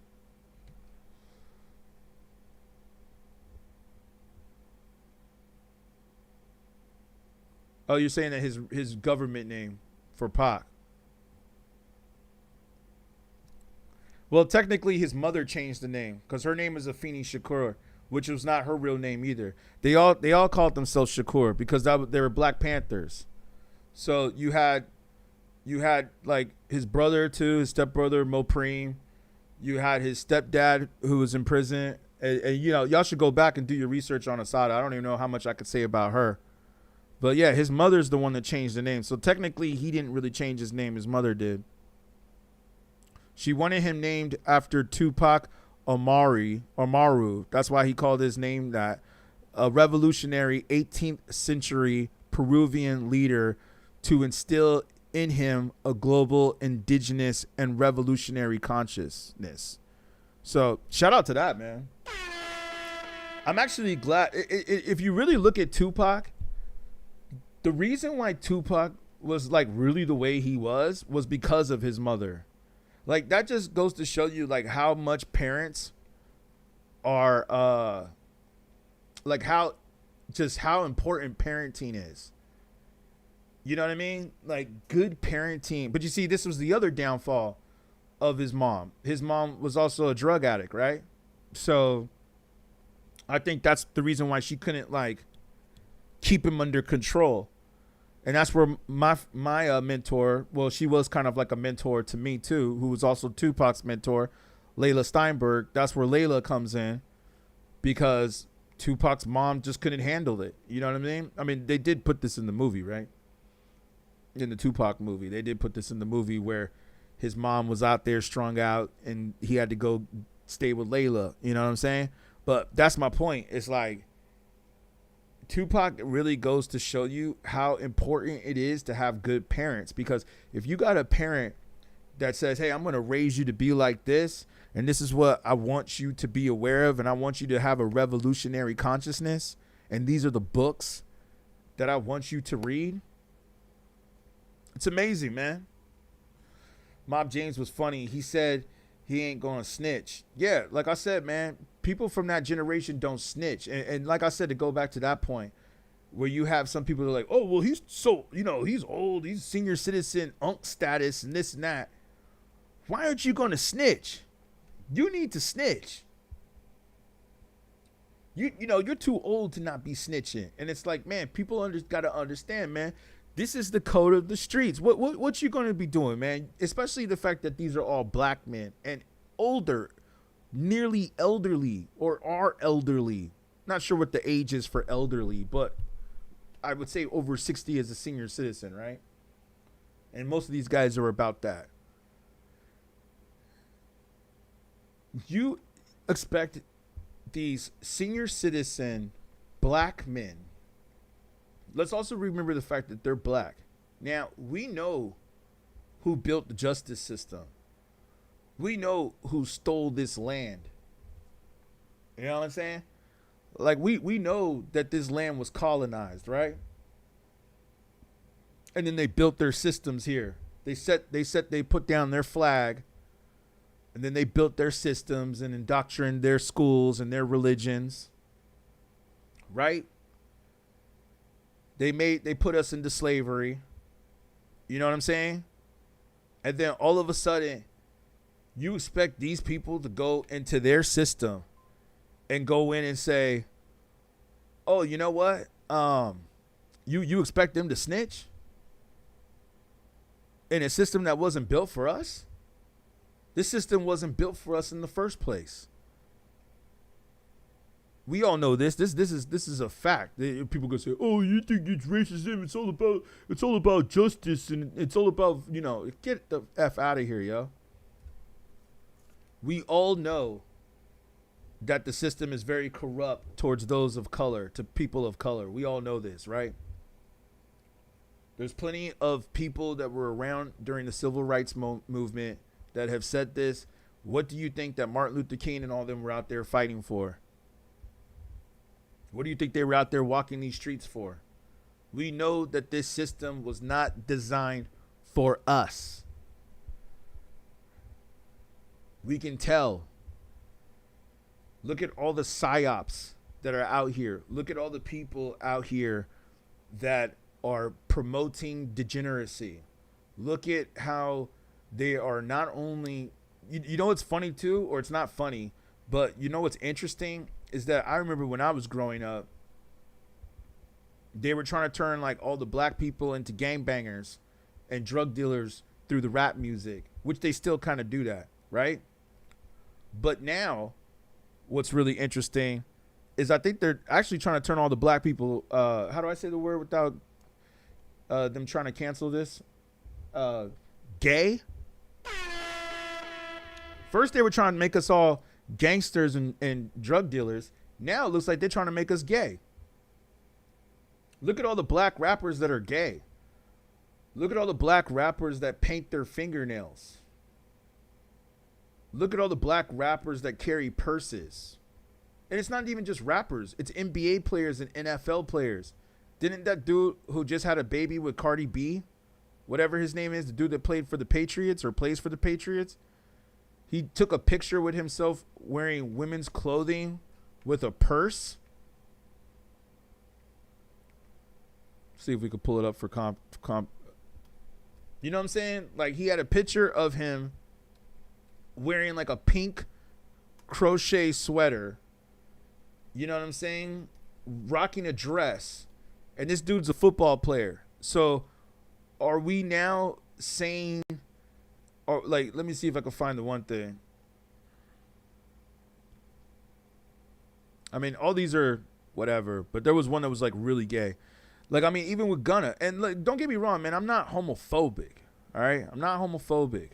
Oh, you're saying that his government name for Pac. Well, technically, his mother changed the name because her name is Afeni Shakur, which was not her real name either. They all called themselves Shakur because they were Black Panthers. So you had like his brother too, his stepbrother Mopreme. You had his stepdad who was in prison, and you know y'all should go back and do your research on Asada. I don't even know how much I could say about her, but yeah, his mother's the one that changed the name. So technically, he didn't really change his name; his mother did. She wanted him named after Tupac Amaru. That's why he called his name that. A revolutionary 18th century Peruvian leader to instill in him a global indigenous and revolutionary consciousness. So shout out to that, man. I'm actually glad. If you really look at Tupac, the reason why Tupac was like really the way he was because of his mother. Like that just goes to show you like how much parents are like how important parenting is. You know what I mean? Like good parenting. But you see, this was the other downfall of his mom. His mom was also a drug addict, right? So I think that's the reason why she couldn't like keep him under control. And that's where my mentor, well, she was kind of like a mentor to me too, who was also Tupac's mentor, Layla Steinberg. That's where Layla comes in because Tupac's mom just couldn't handle it. You know what I mean? I mean, they did put this in the movie, right? In the Tupac movie, they did put this in the movie where his mom was out there strung out and he had to go stay with Layla. You know what I'm saying? But that's my point. It's like Tupac really goes to show you how important it is to have good parents, because if you got a parent that says, hey, I'm going to raise you to be like this, and this is what I want you to be aware of, and I want you to have a revolutionary consciousness, and these are the books that I want you to read. It's amazing, man. Mob James was funny. He said he ain't going to snitch. Yeah, like I said, man, people from that generation don't snitch. And like I said, to go back to that point, where you have some people that are like, oh, well, he's so, you know, he's old, he's senior citizen, unk status, and this and that. Why aren't you going to snitch? You need to snitch. You know, you're too old to not be snitching. And it's like, man, people got to understand, man. This is the code of the streets. What you going to be doing, man? Especially the fact that these are all black men and older, nearly elderly, or are elderly. Not sure what the age is for elderly, but I would say over 60 as a senior citizen, right? And most of these guys are about that. You expect these senior citizen black men. Let's also remember the fact that they're black. Now, we know who built the justice system. We know who stole this land. You know what I'm saying? Like, we know that this land was colonized, right? And then they built their systems here. They put down their flag, and then they built their systems and indoctrinated their schools and their religions, right? They put us into slavery. You know what I'm saying? And then all of a sudden, you expect these people to go into their system and go in and say, oh, you know what? You expect them to snitch in a system that wasn't built for us? This system wasn't built for us in the first place. We all know this. This is a fact. People gonna say, "Oh, you think it's racism? It's all about justice, and it's all about, you know." Get the F out of here, yo. We all know that the system is very corrupt towards those of color, to people of color. We all know this, right? There's plenty of people that were around during the civil rights movement that have said this. What do you think that Martin Luther King and all them were out there fighting for? What do you think they were out there walking these streets for? We know that this system was not designed for us. We can tell. Look at all the psyops that are out here. Look at all the people out here that are promoting degeneracy. Look at how they are not only, you know what's funny too, or it's not funny, but you know what's interesting is that I remember when I was growing up, they were trying to turn like all the black people into gangbangers and drug dealers through the rap music, which they still kind of do that, right? But now, what's really interesting is I think they're actually trying to turn all the black people, how do I say the word without them trying to cancel this? Gay? First, they were trying to make us all gangsters and drug dealers. Now it looks like they're trying to make us gay. Look at all the black rappers that are gay. Look at all the black rappers that paint their fingernails. Look at all the black rappers that carry purses. And it's not even just rappers. It's NBA players and NFL players. Didn't that dude who just had a baby with Cardi B, whatever his name is, the dude that played for the Patriots or plays for the Patriots, he took a picture with himself wearing women's clothing with a purse? See if we could pull it up for comp. You know what I'm saying? Like, he had a picture of him wearing like a pink crochet sweater. You know what I'm saying? Rocking a dress. And this dude's a football player. So are we now saying, or like, let me see if I can find the one thing. I mean, all these are whatever, but there was one that was like really gay. Like, I mean, even with Gunna, and like, don't get me wrong, man, I'm not homophobic. All right? I'm not homophobic.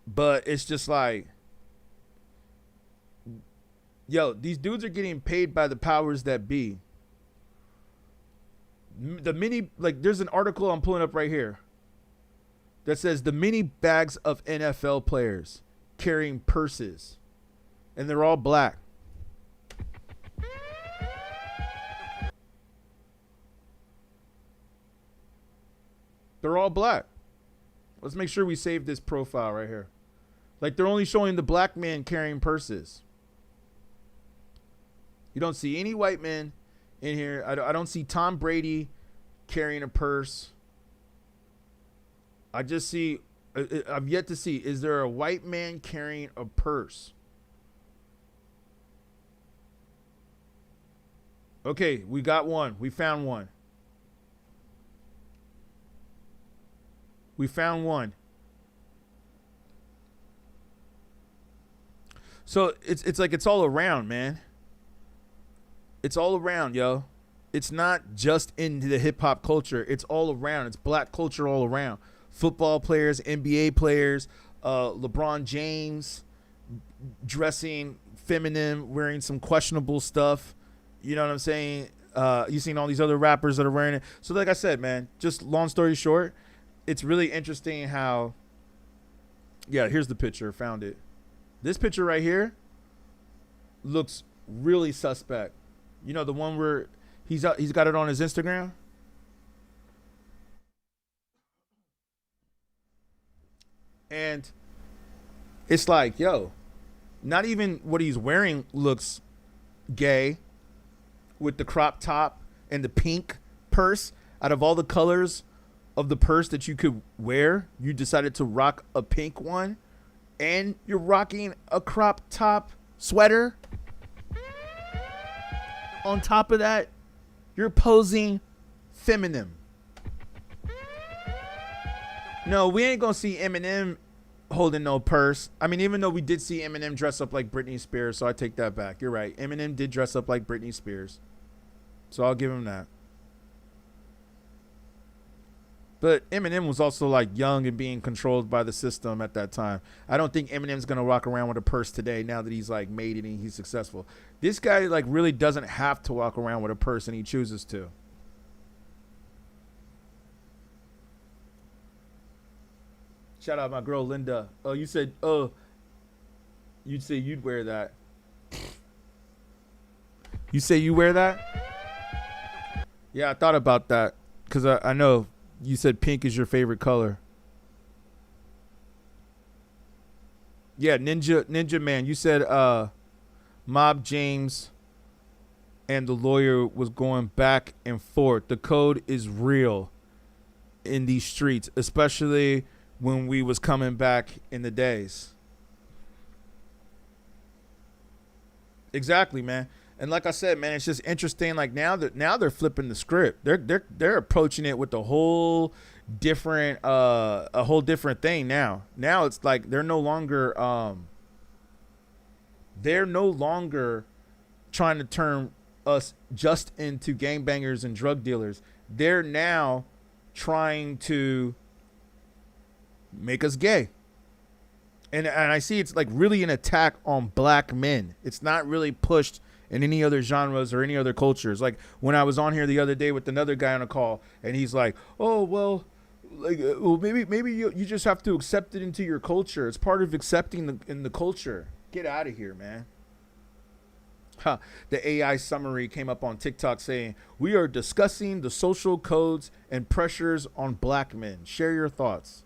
But it's just like, yo, these dudes are getting paid by the powers that be. The mini, like, there's an article I'm pulling up right here that says the mini bags of NFL players carrying purses, and they're all black. They're all black. Let's make sure we save this profile right here. Like, they're only showing the black man carrying purses. You don't see any white men in here. I don't see Tom Brady carrying a purse. I just see, I've yet to see, is there a white man carrying a purse? Okay, we got one. We found one. We found one. So it's like it's all around, man. It's all around, yo. It's not just in the hip hop culture. It's all around. It's black culture all around. Football players, NBA players, LeBron James dressing feminine, wearing some questionable stuff. You know what I'm saying? You've seen all these other rappers that are wearing it. So like I said, man, just long story short, it's really interesting how, yeah, here's the picture. Found it. This picture right here looks really suspect. You know, the one where he's got it on his Instagram. And it's like, yo, not even what he's wearing looks gay with the crop top and the pink purse. Out of all the colors of the purse that you could wear, you decided to rock a pink one, and you're rocking a crop top sweater. On top of that, you're posing feminine. No, we ain't gonna see Eminem holding no purse. I mean, even though we did see Eminem dress up like Britney Spears, so I take that back. You're right. Eminem did dress up like Britney Spears, so I'll give him that. But Eminem was also like young and being controlled by the system at that time. I don't think Eminem's gonna walk around with a purse today now that he's like made it and he's successful. This guy like really doesn't have to walk around with a purse, and he chooses to. Shout out my girl Linda. Oh, you said, you'd say you'd wear that. You say you wear that? Yeah, I thought about that because I know you said pink is your favorite color. Yeah, Ninja Man, you said Mob James and the lawyer was going back and forth. The code is real in these streets, especially when we was coming back in the days. Exactly, man. And like I said, man, it's just interesting. Like now they're flipping the script. They're approaching it with a whole different thing now. Now it's like they're no longer trying to turn us just into gangbangers and drug dealers. They're now trying to make us gay. And I see it's like really an attack on black men. It's not really pushed in any other genres or any other cultures. Like when I was on here the other day with another guy on a call, and he's like, "Oh well, like well maybe you just have to accept it into your culture. It's part of accepting in the culture." Get out of here, man. Huh. The AI summary came up on TikTok saying, "We are discussing the social codes and pressures on black men. Share your thoughts."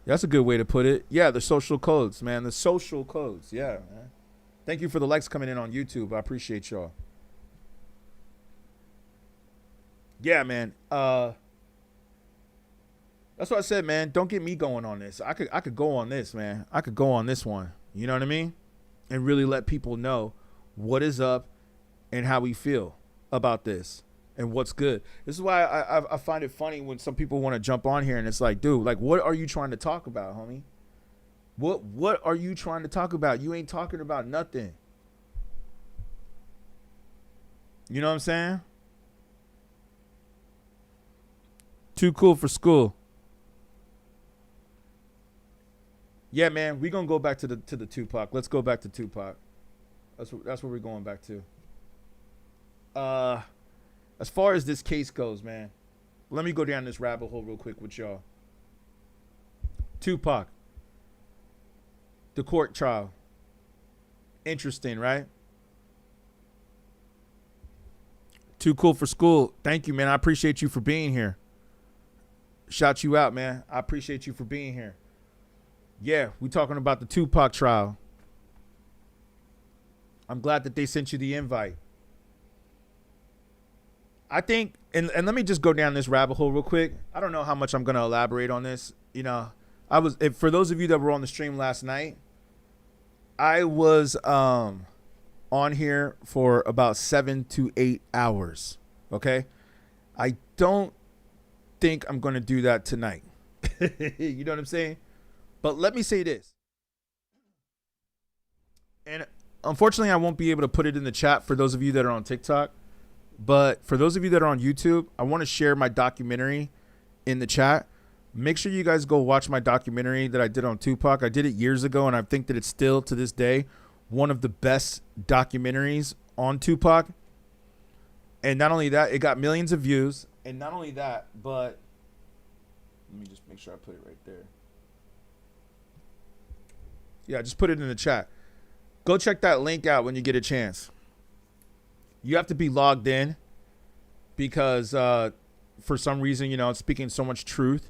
That's a good way to put it. Yeah, the social codes, man. The social codes. Yeah, man. Thank you for the likes coming in on YouTube. I appreciate y'all. Yeah, man. That's what I said, man. Don't get me going on this. I could go on this, man. I could go on this one. You know what I mean? And really let people know what is up and how we feel about this and what's good. This is why I find it funny when some people want to jump on here and it's like, dude, like, what are you trying to talk about, homie? What are you trying to talk about? You ain't talking about nothing. You know what I'm saying? Too cool for school. Yeah, man, we're gonna go back to the Tupac. Let's go back to Tupac. That's what we're going back to. As far as this case goes, man, let me go down this rabbit hole real quick with y'all. Tupac. The court trial. Interesting, right? Too cool for school. Thank you, man. I appreciate you for being here. Shout you out, man. I appreciate you for being here. Yeah, we talking about the Tupac trial. I'm glad that they sent you the invite. I think, and let me just go down this rabbit hole real quick. I don't know how much I'm going to elaborate on this. You know, for those of you that were on the stream last night, I was on here for about 7 to 8 hours. Okay. I don't think I'm going to do that tonight. You know what I'm saying? But let me say this. And unfortunately, I won't be able to put it in the chat for those of you that are on TikTok. But for those of you that are on YouTube, I want to share my documentary in the chat. Make sure you guys go watch my documentary that I did on Tupac. I did it years ago, and I think that it's still, to this day, one of the best documentaries on Tupac. And not only that, it got millions of views. And not only that, but let me just make sure I put it right there. Yeah, just put it in the chat. Go check that link out when you get a chance. You have to be logged in because for some reason, you know, it's speaking so much truth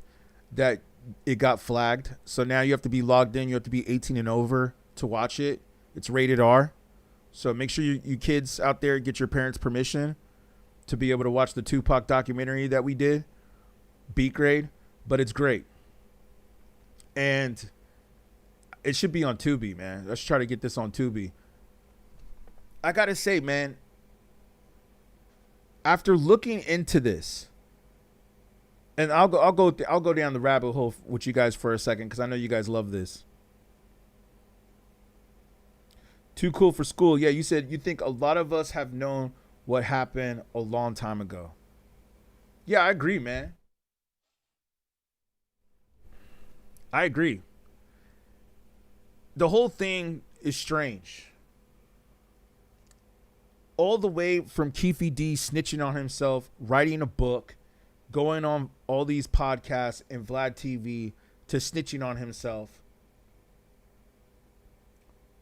that it got flagged. So now you have to be logged in. You have to be 18 and over to watch it. It's rated R. So make sure you kids out there get your parents' permission to be able to watch the Tupac documentary that we did, beatGrade, but it's great. And it should be on Tubi, man. Let's try to get this on Tubi. I got to say, man, after looking into this, and I'll go down the rabbit hole with you guys for a second because I know you guys love this. Too cool for school. Yeah, you said you think a lot of us have known what happened a long time ago. Yeah, I agree, man. I agree. The whole thing is strange. All the way from Keefy D snitching on himself, writing a book, going on all these podcasts and Vlad TV to snitching on himself,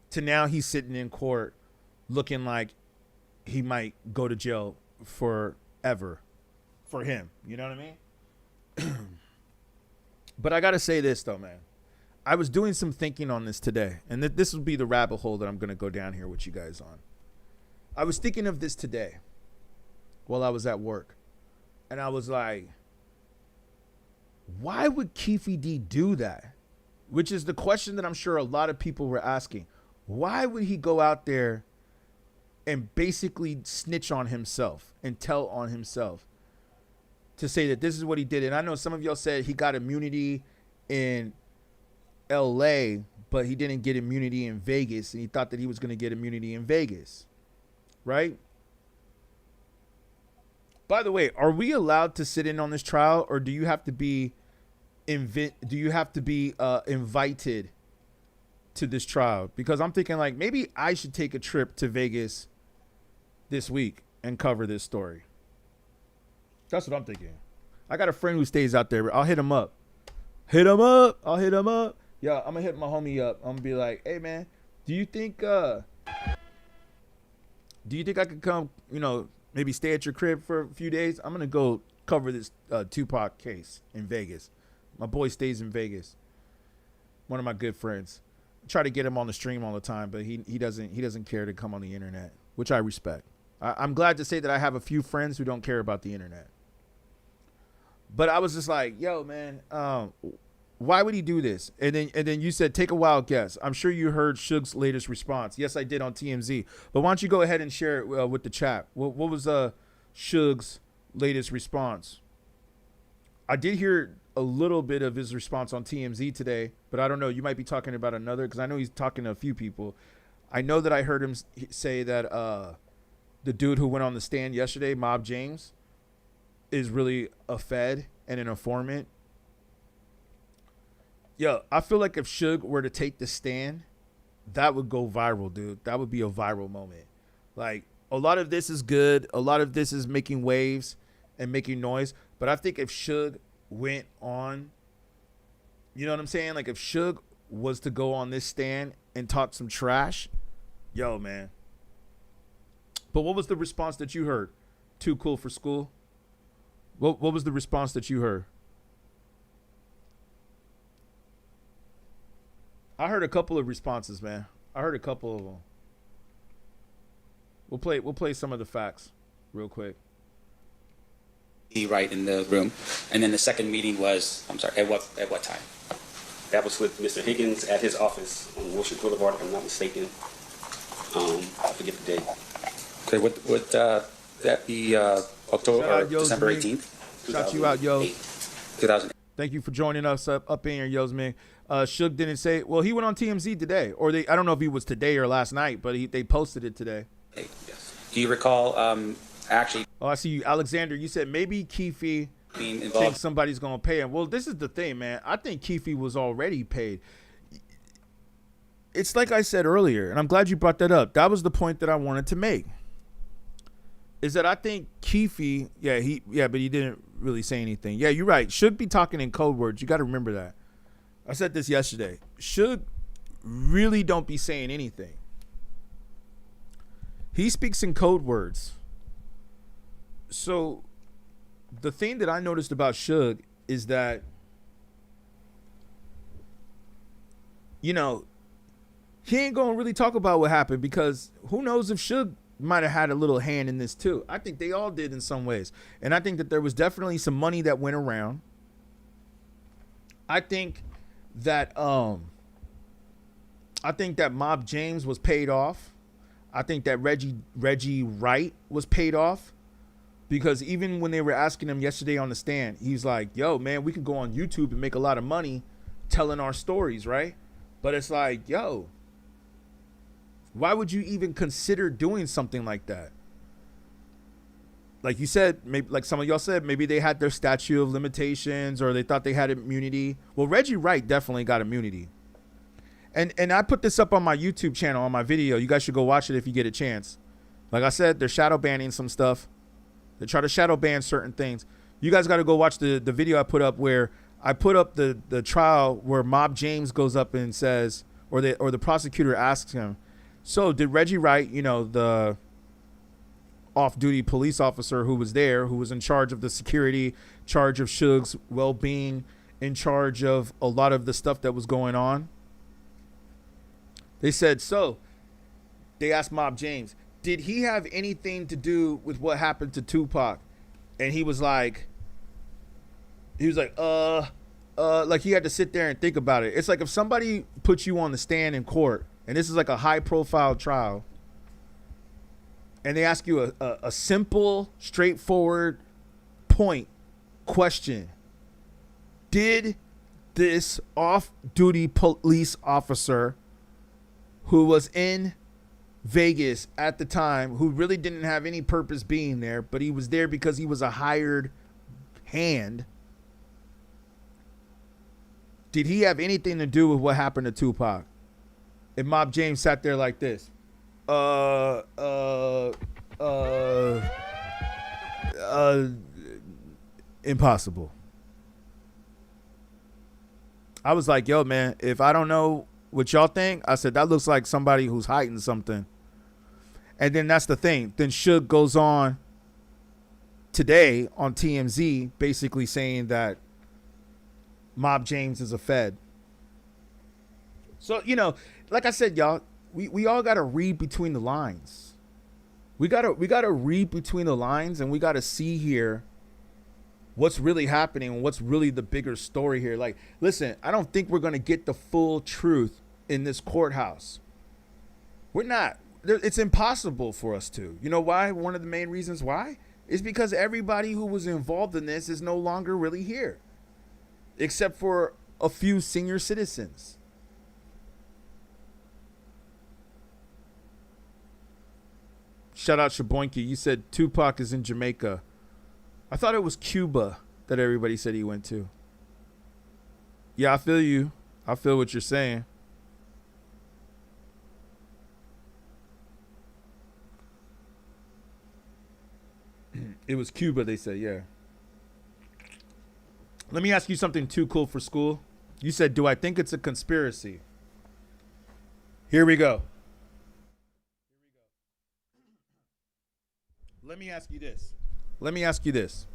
to now he's sitting in court looking like he might go to jail forever for him. You know what I mean? But I got to say this, though, man. I was doing some thinking on this today, and this will be the rabbit hole that I'm going to go down here with you guys on. I was thinking of this today while I was at work, and I was like, why would Keefe D do that? Which is the question that I'm sure a lot of people were asking. Why would he go out there and basically snitch on himself and tell on himself to say that this is what he did? And I know some of y'all said he got immunity in LA, but he didn't get immunity in Vegas, and he thought that he was going to get immunity in Vegas, right? By the way, are we allowed to sit in on this trial, or do you have to be invited to this trial? Because I'm thinking like maybe I should take a trip to Vegas this week and cover this story. That's what I'm thinking. I got a friend who stays out there. I'll hit him up. I'll hit him up. Yeah, I'm gonna hit my homie up. I'm gonna be like, hey man, do you think I could come, maybe stay at your crib for a few days? I'm gonna go cover this Tupac case in Vegas. My boy stays in Vegas. One of my good friends. I try to get him on the stream all the time, but he doesn't care to come on the internet, which I respect. I'm glad to say that I have a few friends who don't care about the internet. But I was just like, yo, man, why would he do this? And then you said, take a wild guess. I'm sure you heard Suge's latest response. Yes, I did on TMZ. But why don't you go ahead and share it with the chat? What was Suge's latest response? I did hear a little bit of his response on TMZ today, but I don't know. You might be talking about another, because I know he's talking to a few people. I know that I heard him say that the dude who went on the stand yesterday, Mob James, is really a Fed and an informant. Yo, I feel like if Suge were to take the stand, that would go viral, dude. That would be a viral moment. Like, a lot of this is good. A lot of this is making waves and making noise. But I think if Suge went on, you know what I'm saying? Like, if Suge was to go on this stand and talk some trash, yo, man. But what was the response that you heard? Too cool for school? What was the response that you heard? I heard a couple of responses, man. I heard a couple of them. We'll play some of the facts real quick. Right in the room, and then the second meeting was, I'm sorry, at what time? That was with Mr. Higgins at his office on Wilshire Boulevard, if I'm not mistaken. I forget the date. Okay, would that be October or December 18th? Shout you out, yo. 2008. Thank you for joining us up in here, Yosman. Suge didn't say, well, he went on TMZ today, or I don't know if he was today or last night, but they posted it today. Yes. Do you recall actually? Oh, I see you, Alexander. You said maybe Keefe thinks somebody's gonna pay him. Well, this is the thing, man. I think Keefe was already paid. It's like I said earlier, and I'm glad you brought that up. That was the point that I wanted to make. Is that I think Keefe, but he didn't really say anything. Yeah, you're right. Should be talking in code words. You got to remember that. I said this yesterday. Should really don't be saying anything. He speaks in code words. So the thing that I noticed about Suge is that, he ain't going to really talk about what happened, because who knows if Suge might have had a little hand in this too. I think they all did in some ways. And I think that there was definitely some money that went around. I think that Mob James was paid off. I think that Reggie Wright was paid off, because even when they were asking him yesterday on the stand, he's like, yo, man, we can go on YouTube and make a lot of money telling our stories, right? But it's like, yo, why would you even consider doing something like that? Like you said, maybe, like some of y'all said, maybe they had their statute of limitations, or they thought they had immunity. Well, Reggie Wright definitely got immunity. And I put this up on my YouTube channel, on my video. You guys should go watch it if you get a chance. Like I said, they're shadow banning some stuff. They try to shadow ban certain things. You guys got to go watch the video I put up, where I put up the trial where Mob James goes up and says, or the prosecutor asks him, so did Reggie Wright, the off-duty police officer who was there, who was in charge of the security, charge of Suge's well-being, in charge of a lot of the stuff that was going on. They said, so they asked Mob James, did he have anything to do with what happened to Tupac? And he was like, like he had to sit there and think about it. It's like if somebody puts you on the stand in court, and this is like a high-profile trial, and they ask you a simple, straightforward point question. Did this off-duty police officer who was in Vegas at the time, who really didn't have any purpose being there, but he was there because he was a hired hand, did he have anything to do with what happened to Tupac? And Mob James sat there like this. Impossible. I was like, yo, man, if I don't know what y'all think, I said, that looks like somebody who's hiding something. And then that's the thing. Then Suge goes on today on TMZ basically saying that Mob James is a Fed. So, you know, like I said, y'all, we all got to read between the lines. We got to read between the lines, and we got to see here what's really happening and what's really the bigger story here. Like, listen, I don't think we're going to get the full truth in this courthouse. We're not. It's impossible for us to. You know why? One of the main reasons why is because everybody who was involved in this is no longer really here, except for a few senior citizens. Shout out Shaboinky. You said Tupac is in Jamaica. I thought it was Cuba that everybody said he went to. Yeah, I feel you. I feel what you're saying. It was Cuba, they said, yeah. Let me ask you something too cool for school. You said, do I think it's a conspiracy? Here we go. Let me ask you this.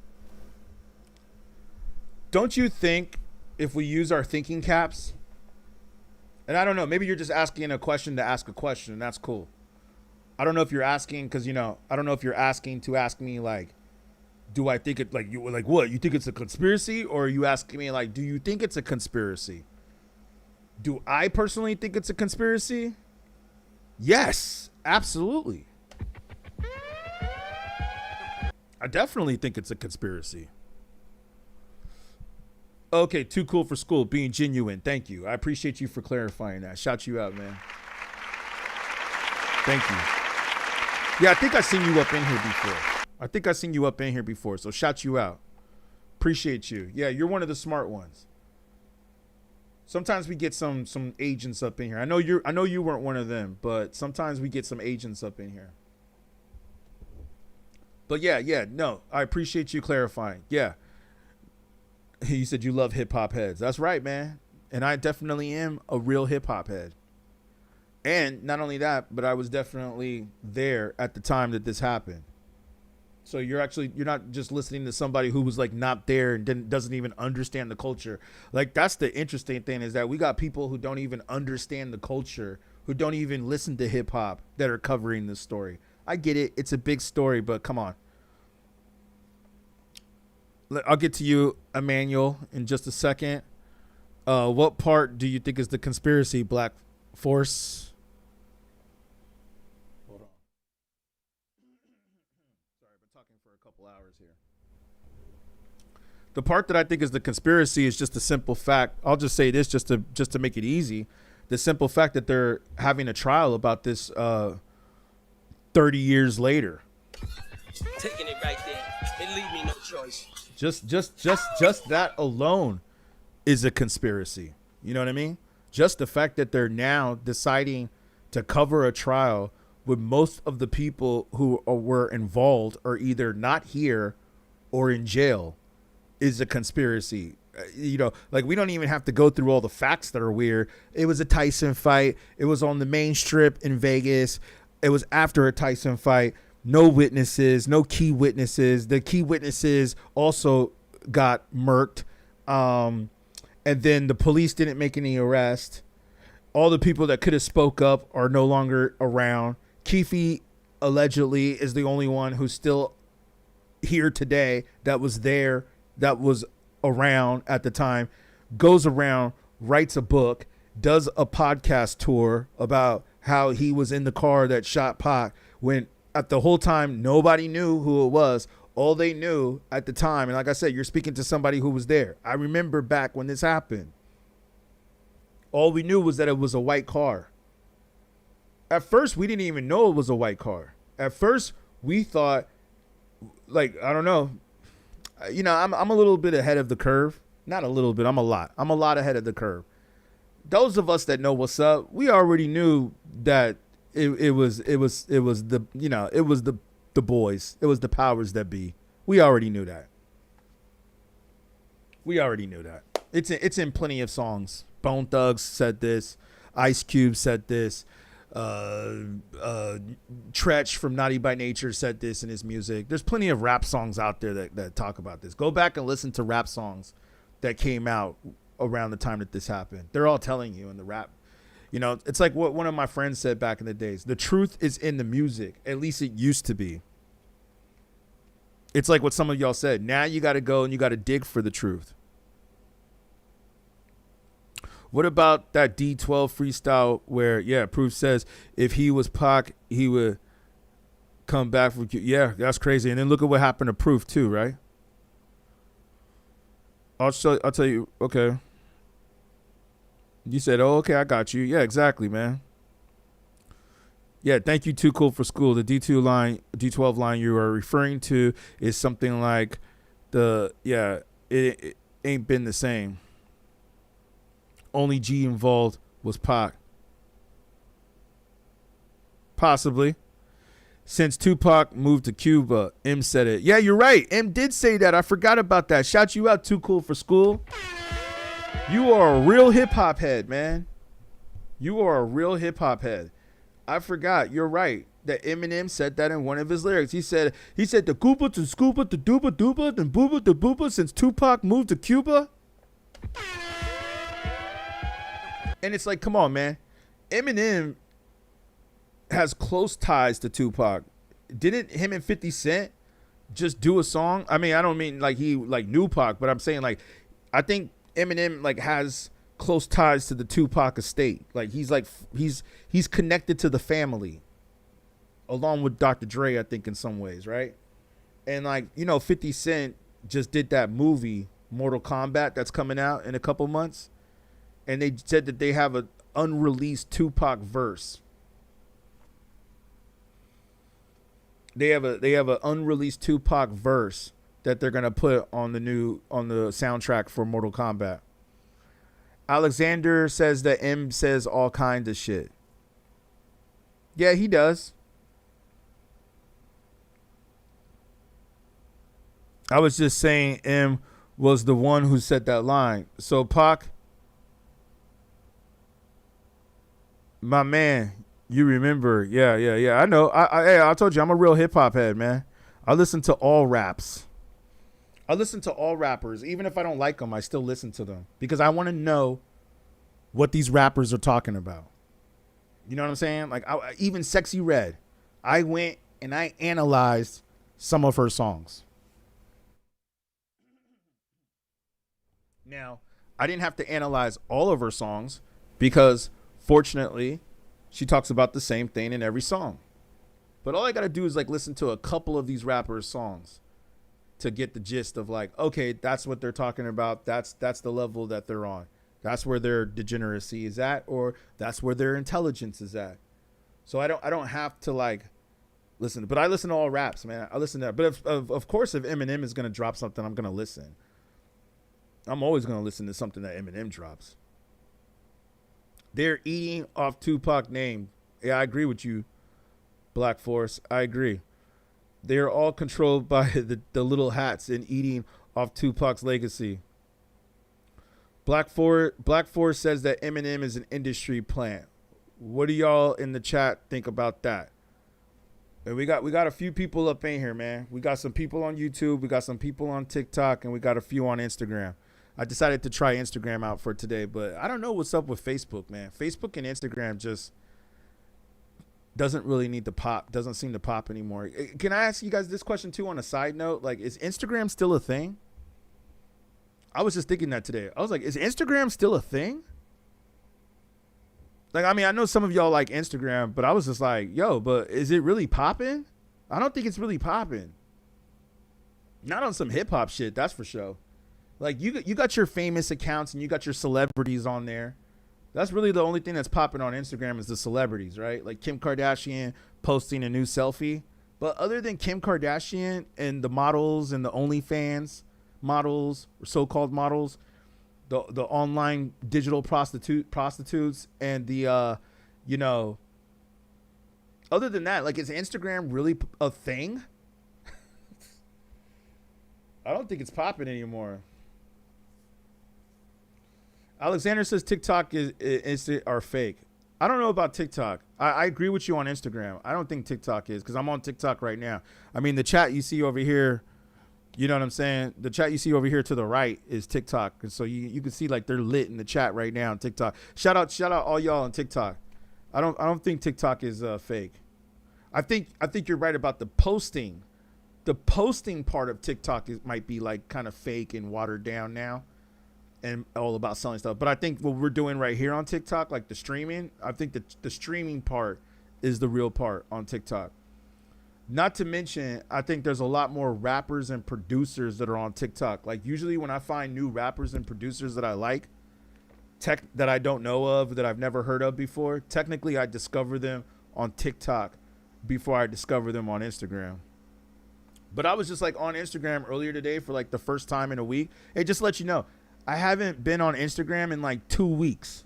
Don't you think if we use our thinking caps, and I don't know, maybe you're just asking a question to ask a question, and that's cool. I don't know if you're asking because, you know, I don't know if you're asking to ask me like, do I think it, like, you like what? You think it's a conspiracy? Or are you asking me like, do you think it's a conspiracy? Do I personally think it's a conspiracy? Yes, absolutely. I definitely think it's a conspiracy. Okay, too cool for school, being genuine. Thank you. I appreciate you for clarifying that. Shout you out, man. Thank you. Yeah, I think I've seen you up in here before. So shout you out. Appreciate you. Yeah, you're one of the smart ones. Sometimes we get some agents up in here. I know you weren't one of them, but sometimes we get some agents up in here. But yeah, no, I appreciate you clarifying. Yeah. You said you love hip hop heads. That's right, man. And I definitely am a real hip hop head. And not only that, but I was definitely there at the time that this happened. So you're not just listening to somebody who was like not there and doesn't even understand the culture. Like, that's the interesting thing, is that we got people who don't even understand the culture, who don't even listen to hip hop, that are covering this story. I get it. It's a big story, but come on. I'll get to you, Emmanuel, in just a second. What part do you think is the conspiracy, Black Force? Hold on. Sorry, I've been talking for a couple hours here. The part that I think is the conspiracy is just the simple fact. I'll just say this just to make it easy. The simple fact that they're having a trial about this 30 years later. Taking it right there. It leave me no choice. Just that alone is a conspiracy. You know what I mean? Just the fact that they're now deciding to cover a trial when most of the people who were involved are either not here or in jail is a conspiracy. You know, like, we don't even have to go through all the facts that are weird. It was a Tyson fight. It was on the main strip in Vegas. It was after a Tyson fight. no witnesses, no key witnesses. The key witnesses also got murked. And then the police didn't make any arrests. All the people that could have spoke up are no longer around. Keefe allegedly is the only one who's still here today that was there, that was around at the time, goes around, writes a book, does a podcast tour about how he was in the car that shot Pac, when at the whole time nobody knew who it was. All they knew at the time, and like I said, you're speaking to somebody who was there. I remember back when this happened. All we knew was that it was a white car. At first, we didn't even know it was a white car. At first, we thought, like, I don't know. You know, I'm a little bit ahead of the curve. Not a little bit. I'm a lot. I'm a lot ahead of the curve. Those of us that know what's up, we already knew that it was the, you know, it was the boys. It was the powers that be. We already knew that. We already knew that. It's in plenty of songs. Bone Thugs said this. Ice Cube said this. Tretch from Naughty by Nature said this in his music. There's plenty of rap songs out there that talk about this. Go back and listen to rap songs that came out around the time that this happened. They're all telling you in the rap. You know, it's like what one of my friends said back in the days. The truth is in the music. At least it used to be. It's like what some of y'all said. Now you got to go and you got to dig for the truth. What about that D12 freestyle where, yeah, Proof says if he was Pac, he would come back for, yeah, that's crazy. And then look at what happened to Proof too, right? I'll tell you, okay. You said, oh, okay, I got you. Yeah, exactly, man. Yeah, thank you, Too Cool for School. The D12 line you are referring to is something like it ain't been the same. Only G involved was Pac. Possibly. Since Tupac moved to Cuba, M said it. Yeah, you're right. M did say that. I forgot about that. Shout you out, Too Cool for School. You are a real hip-hop head, man. You are a real hip-hop head. I forgot. You're right. That Eminem said that in one of his lyrics. He said the Koopa to Scoopa to Dooba Dooba then Booba to Booba since Tupac moved to Cuba. And it's like, come on, man. Eminem has close ties to Tupac. Didn't him and 50 Cent just do a song? I mean, I don't mean like he like knew Pac, but I'm saying like I think Eminem like has close ties to the Tupac estate. Like he's connected to the family, along with Dr. Dre, I think, in some ways, right? And like, you know, 50 Cent just did that movie Mortal Kombat that's coming out in a couple months. And they said that they have an unreleased Tupac verse. They have an unreleased Tupac verse that they're gonna put on the soundtrack for Mortal Kombat. Alexander says that M says all kinds of shit. Yeah, he does. I was just saying M was the one who said that line. So Pac, my man, you remember. Yeah. I know. I told you, I'm a real hip hop head, man. I listen to all raps. I listen to all rappers. Even if I don't like them, I still listen to them because I want to know what these rappers are talking about. You know what I'm saying? Like, even Sexy Red, I went and I analyzed some of her songs. Now, I didn't have to analyze all of her songs because, fortunately, she talks about the same thing in every song. But all I got to do is like listen to a couple of these rappers' songs to get the gist of like, okay, that's what they're talking about. That's the level that they're on. That's where their degeneracy is at, or that's where their intelligence is at. So I don't have to like listen, but I listen to all raps, man. I listen to that. But of course, if Eminem is going to drop something, I'm going to listen. I'm always going to listen to something that Eminem drops. They're eating off Tupac name. Yeah, I agree with you, Black Force. I agree. They're all controlled by the little hats and eating off Tupac's legacy. Black Force says that Eminem is an industry plant. What do y'all in the chat think about that? And we got a few people up in here, man. We got some people on YouTube, we got some people on TikTok, and we got a few on Instagram. I decided to try Instagram out for today, but I don't know what's up with Facebook, man. Facebook and Instagram just doesn't really need to pop, doesn't seem to pop anymore. Can I ask you guys this question too on a side note? Like, is Instagram still a thing? I was just thinking that today. I was like, is Instagram still a thing? Like, I mean, I know some of y'all like Instagram, but I was just like, yo, but is it really popping? I don't think it's really popping. Not on some hip hop shit, that's for sure. Like, you got your famous accounts and you got your celebrities on there. That's really the only thing that's popping on Instagram is the celebrities, right? Like Kim Kardashian posting a new selfie. But other than Kim Kardashian and the models and the OnlyFans models, or so-called models, the online digital prostitutes and the you know, other than that, like, is Instagram really a thing? I don't think it's popping anymore. Alexander says TikTok are fake. I don't know about TikTok. I agree with you on Instagram. I don't think TikTok is, because I'm on TikTok right now. I mean, the chat you see over here, you know what I'm saying? The chat you see over here to the right is TikTok. And so you can see like they're lit in the chat right now on TikTok. Shout out all y'all on TikTok. I don't think TikTok is fake. I think you're right about the posting. The posting part of TikTok might be like kind of fake and watered down now and all about selling stuff. But I think what we're doing right here on TikTok, like the streaming, I think the streaming part is the real part on TikTok. Not to mention, I think there's a lot more rappers and producers that are on TikTok. Like, usually when I find new rappers and producers that I like, that I don't know of, that I've never heard of before, technically I discover them on TikTok before I discover them on Instagram. But I was just like on Instagram earlier today for like the first time in a week. Hey, just to let you know, I haven't been on Instagram in like 2 weeks.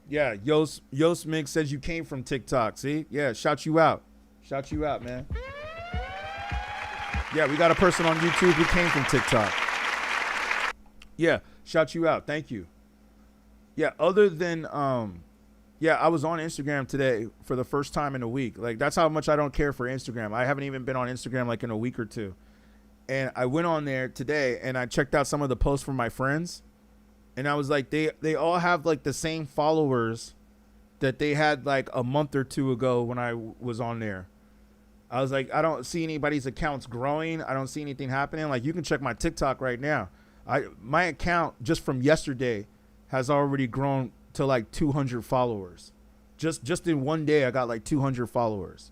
Yeah, Yost Mix says you came from TikTok. See? Yeah, shout you out. Shout you out, man. Yeah, we got a person on YouTube who came from TikTok. Yeah, shout you out. Thank you. Yeah, other than, yeah, I was on Instagram today for the first time in a week. Like, that's how much I don't care for Instagram. I haven't even been on Instagram like in a week or two. And I went on there today and I checked out some of the posts from my friends. And I was like, they all have like the same followers that they had like a month or two ago when I was on there. I was like, I don't see anybody's accounts growing. I don't see anything happening. Like, you can check my TikTok right now. My account just from yesterday has already grown to like 200 followers. Just in one day, I got like 200 followers.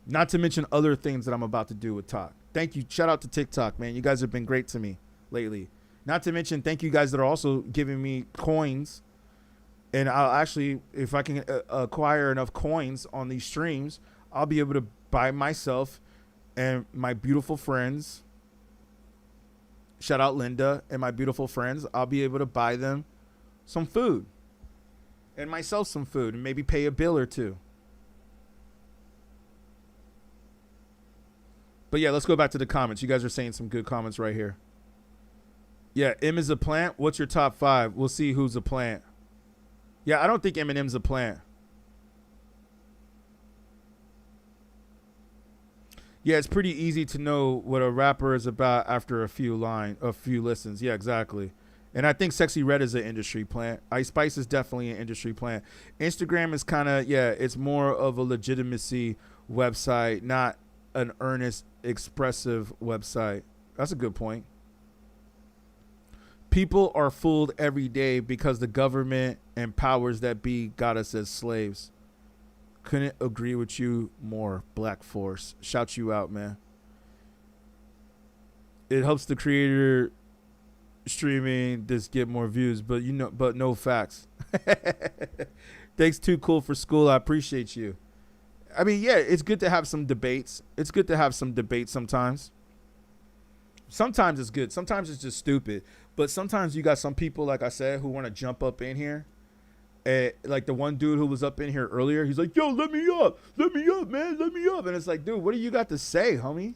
Not to mention other things that I'm about to do with Talk. Thank you. Shout out to TikTok, man. You guys have been great to me lately. Not to mention, thank you guys that are also giving me coins. And I'll actually, if I can acquire enough coins on these streams, I'll be able to buy myself and my beautiful friends, shout out Linda and my beautiful friends, I'll be able to buy them some food and myself some food and maybe pay a bill or two. But yeah, let's go back to the comments. You guys are saying some good comments right here. Yeah, M is a plant. What's your top 5? We'll see who's a plant. Yeah, I don't think Eminem's a plant. Yeah, it's pretty easy to know what a rapper is about after a few listens. Yeah, exactly. And I think Sexy Red is an industry plant. Ice Spice is definitely an industry plant. Instagram is kind of, yeah, it's more of a legitimacy website, not an earnest, expressive website. That's a good point. People are fooled every day because the government and powers that be got us as slaves. Couldn't agree with you more, Black Force. Shout you out, man. It helps the creator streaming just get more views, but no facts. Thanks, Too Cool for School. I appreciate you. I mean, yeah, it's good to have some debates. It's good to have some debates sometimes. Sometimes it's good. Sometimes it's just stupid. But sometimes you got some people, like I said, who want to jump up in here. Like the one dude who was up in here earlier, he's like, yo, let me up, man, let me up. And it's like, dude, what do you got to say, homie?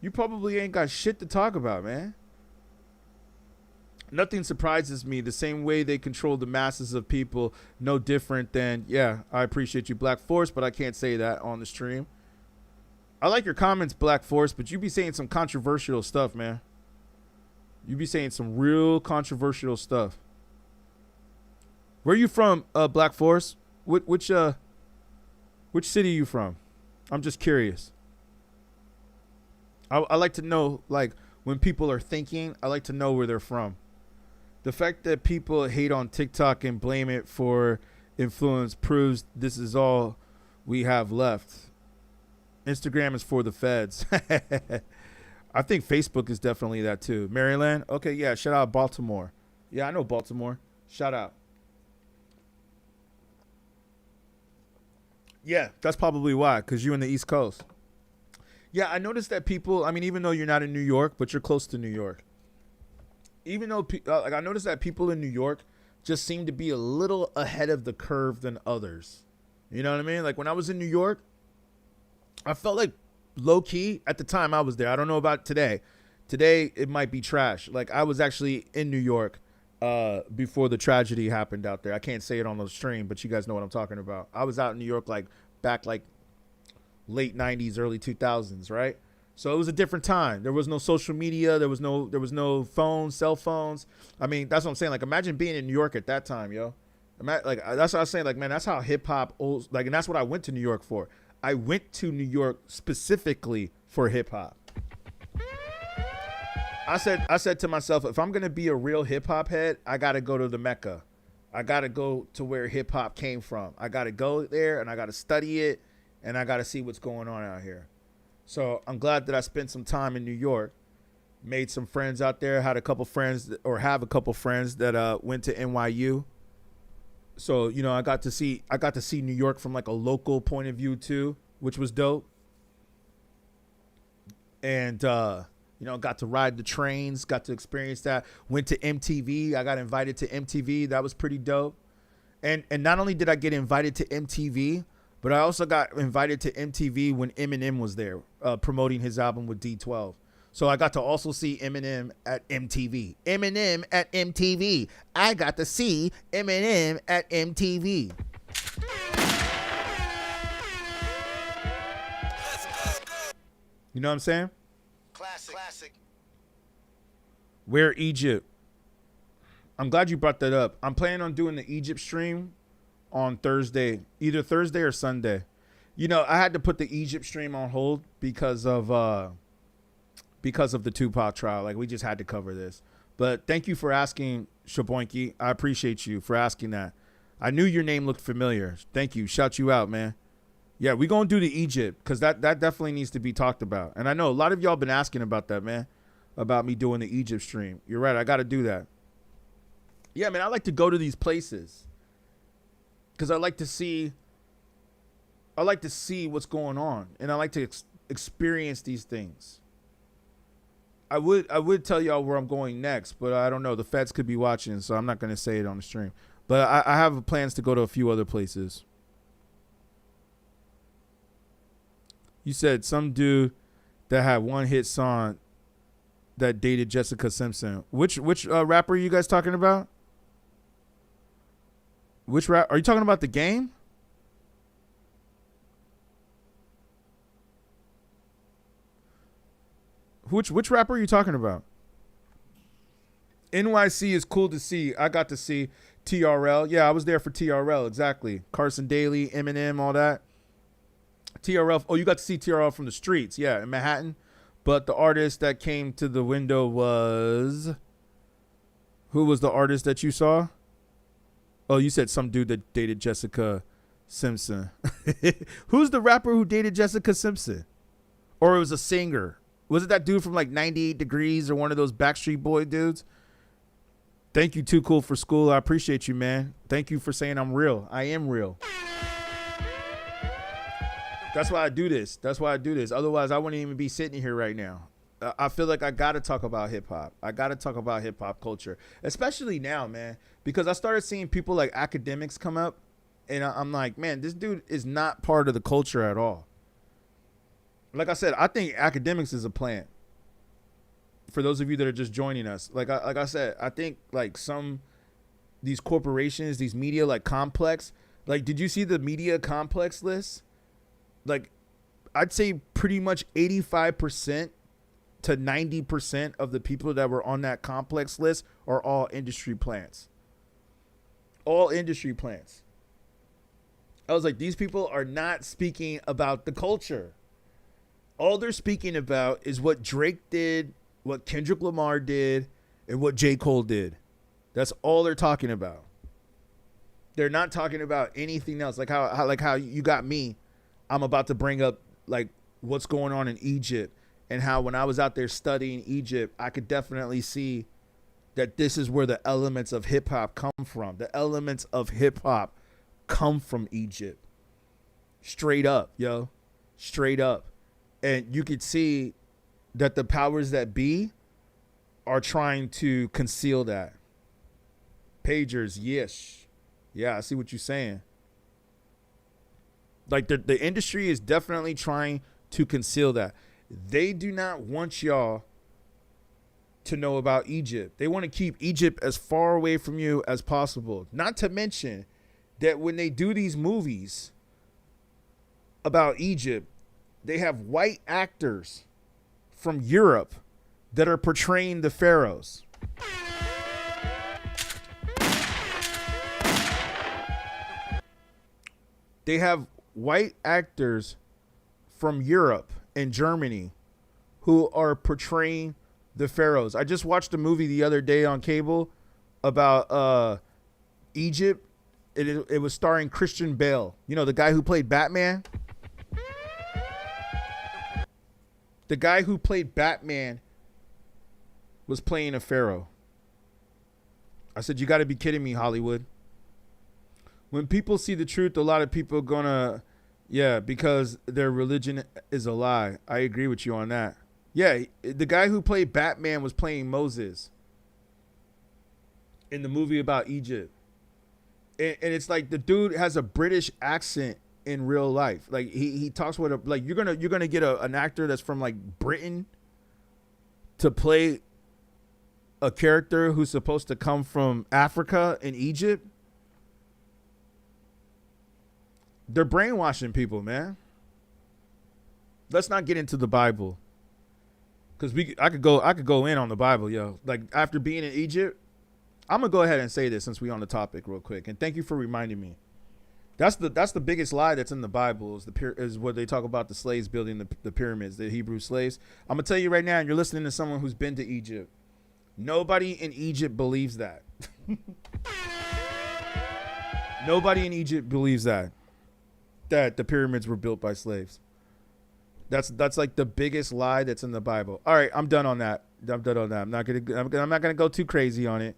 You probably ain't got shit to talk about, man. Nothing surprises me. The same way they control the masses of people, no different than, yeah, I appreciate you, Black Force, but I can't say that on the stream. I like your comments, Black Force, but you be saying some controversial stuff, man. You be saying some real controversial stuff. Where you from, Black Force? Which city you from? I'm just curious. I like to know, like, when people are thinking, I like to know where they're from. The fact that people hate on TikTok and blame it for influence proves this is all we have left. Instagram is for the feds. I think Facebook is definitely that too. Maryland? Okay, yeah, shout out Baltimore. Yeah, I know Baltimore. Shout out. Yeah, that's probably why, because you're in the East Coast. Yeah, I noticed that people, I mean, even though you're not in New York, but you're close to New York. Even though, like, I noticed that people in New York just seem to be a little ahead of the curve than others. You know what I mean? Like, when I was in New York, I felt like low key at the time I was there. I don't know about today. Today, it might be trash. Like, I was actually in New York before the tragedy happened out there. I can't say it on the stream, but you guys know what I'm talking about. I was out in New York, like, back, like, late 90s, early 2000s, right? So it was a different time. There was no social media. There was no phones, cell phones. I mean, that's what I'm saying. Like, imagine being in New York at that time, yo. Like, that's what I was saying. Like, man, that's how hip hop, like, and that's what I went to New York for. I went to New York specifically for hip hop. I said to myself, if I'm gonna be a real hip hop head, I gotta go to the Mecca. I gotta go to where hip hop came from. I gotta go there and I gotta study it, and I gotta see what's going on out here. So I'm glad that I spent some time in New York, made some friends out there, have a couple friends that went to NYU. So, you know, I got to see New York from like a local point of view too, which was dope. And you know, got to ride the trains, got to experience that. Went to MTV. I got invited to MTV. That was pretty dope. And not only did I get invited to MTV, but I also got invited to MTV when Eminem was there, promoting his album with D12. So I got to also see Eminem at MTV. Eminem at MTV. I got to see Eminem at MTV. You know what I'm saying? Classic. Where Egypt? I'm glad you brought that up. I'm planning on doing the Egypt stream on Thursday, either Thursday or Sunday. You know, I had to put the Egypt stream on hold because of the Tupac trial. Like, we just had to cover this. But thank you for asking, Shaboinky. I appreciate you for asking that. I knew your name looked familiar. Thank you. Shout you out, man. Yeah, we gonna do the Egypt because that definitely needs to be talked about. And I know a lot of y'all been asking about that, man, about me doing the Egypt stream. You're right. I got to do that. Yeah, man, I like to go to these places because I like to see what's going on, and I like to experience these things. I would tell y'all where I'm going next, but I don't know. The feds could be watching, so I'm not going to say it on the stream. But I have plans to go to a few other places. You said some dude that had one hit song that dated Jessica Simpson. Which rapper are you guys talking about? Which rap? Are you talking about The Game? Which rapper are you talking about? NYC is cool to see. I got to see TRL. Yeah, I was there for TRL, exactly. Carson Daly, Eminem, all that. TRL. Oh, you got to see TRL from the streets. Yeah, in Manhattan. But the artist that came to the window was... Who was the artist that you saw? Oh, you said some dude that dated Jessica Simpson. Who's the rapper who dated Jessica Simpson? Or it was a singer? Was it that dude from like 98 Degrees or one of those Backstreet Boy dudes? Thank you, Too Cool for School. I appreciate you, man. Thank you for saying I'm real. I am real. That's why I do this. Otherwise, I wouldn't even be sitting here right now. I feel like I got to talk about hip hop. I got to talk about hip hop culture, especially now, man, because I started seeing people like academics come up, and I'm like, man, this dude is not part of the culture at all. Like I said, I think academics is a plant. for those of you that are just joining us, like I said, I think like these corporations, these media like complex, like did you see the media complex list? Like I'd say pretty much 85% to 90% of the people that were on that complex list are all industry plants. All industry plants. I was like, these people are not speaking about the culture. All they're speaking about is what Drake did, what Kendrick Lamar did, and what J. Cole did. That's all they're talking about. They're not talking about anything else. Like how you got me. I'm about to bring up like what's going on in Egypt, and how when I was out there studying Egypt, I could definitely see that this is where the elements of hip hop come from. The elements of hip hop come from Egypt. Straight up, yo. Straight up. And you could see that the powers that be are trying to conceal that. Pagers, yes. Yeah, I see what you're saying. Like the industry is definitely trying to conceal that. They do not want y'all to know about Egypt. They want to keep Egypt as far away from you as possible. Not to mention that when they do these movies about Egypt, they have white actors from Europe that are portraying the pharaohs. They have white actors from Europe and Germany who are portraying the pharaohs. I just watched a movie the other day on cable about Egypt. It was starring Christian Bale. You know, the guy who played Batman? The guy who played Batman was playing a pharaoh. I said, you got to be kidding me, Hollywood. When people see the truth, a lot of people gonna, because their religion is a lie. I agree with you on that. Yeah, the guy who played Batman was playing Moses in the movie about Egypt. And it's like the dude has a British accent in real life. Like he talks with like you're gonna get an actor that's from like Britain to play a character who's supposed to come from Africa and Egypt. They're brainwashing people, man. Let's not get into the Bible, because I could go in on the Bible, yo. Like after being in Egypt, I'm gonna go ahead and say this since we're on the topic real quick, and thank you for reminding me. That's the biggest lie that's in the Bible is what they talk about the slaves building the pyramids, the Hebrew slaves. I'm gonna tell you right now, and you're listening to someone who's been to Egypt. Nobody in Egypt believes that. Nobody in Egypt believes that the pyramids were built by slaves. That's like the biggest lie that's in the Bible. All right, I'm done on that. I'm not gonna go too crazy on it.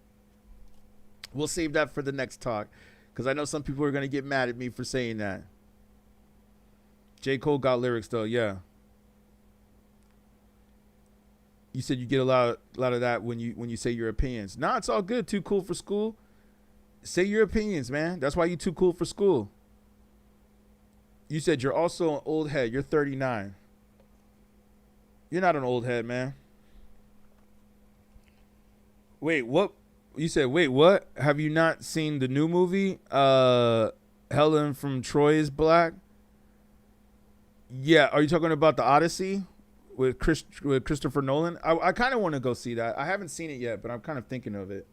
We'll save that for the next talk, because I know some people are gonna get mad at me for saying that. J. Cole got lyrics though, yeah. You said you get a lot of that when you say your opinions. Nah, it's all good. Too cool for school. Say your opinions, man. That's why you too cool for school. You said you're also an old head. You're 39. You're not an old head, man. Wait, what? You said, wait, what? Have you not seen the new movie? Helen from Troy is Black? Yeah, are you talking about the Odyssey with Christopher Nolan? I kind of want to go see that. I haven't seen it yet, but I'm kind of thinking of it.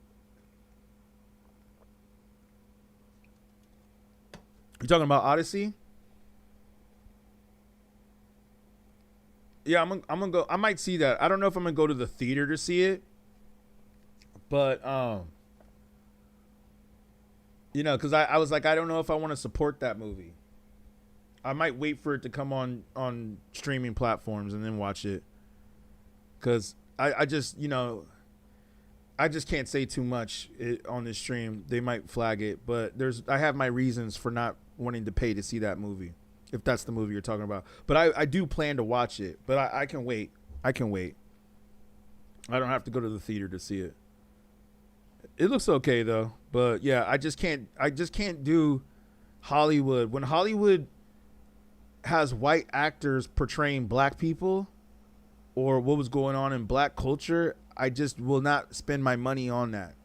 You talking about Odyssey? Yeah, I'm gonna go. I might see that. I don't know if I'm gonna go to the theater to see it, but because I was like, I don't know if I want to support that movie. I might wait for it to come on streaming platforms and then watch it, because I just can't say too much on this stream. They might flag it, but I have my reasons for not wanting to pay to see that movie, if that's the movie you're talking about. But I do plan to watch it, but I can wait. I don't have to go to the theater to see it. It looks okay though, but yeah, I just can't do Hollywood. When Hollywood has white actors portraying black people, or what was going on in black culture, I just will not spend my money on that.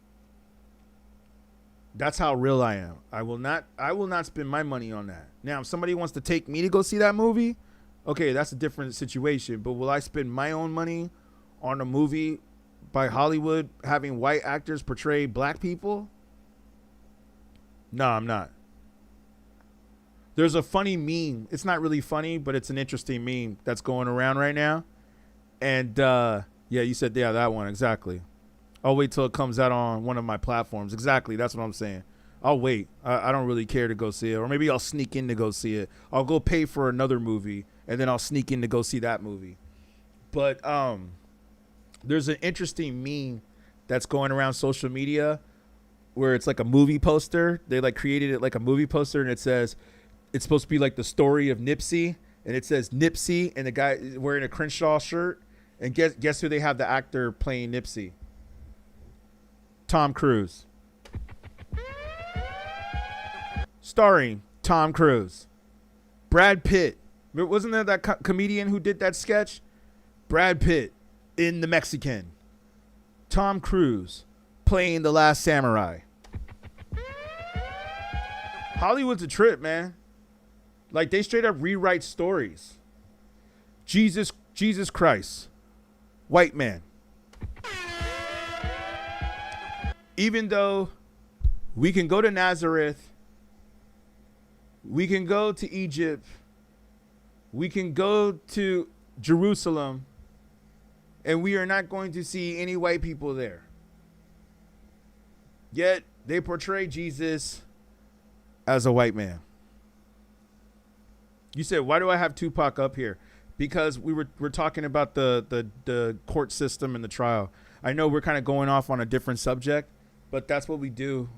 That's how real I am. I will not spend my money on that. Now, if somebody wants to take me to go see that movie, okay, that's a different situation. But will I spend my own money on a movie by Hollywood having white actors portray black people? No, I'm not. There's a funny meme. It's not really funny, but it's an interesting meme that's going around right now. And yeah, you said, yeah, that one. Exactly. I'll wait till it comes out on one of my platforms. Exactly. That's what I'm saying. I'll wait. I don't really care to go see it. Or maybe I'll sneak in to go see it. I'll go pay for another movie, and then I'll sneak in to go see that movie. But there's an interesting meme that's going around social media where it's like a movie poster. They like created it like a movie poster, and it says it's supposed to be like the story of Nipsey, and it says Nipsey, and the guy wearing a Crenshaw shirt. And guess who they have the actor playing Nipsey? Tom Cruise. Starring Tom Cruise. Brad Pitt. Wasn't there that comedian who did that sketch? Brad Pitt in The Mexican. Tom Cruise playing The Last Samurai. Hollywood's a trip, man. Like, they straight up rewrite stories. Jesus Christ. White man. Even though we can go to Nazareth, we can go to Egypt, we can go to Jerusalem, and we are not going to see any white people there. Yet they portray Jesus as a white man. You said, why do I have Tupac up here? Because we're talking about the court system and the trial. I know we're kind of going off on a different subject, but that's what we do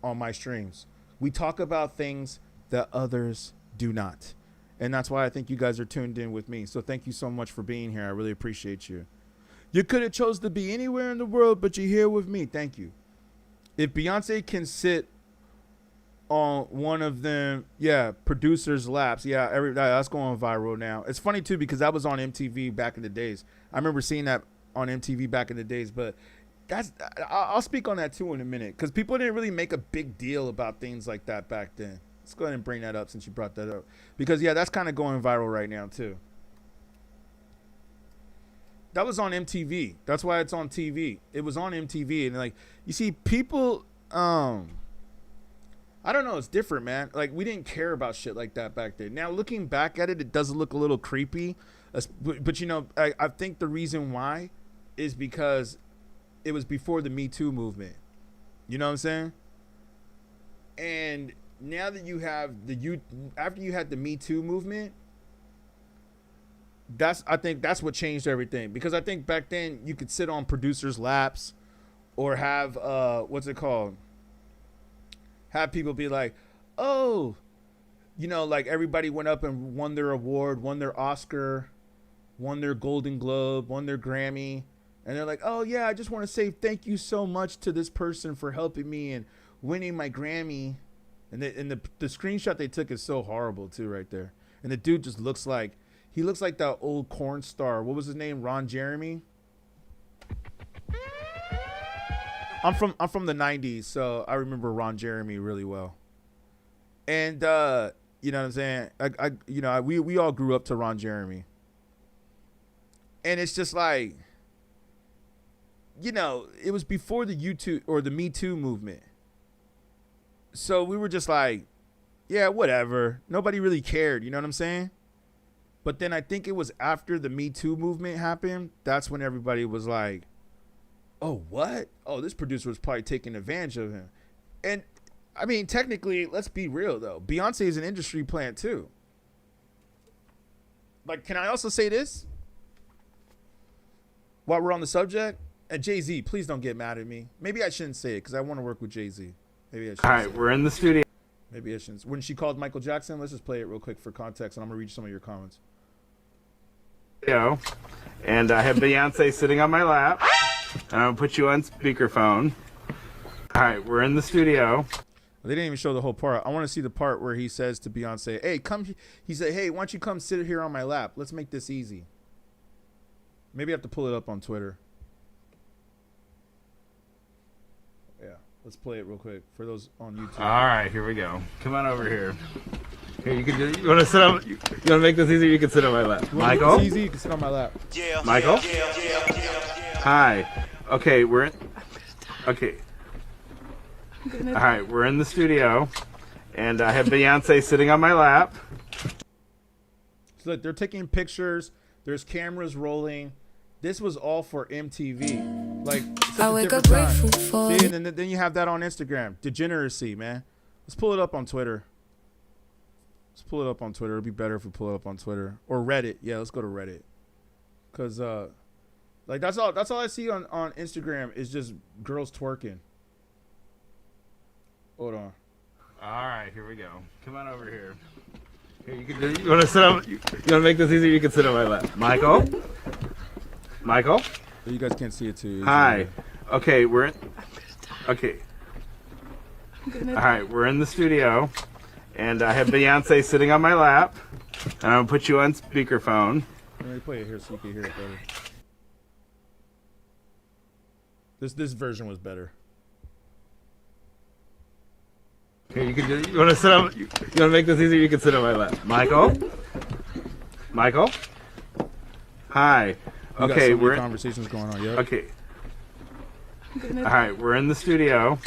on my streams. We talk about things that others do not. And that's why I think you guys are tuned in with me. So thank you so much for being here. I really appreciate you. You could have chose to be anywhere in the world, but you're here with me. Thank you. If Beyonce can sit on one of them, producers' laps, that's going viral now. It's funny, too, because that was on MTV back in the days. I remember seeing that on MTV back in the days, but I'll speak on that too in a minute, because people didn't really make a big deal about things like that back then. Let's go ahead and bring that up since you brought that up, because that's kind of going viral right now too. That was on MTV. That's why it's on TV. It was on MTV, and like, you see, people, I don't know, it's different, man. Like, we didn't care about shit like that back then. Now, looking back at it, it does look a little creepy, but you know, I think the reason why is because it was before the Me Too movement. You know what I'm saying? And now that you have after you had the Me Too movement, I think that's what changed everything. Because I think back then you could sit on producers' laps or have what's it called? Have people be like, oh, you know, like everybody went up and won their award, won their Oscar, won their Golden Globe, won their Grammy. And they're like, oh, yeah, I just want to say thank you so much to this person for helping me and winning my Grammy. And the screenshot they took is so horrible, too, right there. And the dude just looks like that old corn star. What was his name? Ron Jeremy? I'm from the 90s, so I remember Ron Jeremy really well. And, you know what I'm saying? We all grew up to Ron Jeremy. And it's just like, you know, it was before the YouTube or the Me Too movement. So we were just like, yeah, whatever. Nobody really cared. You know what I'm saying? But then I think it was after the Me Too movement happened. That's when everybody was like, oh, what? Oh, this producer was probably taking advantage of him. And I mean, technically, let's be real, though. Beyonce is an industry plant, too. Like, can I also say this? While we're on the subject, and Jay-Z, please don't get mad at me. Maybe I shouldn't say it because I want to work with Jay-Z. Maybe I shouldn't. All right, we're in the studio. Maybe I shouldn't. When she called Michael Jackson, let's just play it real quick for context, and I'm going to read some of your comments. And I have Beyonce sitting on my lap. I'll put you on speakerphone. All right, we're in the studio. They didn't even show the whole part. I want to see the part where he says to Beyonce, hey, come. He said, hey, why don't you come sit here on my lap? Let's make this easy. Maybe I have to pull it up on Twitter. Yeah, let's play it real quick for those on YouTube. All right, here we go. Come on over here. Here, you can do. You want to sit on? You want to make this easier? You can sit on my lap. Michael. It's easy. You can sit on my lap. Michael. Hi. Okay, we're in. Okay. All right, we're in the studio, and I have Beyonce sitting on my lap. So look, they're taking pictures. There's cameras rolling. This was all for MTV. Like, I wake up grateful for. See, and then you have that on Instagram. Degeneracy, man. Let's pull it up on Twitter. Let's pull it up on Twitter. It'd be better if we pull it up on Twitter or Reddit. Yeah, let's go to Reddit. Cause like that's all I see on Instagram is just girls twerking. Hold on. All right, here we go. Come on over here. Here, you can do. You want to sit on? You want to make this easier? You can sit on my lap. Michael. Michael. You guys can't see it too. Hi. Okay, we're in. Okay. All right, we're in the studio, and I have Beyonce sitting on my lap, and I'm gonna put you on speakerphone. Let me play it here so you can hear it better. This version was better. Here, you can do. You want to sit on? You want to make this easier? You can sit on my lap. Michael. Michael. Hi. Okay, we're conversations going on. Yep. Okay. All right, we're in the studio,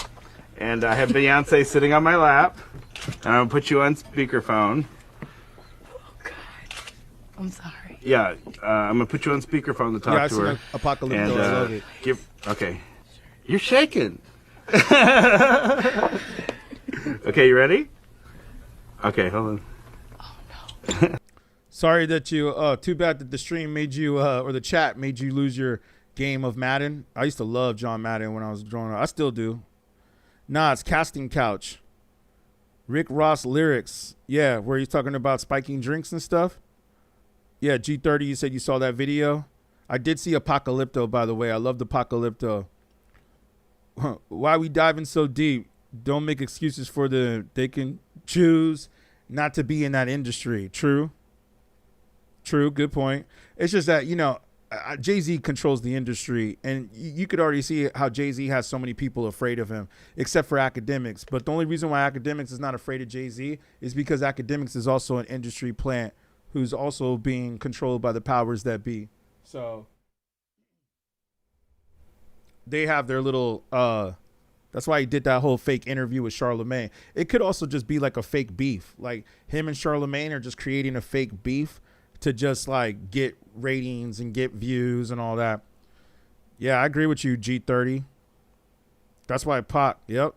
and I have Beyonce sitting on my lap, and I'm gonna put you on speakerphone. Oh God, I'm sorry. Yeah, I'm gonna put you on speakerphone to talk to her. Apocalypse. And I love it. Okay, you're shaking. Okay, you ready? Okay, hold on. Oh no. Sorry that you. Too bad that the stream made you, or the chat made you lose your game of Madden. I used to love John Madden when I was growing up. I still do. Nah, it's Casting Couch. Rick Ross lyrics. Yeah, where he's talking about spiking drinks and stuff. Yeah, G30, you said you saw that video. I did see Apocalypto, by the way. I loved Apocalypto. Why we diving so deep? Don't make excuses for them. They can choose not to be in that industry. True. True. Good point. It's just that, you know, Jay-Z controls the industry, and you could already see how Jay-Z has so many people afraid of him, except for Academics. But the only reason why Academics is not afraid of Jay-Z is because Academics is also an industry plant who's also being controlled by the powers that be. So they have their little, that's why he did that whole fake interview with Charlemagne. It could also just be like a fake beef. Like him and Charlemagne are just creating a fake beef to just like get ratings and get views and all that. Yeah, I agree with you, G30. That's why Pac, yep,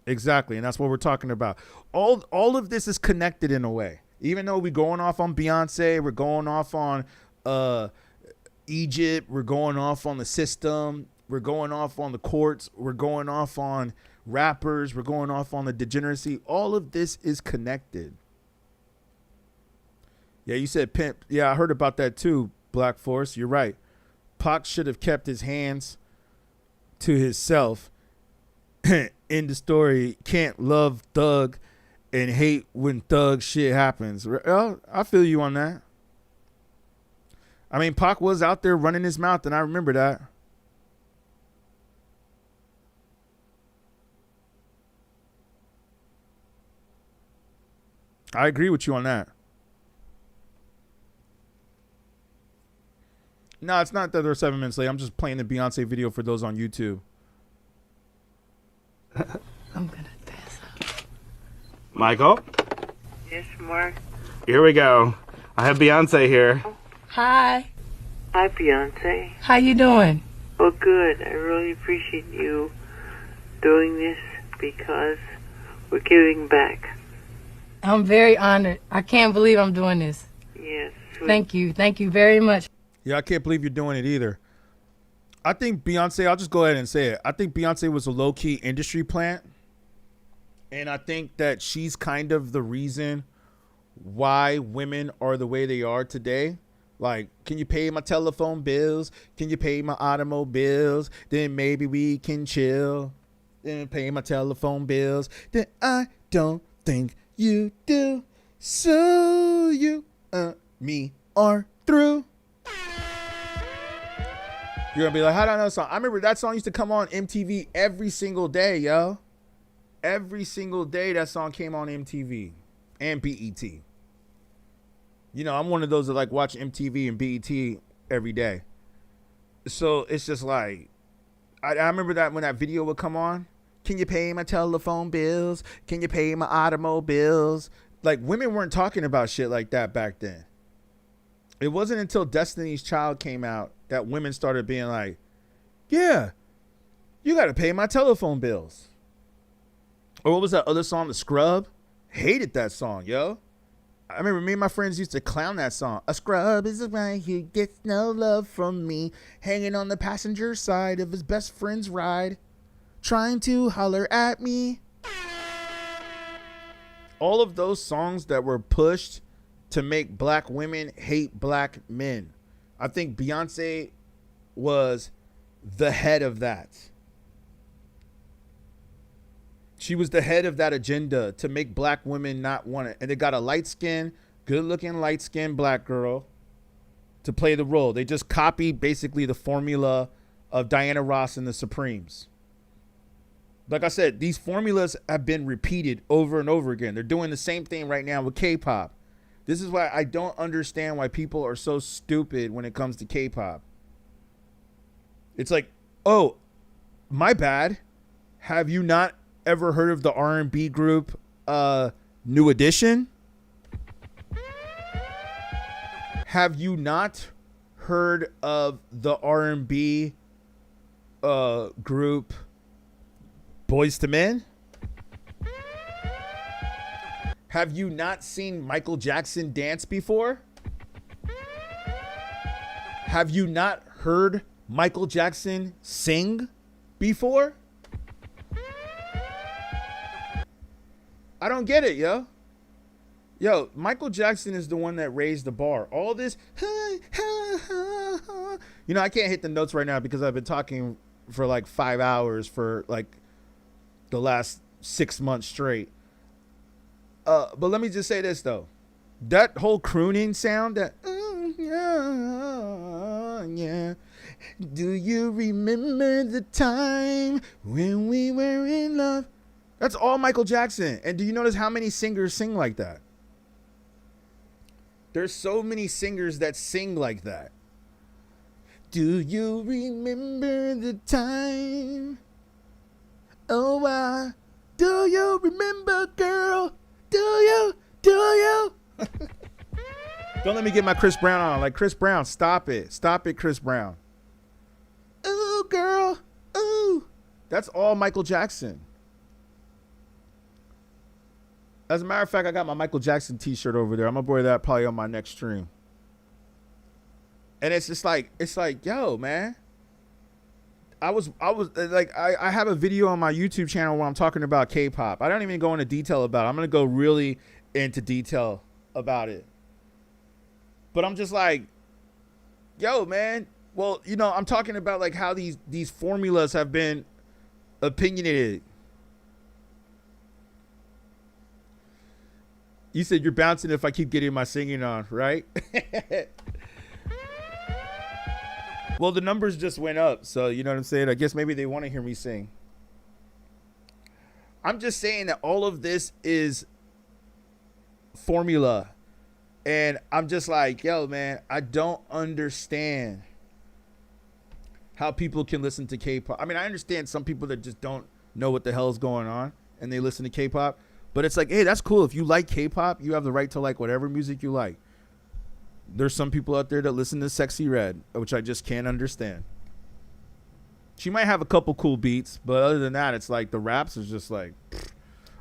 exactly. And that's what we're talking about. All of this is connected in a way. Even though we're going off on Beyonce, we're going off on Egypt, we're going off on the system, we're going off on the courts, we're going off on rappers, we're going off on the degeneracy. All of this is connected. Yeah, you said pimp. Yeah, I heard about that too, Black Force. You're right. Pac should have kept his hands to himself. In the story, can't love Thug and hate when Thug shit happens. Well, I feel you on that. I mean, Pac was out there running his mouth, and I remember that. I agree with you on that. No, it's not that they're 7 minutes late. I'm just playing the Beyonce video for those on YouTube. I'm gonna pass out. Michael? Yes, Mark. Here we go. I have Beyonce here. Hi. Hi, Beyonce. How you doing? Well, good. I really appreciate you doing this because we're giving back. I'm very honored. I can't believe I'm doing this. Yes. Thank you. Thank you very much. Yeah, I can't believe you're doing it either. I think Beyonce, I'll just go ahead and say it. I think Beyonce was a low-key industry plant. And I think that she's kind of the reason why women are the way they are today. Like, can you pay my telephone bills? Can you pay my automobiles? Then maybe we can chill. Then pay my telephone bills. Then I don't think you do. So you, me are through. You're gonna be like, how do I know that song? I remember that song used to come on MTV every single day, yo. Every single day that song came on MTV and BET. You know, I'm one of those that like watch MTV and BET every day. So it's just like, I remember that when that video would come on. Can you pay my telephone bills? Can you pay my automobiles? Like, women weren't talking about shit like that back then. It wasn't until Destiny's Child came out that women started being like, yeah, you got to pay my telephone bills. Or what was that other song, The Scrub? Hated that song, yo. I remember me and my friends used to clown that song. A scrub is a guy who gets no love from me, hanging on the passenger side of his best friend's ride, trying to holler at me. All of those songs that were pushed to make black women hate black men. I think Beyonce was the head of that. She was the head of that agenda to make black women not want it. And they got a light-skinned, good-looking, light-skinned black girl to play the role. They just copied basically the formula of Diana Ross and the Supremes. Like I said, these formulas have been repeated over and over again. They're doing the same thing right now with K-pop. This is why I don't understand why people are so stupid when it comes to K-pop. It's like, oh, my bad. Have you not ever heard of the R&B group New Edition? Have you not heard of the R&B group Boys to Men? Have you not seen Michael Jackson dance before? Have you not heard Michael Jackson sing before? I don't get it, yo. Yo, Michael Jackson is the one that raised the bar. All this, you know, I can't hit the notes right now because I've been talking for like 5 hours for like the last 6 months straight. But let me just say this though. That whole crooning sound, that yeah. Do you remember the time when we were in love? That's all Michael Jackson. And do you notice how many singers sing like that? There's so many singers that sing like that. Do you remember the time? Oh, do you remember, girl? Do you? Don't let me get my Chris Brown on. Like, Chris Brown, stop it. Stop it, Chris Brown. Ooh, girl. Ooh. That's all Michael Jackson. As a matter of fact, I got my Michael Jackson t-shirt over there. I'm going to wear that probably on my next stream. And it's just like, yo, man. I was like, I have a video on my YouTube channel where I'm talking about K-pop. I don't even go into detail about it. I'm going to go really into detail about it. But I'm just like, yo, man. Well, you know, I'm talking about like how these formulas have been opinionated. You said you're bouncing if I keep getting my singing on, right? Well, the numbers just went up, so you know what I'm saying? I guess maybe they want to hear me sing. I'm just saying that all of this is formula. And I'm just like, yo, man, I don't understand how people can listen to K-pop. I mean, I understand some people that just don't know what the hell is going on and they listen to K-pop. But it's like, hey, that's cool. If you like K-pop, you have the right to like whatever music you like. There's some people out there that listen to Sexy Red, which I just can't understand. She might have a couple cool beats, but other than that, it's like the raps is just like, pfft.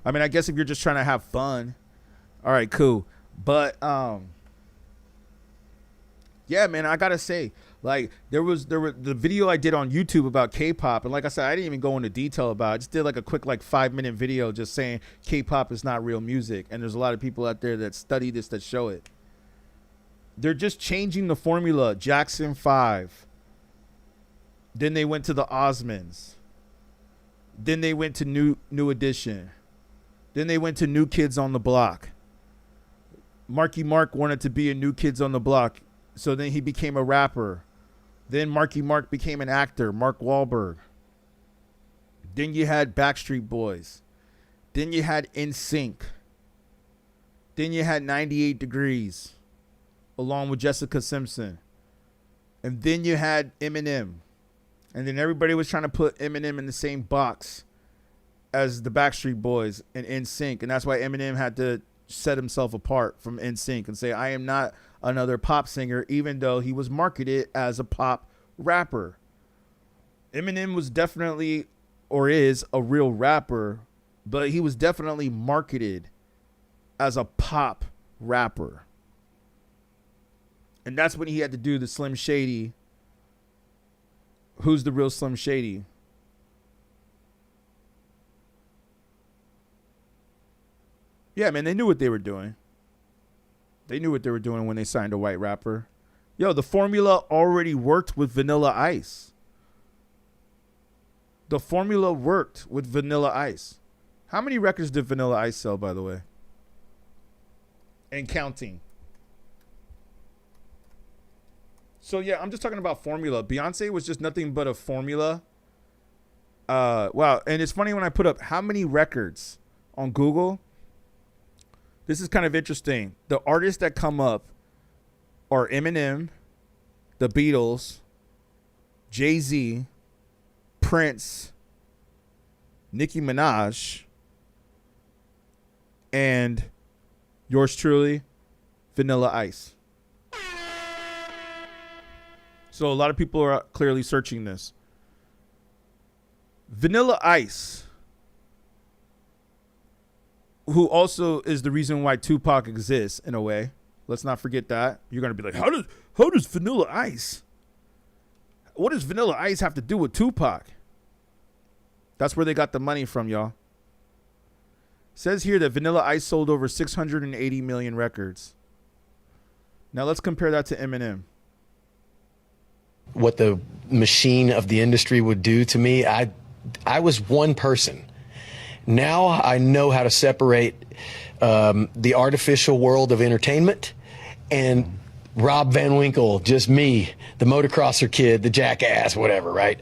I mean, I guess if you're just trying to have fun, all right, cool. But yeah, man, I gotta say, like, there were the video I did on YouTube about K-pop, and like I said, I didn't even go into detail about it. I just did like a quick like 5-minute video just saying K-pop is not real music, and there's a lot of people out there that study this that show it. They're just changing the formula. Jackson 5. Then they went to the Osmonds. Then they went to New Edition. Then they went to New Kids on the Block. Marky Mark wanted to be a New Kids on the Block, so then he became a rapper. Then Marky Mark became an actor, Mark Wahlberg. Then you had Backstreet Boys. Then you had NSYNC. Then you had 98 Degrees, along with Jessica Simpson. And then you had Eminem. And then everybody was trying to put Eminem in the same box as the Backstreet Boys and NSYNC. And that's why Eminem had to set himself apart from NSYNC and say, I am not another pop singer, even though he was marketed as a pop rapper. Eminem was definitely, or is, a real rapper, but he was definitely marketed as a pop rapper. And that's when he had to do the Slim Shady. Who's the real Slim Shady? Yeah, man, they knew what they were doing. They knew what they were doing when they signed a white rapper. Yo, the formula already worked with Vanilla Ice. The formula worked with Vanilla Ice. How many records did Vanilla Ice sell, by the way? And counting. So, yeah, I'm just talking about formula. Beyonce was just nothing but a formula. Wow. And it's funny when I put up how many records on Google. This is kind of interesting. The artists that come up are Eminem, the Beatles, Jay-Z, Prince, Nicki Minaj, and yours truly, Vanilla Ice. So a lot of people are clearly searching this. Vanilla Ice, who also is the reason why Tupac exists in a way. Let's not forget that. You're going to be like, how does Vanilla Ice? What does Vanilla Ice have to do with Tupac? That's where they got the money from, y'all. It says here that Vanilla Ice sold over 680 million records. Now let's compare that to Eminem. What the machine of the industry would do to me, I was one person. Now I know how to separate the artificial world of entertainment and Rob Van Winkle, just me, the motocrosser kid, the jackass, whatever, right?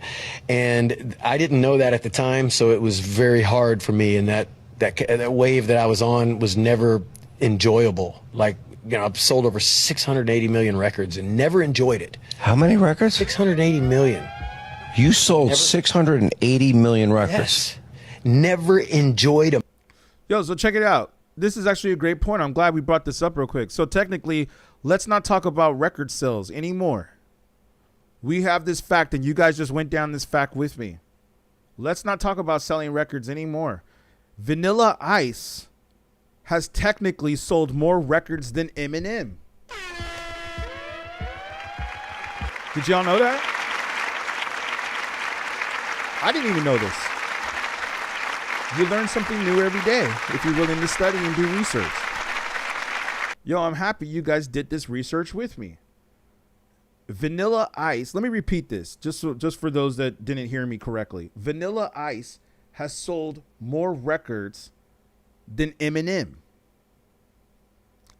And I didn't know that at the time, so it was very hard for me. And that wave that I was on was never enjoyable. Like, you know, I've sold over 680 million records and never enjoyed it. How many records? 680 million. You sold 680 million records. Yes. Never enjoyed them. Yo, so check it out. This is actually a great point. I'm glad we brought this up real quick. So technically, let's not talk about record sales anymore. We have this fact, and you guys just went down this fact with me. Let's not talk about selling records anymore. Vanilla Ice has technically sold more records than Eminem. Did y'all know that? I didn't even know this. You learn something new every day if you're willing to study and do research. Yo, I'm happy you guys did this research with me. Vanilla Ice, let me repeat this just for those that didn't hear me correctly. Vanilla Ice has sold more records than Eminem.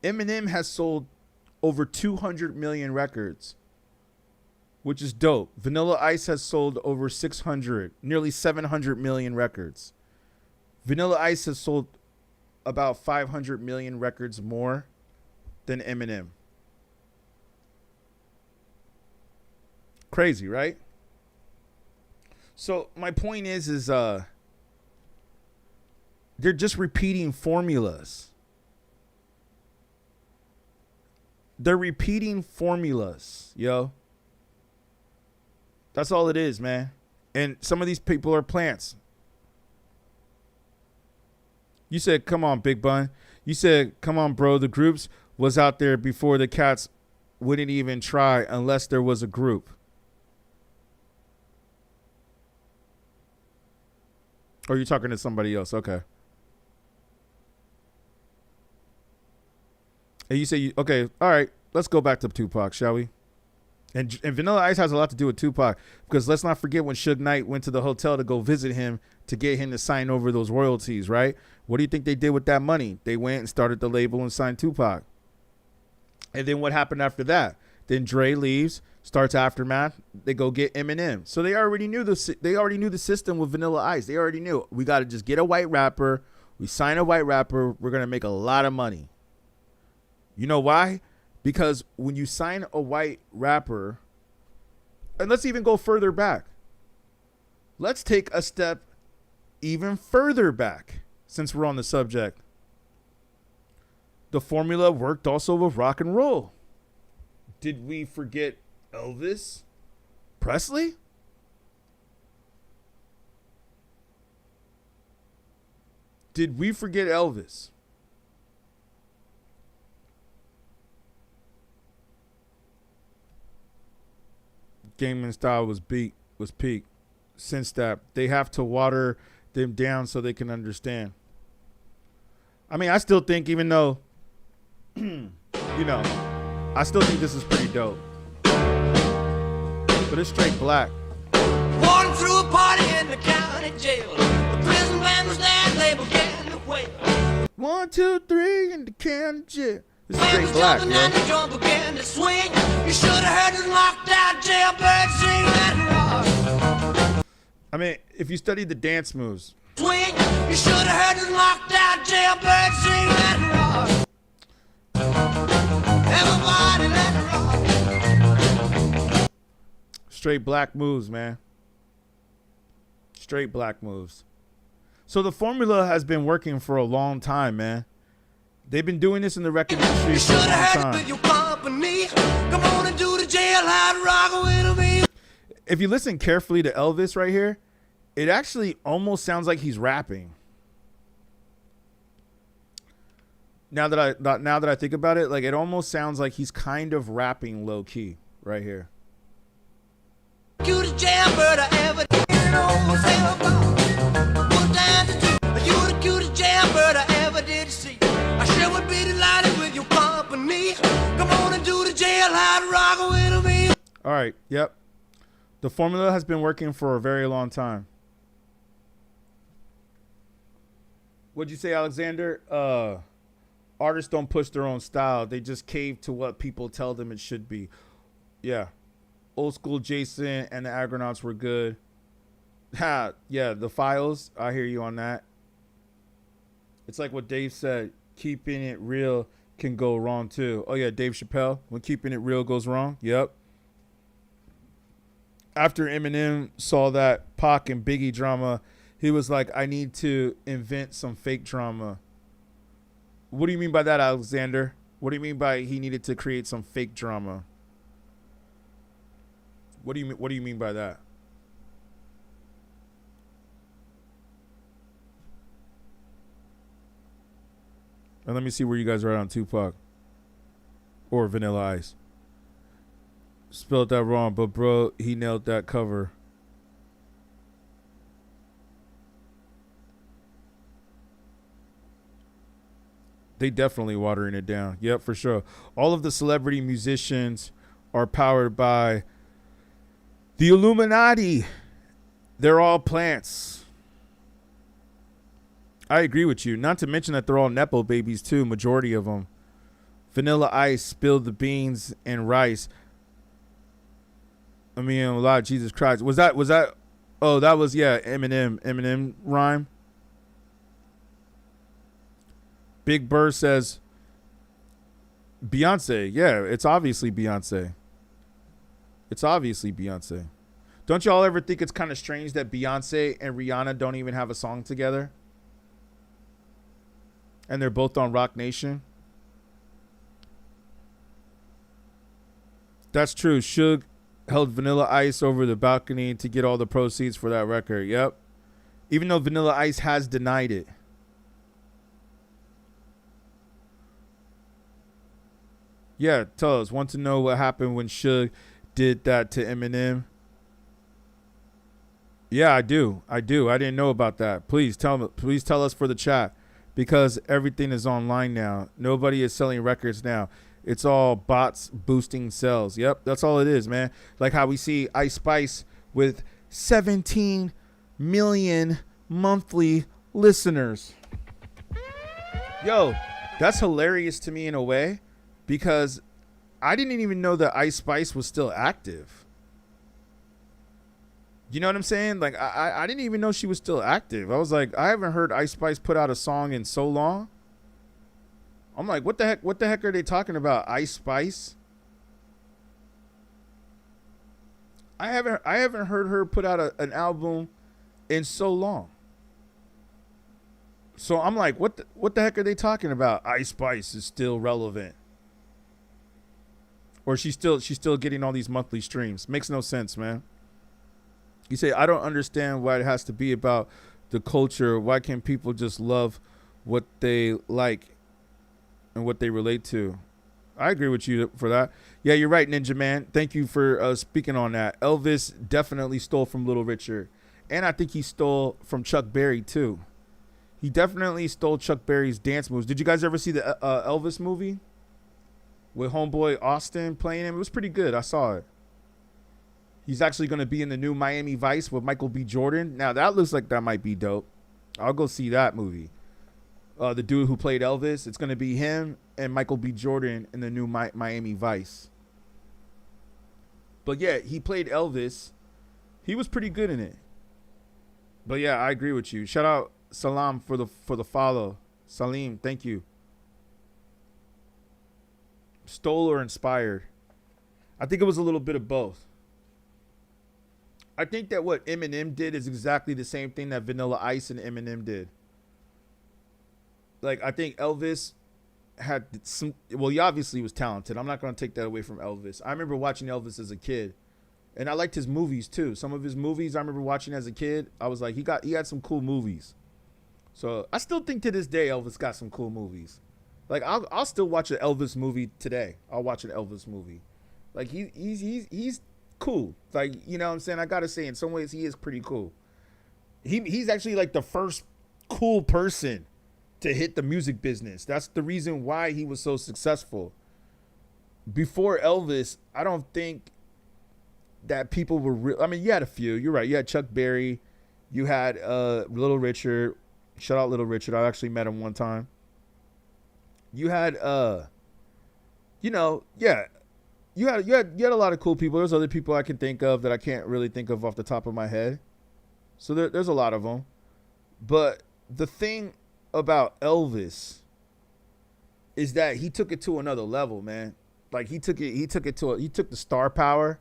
Eminem has sold over 200 million records, which is dope. Vanilla Ice has sold over 600, nearly 700 million records. Vanilla Ice has sold about 500 million records more than Eminem. Crazy, right? So my point is they're just repeating formulas. They're repeating formulas, yo. That's all it is, man. And some of these people are plants. You said, come on, Big Bun. You said, come on, bro. The groups was out there before the cats wouldn't even try unless there was a group. Or you're talking to somebody else. Okay. And you say, okay, all right, let's go back to Tupac, shall we? And Vanilla Ice has a lot to do with Tupac, because let's not forget when Suge Knight went to the hotel to go visit him to get him to sign over those royalties, right? What do you think they did with that money? They went and started the label and signed Tupac. And then what happened after that? Then Dre leaves, starts Aftermath. They go get Eminem. So they already knew the system with Vanilla Ice. They already knew we got to just get a white rapper. We sign a white rapper. We're gonna make a lot of money. You know why? Because when you sign a white rapper, and let's even go further back. Let's take a step even further back since we're on the subject. The formula worked also with rock and roll. Did we forget Elvis Presley? Did we forget Elvis? Gaming style was peak. Since that, they have to water them down so they can understand. I mean, I still think, even though, I still think this is pretty dope. But it's straight black. Walking through a party in the county jail. The prison band was there, they began to wail. 1, 2, 3 in the county jail. This is straight black, yo. And the drum began to swing. You should have heard the knocked out jailbird sing that rock. I mean, if you study the dance moves. Swing. You should have heard the knocked out jailbird sing that rock. Everybody let it rock. Straight black moves, man. Straight black moves. So the formula has been working for a long time, man. They've been doing this in the record industry for a long time. Come on and do the jailhouse rock with me. If you listen carefully to Elvis right here, it actually almost sounds like he's rapping. Now that I think about it, like, it almost sounds like he's kind of rapping low key right here. Cutest jailbird I ever did. You the cutest jailbird I ever did see. I sure would be delighted with your company. Come on and do the jailhouse rock with me. All right, yep. The formula has been working for a very long time. What'd you say, Alexander? Artists don't push their own style. They just cave to what people tell them it should be. Yeah. Old school Jason and the Argonauts were good. Ha, yeah, the Files. I hear you on that. It's like what Dave said. Keeping it real can go wrong too. Oh yeah, Dave Chappelle. When keeping it real goes wrong. Yep. After Eminem saw that Pac and Biggie drama, he was like, I need to invent some fake drama. What do you mean by that, Alexander? What do you mean by he needed to create some fake drama? What do you mean by that? And let me see where you guys are at on Tupac or Vanilla Ice. Spelled that wrong, but bro, he nailed that cover. They definitely watering it down. Yep, for sure. All of the celebrity musicians are powered by the Illuminati. They're all plants. I agree with you. Not to mention that they're all Nepo babies too, majority of them. Vanilla Ice spilled the beans and rice. I mean, a lot of Jesus Christ. Was that, oh, that was, yeah, Eminem rhyme. Big Bird says, Beyonce. Yeah, it's obviously Beyonce. It's obviously Beyonce. Don't y'all ever think it's kind of strange that Beyonce and Rihanna don't even have a song together? And they're both on Rock Nation? That's true. Suge held Vanilla Ice over the balcony to get all the proceeds for that record. Yep. Even though Vanilla Ice has denied it. Yeah, tell us. Want to know what happened when Suge did that to Eminem? Yeah, I do. I didn't know about that. Please tell us for the chat, because everything is online now. Nobody is selling records now. It's all bots boosting sales. Yep, that's all it is, man. Like how we see Ice Spice with 17 million monthly listeners. Yo, that's hilarious to me in a way, because I didn't even know that Ice Spice was still active. You know what I'm saying? Like, I didn't even know she was still active. I was like, I haven't heard Ice Spice put out a song in so long. I'm like, what the heck? What the heck are they talking about? Ice Spice? I haven't heard her put out an album in so long. So I'm like, what the heck are they talking about? Ice Spice is still relevant. Or she's still getting all these monthly streams. Makes no sense, man. You say, I don't understand why it has to be about the culture. Why can't people just love what they like and what they relate to? I agree with you for that. Yeah, you're right, Ninja Man. Thank you for speaking on that. Elvis definitely stole from Little Richard. And I think he stole from Chuck Berry, too. He definitely stole Chuck Berry's dance moves. Did you guys ever see the Elvis movie? With homeboy Austin playing him? It was pretty good. I saw it. He's actually going to be in the new Miami Vice with Michael B. Jordan. Now, that looks like that might be dope. I'll go see that movie. The dude who played Elvis, it's going to be him and Michael B. Jordan in the new Miami Vice. But yeah, he played Elvis. He was pretty good in it. But yeah, I agree with you. Shout out Salam for the follow. Salim, thank you. Stole or inspired? I think it was a little bit of both. I think that what Eminem did is exactly the same thing that Vanilla Ice and Eminem did. Like, I think Elvis had some, well, he obviously was talented. I'm not going to take that away from Elvis. I remember watching Elvis as a kid, and I liked his movies too. Some of his movies I remember watching as a kid. I was like, he had some cool movies. So I still think to this day Elvis got some cool movies. Like, I'll still watch an Elvis movie today. I'll watch an Elvis movie. Like, he's cool. Like, you know what I'm saying? I gotta say, in some ways he is pretty cool. He's actually like the first cool person to hit the music business. That's the reason why he was so successful. Before Elvis, I don't think that people were real. I mean, you had a few. You're right. You had Chuck Berry. You had Little Richard. Shout out Little Richard. I actually met him one time. You had you had a lot of cool people. There's other people I can think of that I can't really think of off the top of my head. So there's a lot of them. But the thing about Elvis is that he took it to another level, man. Like, he took the star power.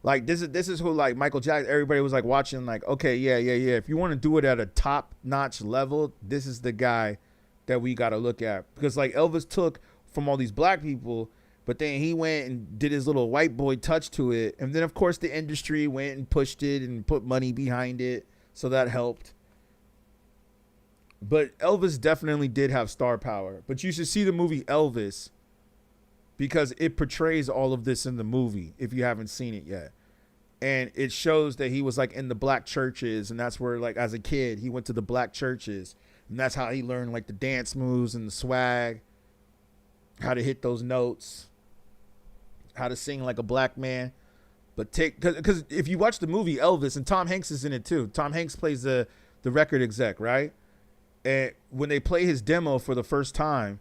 Like, this is who, like, Michael Jackson, everybody was like watching, like, okay, yeah. If you want to do it at a top notch level, this is the guy that we got to look at. Because, like, Elvis took from all these black people, but then he went and did his little white boy touch to it. And then, of course, the industry went and pushed it and put money behind it. So that helped. But Elvis definitely did have star power. But you should see the movie Elvis, because it portrays all of this in the movie if you haven't seen it yet. And it shows that he was, like, in the black churches, and that's where, like, as a kid, he went to the black churches, and that's how he learned, like, the dance moves and the swag, how to hit those notes, how to sing like a black man. But because if you watch the movie Elvis, and Tom Hanks is in it too. Tom Hanks plays the record exec, right? And when they play his demo for the first time,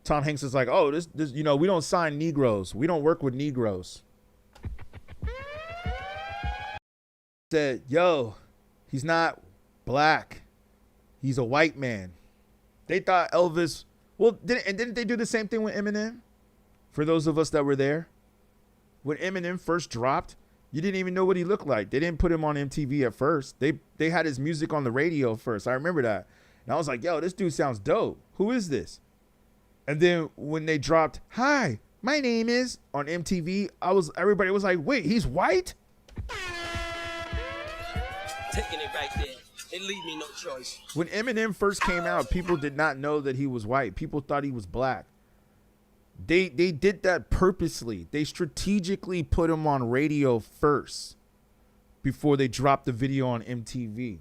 Tom Hanks is like, oh, this, we don't sign Negroes. We don't work with Negroes. Said, yo, he's not black. He's a white man. They thought Elvis, didn't they do the same thing with Eminem? For those of us that were there, when Eminem first dropped, you didn't even know what he looked like. They didn't put him on MTV at first. They had his music on the radio first. I remember that. And I was like, yo, this dude sounds dope. Who is this? And then when they dropped, hi, my name is, on MTV, everybody was like, wait, he's white? Taking it right there. It leave me no choice. When Eminem first came out, people did not know that he was white. People thought he was black. They did that purposely. They strategically put him on radio first before they dropped the video on MTV.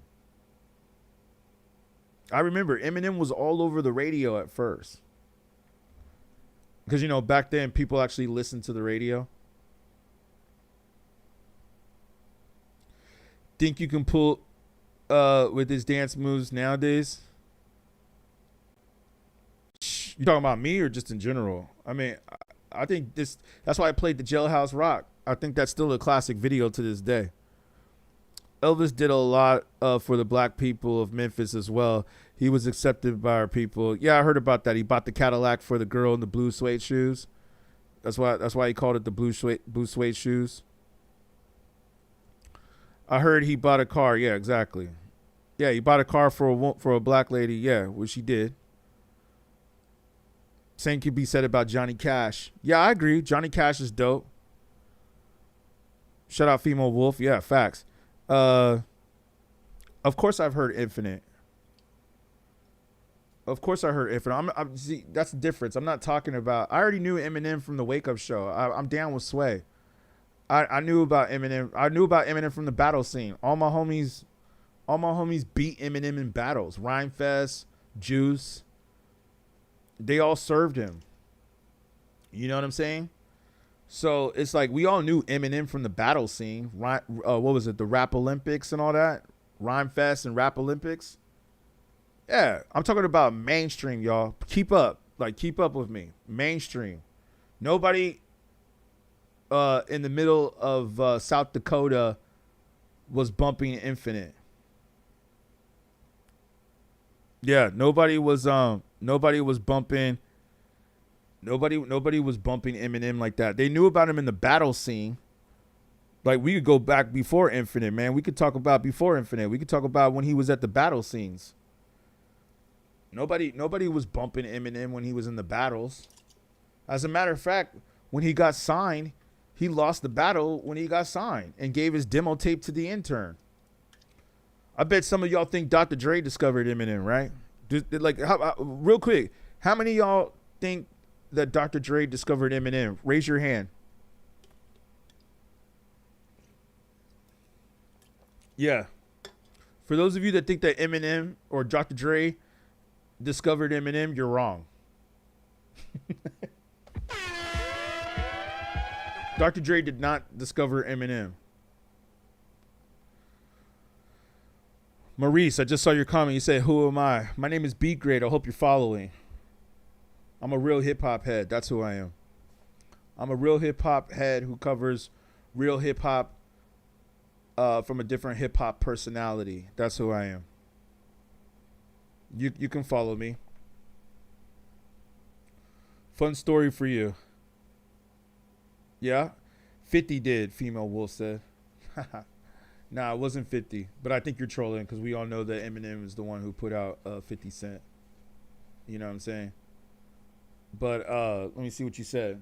I remember Eminem was all over the radio at first. Because, back then people actually listened to the radio. Think you can pull with his dance moves nowadays? You talking about me or just in general? I mean, I think that's why I played the Jailhouse Rock. I think that's still a classic video to this day. Elvis did a lot for the black people of Memphis as well. He was accepted by our people. Yeah, I heard about that. He bought the Cadillac for the girl in the blue suede shoes. That's why he called it the blue suede shoes. I heard he bought a car. Yeah, exactly. Yeah, he bought a car for a black lady. Yeah, which he did. Same could be said about Johnny Cash. Yeah, I agree. Johnny Cash is dope. Shout out Female Wolf. Yeah, facts. Of course I've heard Infinite. Of course I heard Infinite. See, that's the difference. I'm not talking about. I already knew Eminem from the Wake Up Show. I'm down with Sway. I knew about Eminem. I knew about Eminem from the battle scene. All my homies beat Eminem in battles. Rhymefest, Juice. They all served him. You know what I'm saying? So it's like we all knew Eminem from the battle scene. What was it? The Rap Olympics and all that? Rhymefest and Rap Olympics. Yeah, I'm talking about mainstream, y'all. Keep up. Like, keep up with me. Mainstream. Nobody in the middle of South Dakota was bumping Infinite. Yeah, nobody was bumping Eminem like that. They knew about him in the battle scene. Like, we could go back before Infinite, man. We could talk about before Infinite. We could talk about when he was at the battle scenes. Nobody was bumping Eminem when he was in the battles. As a matter of fact, when he got signed, he lost the battle when he got signed and gave his demo tape to the intern. I bet some of y'all think Dr. Dre discovered Eminem, right? Real quick, how many of y'all think that Dr. Dre discovered Eminem? Raise your hand. Yeah. For those of you that think that Eminem or Dr. Dre discovered Eminem, you're wrong. Dr. Dre did not discover Eminem. Maurice, I just saw your comment. You say, who am I? My name is beatGrade. I hope you're following. I'm a real hip-hop head. That's who I am. I'm a real hip-hop head who covers real hip-hop from a different hip-hop personality. That's who I am. You can follow me. Fun story for you. Yeah? 50 did, Female Wolf said. Nah, it wasn't 50. But I think you're trolling because we all know that Eminem is the one who put out 50 Cent. You know what I'm saying? But let me see what you said.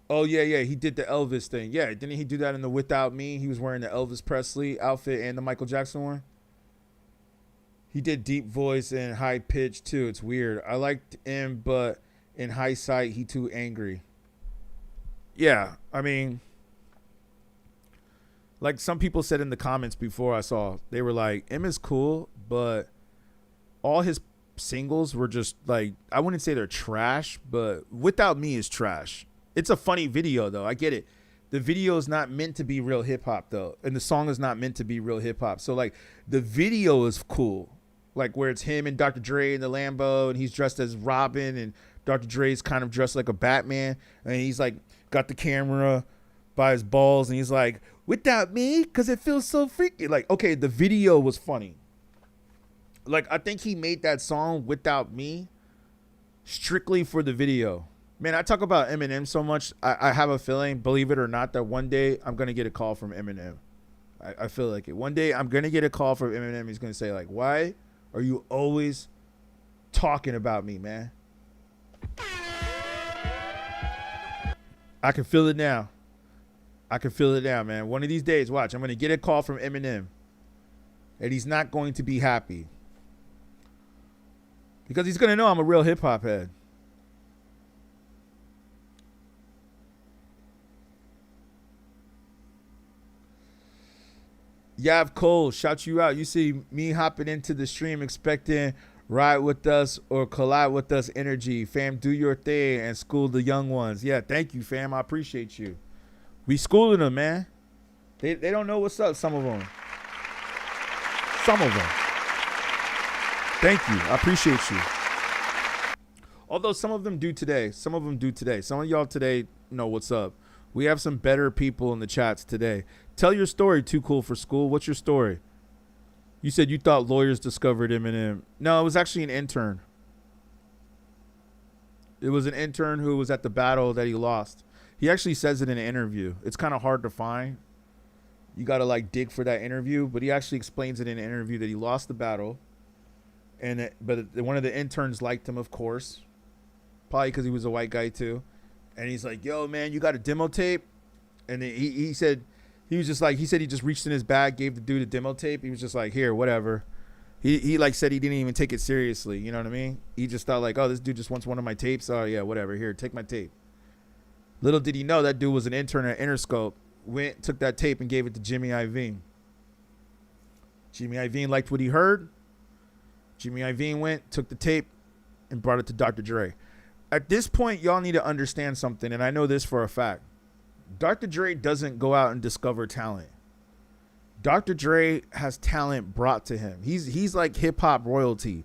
Oh, yeah. He did the Elvis thing. Yeah, didn't he do that in the Without Me? He was wearing the Elvis Presley outfit and the Michael Jackson one. He did deep voice and high pitch, too. It's weird. I liked him, but in hindsight, he too angry. Yeah, I mean, like some people said in the comments before I saw, they were like, M is cool, but all his singles were just like, I wouldn't say they're trash, but Without Me is trash. It's a funny video, though. I get it. The video is not meant to be real hip-hop, though. And the song is not meant to be real hip-hop. So, like, the video is cool. Like, where it's him and Dr. Dre in the Lambo, and he's dressed as Robin, and Dr. Dre's kind of dressed like a Batman. And he's, like, got the camera by his balls, and he's like, Without Me? Because it feels so freaky. Like, okay, the video was funny. Like, I think he made that song, Without Me, strictly for the video. Man, I talk about Eminem so much. I have a feeling, believe it or not, that one day I'm going to get a call from Eminem. I feel like it. One day I'm going to get a call from Eminem. He's going to say, like, why are you always talking about me, man? I can feel it now. Man. One of these days, watch, I'm going to get a call from Eminem. And he's not going to be happy. Because he's going to know I'm a real hip-hop head. Yav Cole, shout you out. You see me hopping into the stream expecting ride with us or collide with us energy. Fam, do your thing and school the young ones. Yeah, thank you, fam. I appreciate you. We schooling them, man. They don't know what's up, some of them. Thank you. I appreciate you. Although some of them do today. Some of y'all today know what's up. We have some better people in the chats today. Tell your story, Too Cool for School. What's your story? You said you thought lawyers discovered Eminem. No, it was actually an intern. It was an intern who was at the battle that he lost. He actually says it in an interview. It's kind of hard to find. You got to like dig for that interview, but he actually explains it in an interview that he lost the battle. But one of the interns liked him, of course. Probably because he was a white guy too. And he's like, yo, man, you got a demo tape? And he said, he just reached in his bag, gave the dude a demo tape. He was just like, here, whatever. He like said he didn't even take it seriously. You know what I mean? He just thought like, oh, this dude just wants one of my tapes. Oh yeah, whatever. Here, take my tape. Little did he know that dude was an intern at Interscope. Went, took that tape and gave it to Jimmy Iovine. Jimmy Iovine liked what he heard. Jimmy Iovine went, took the tape, and brought it to Dr. Dre. At this point, y'all need to understand something, and I know this for a fact. Dr. Dre doesn't go out and discover talent. Dr. Dre has talent brought to him. He's like hip-hop royalty.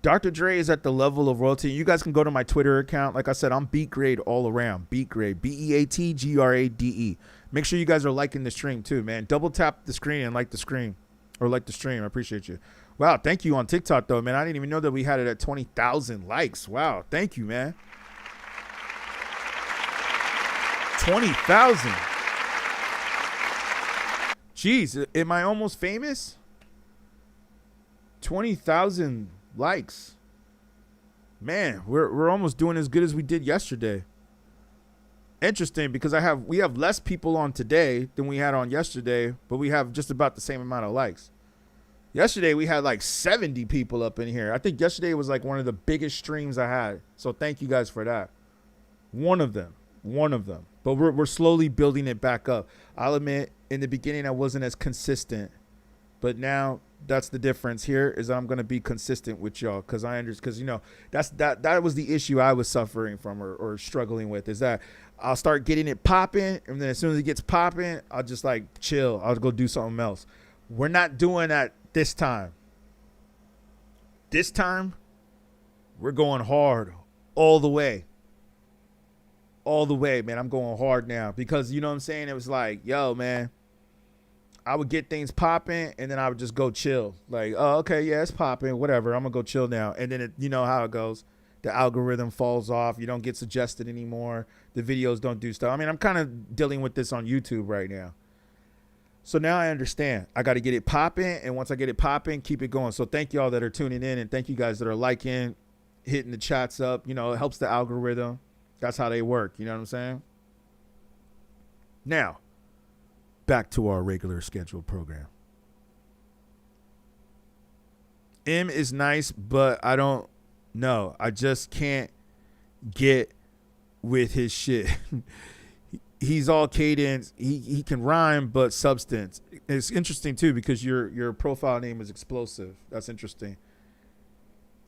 Dr. Dre is at the level of royalty. You guys can go to my Twitter account. Like I said, I'm beatGrade all around. beatGrade, BeatGrade. Make sure you guys are liking the stream too, man. Double tap the screen and like the screen. Or like the stream. I appreciate you. Wow, thank you on TikTok though, man. I didn't even know that we had it at 20,000 likes. Wow, thank you, man. 20,000. Jeez, am I almost famous? 20,000 likes. Man, we're almost doing as good as we did yesterday. Interesting, because we have less people on today than we had on yesterday, but we have just about the same amount of likes. Yesterday we had like 70 people up in here. I think yesterday was like one of the biggest streams I had. So thank you guys for that. One of them. But we're slowly building it back up. I'll admit, in the beginning I wasn't as consistent, but now that's the difference here is I'm going to be consistent with y'all because I understand, because you know that was the issue I was suffering from or struggling with, is that I'll start getting it popping, and then as soon as it gets popping, I'll just like chill. I'll go do something else. We're not doing that this time. This time, we're going hard all the way. All the way, man. I'm going hard now because, you know what I'm saying? It was like, yo, man, I would get things popping and then I would just go chill. Like, oh, okay, yeah, it's popping, whatever. I'm going to go chill now. And then, you know how it goes. The algorithm falls off. You don't get suggested anymore. The videos don't do stuff. I mean, I'm kind of dealing with this on YouTube right now. So now I understand. I got to get it popping. And once I get it popping, keep it going. So thank y'all that are tuning in. And thank you guys that are liking, hitting the chats up. You know, it helps the algorithm. That's how they work. You know what I'm saying? Now, back to our regular scheduled program. M is nice, but I don't know. I just can't get with his shit. He's all cadence. He can rhyme, but substance. It's interesting too because your profile name is explosive. That's interesting.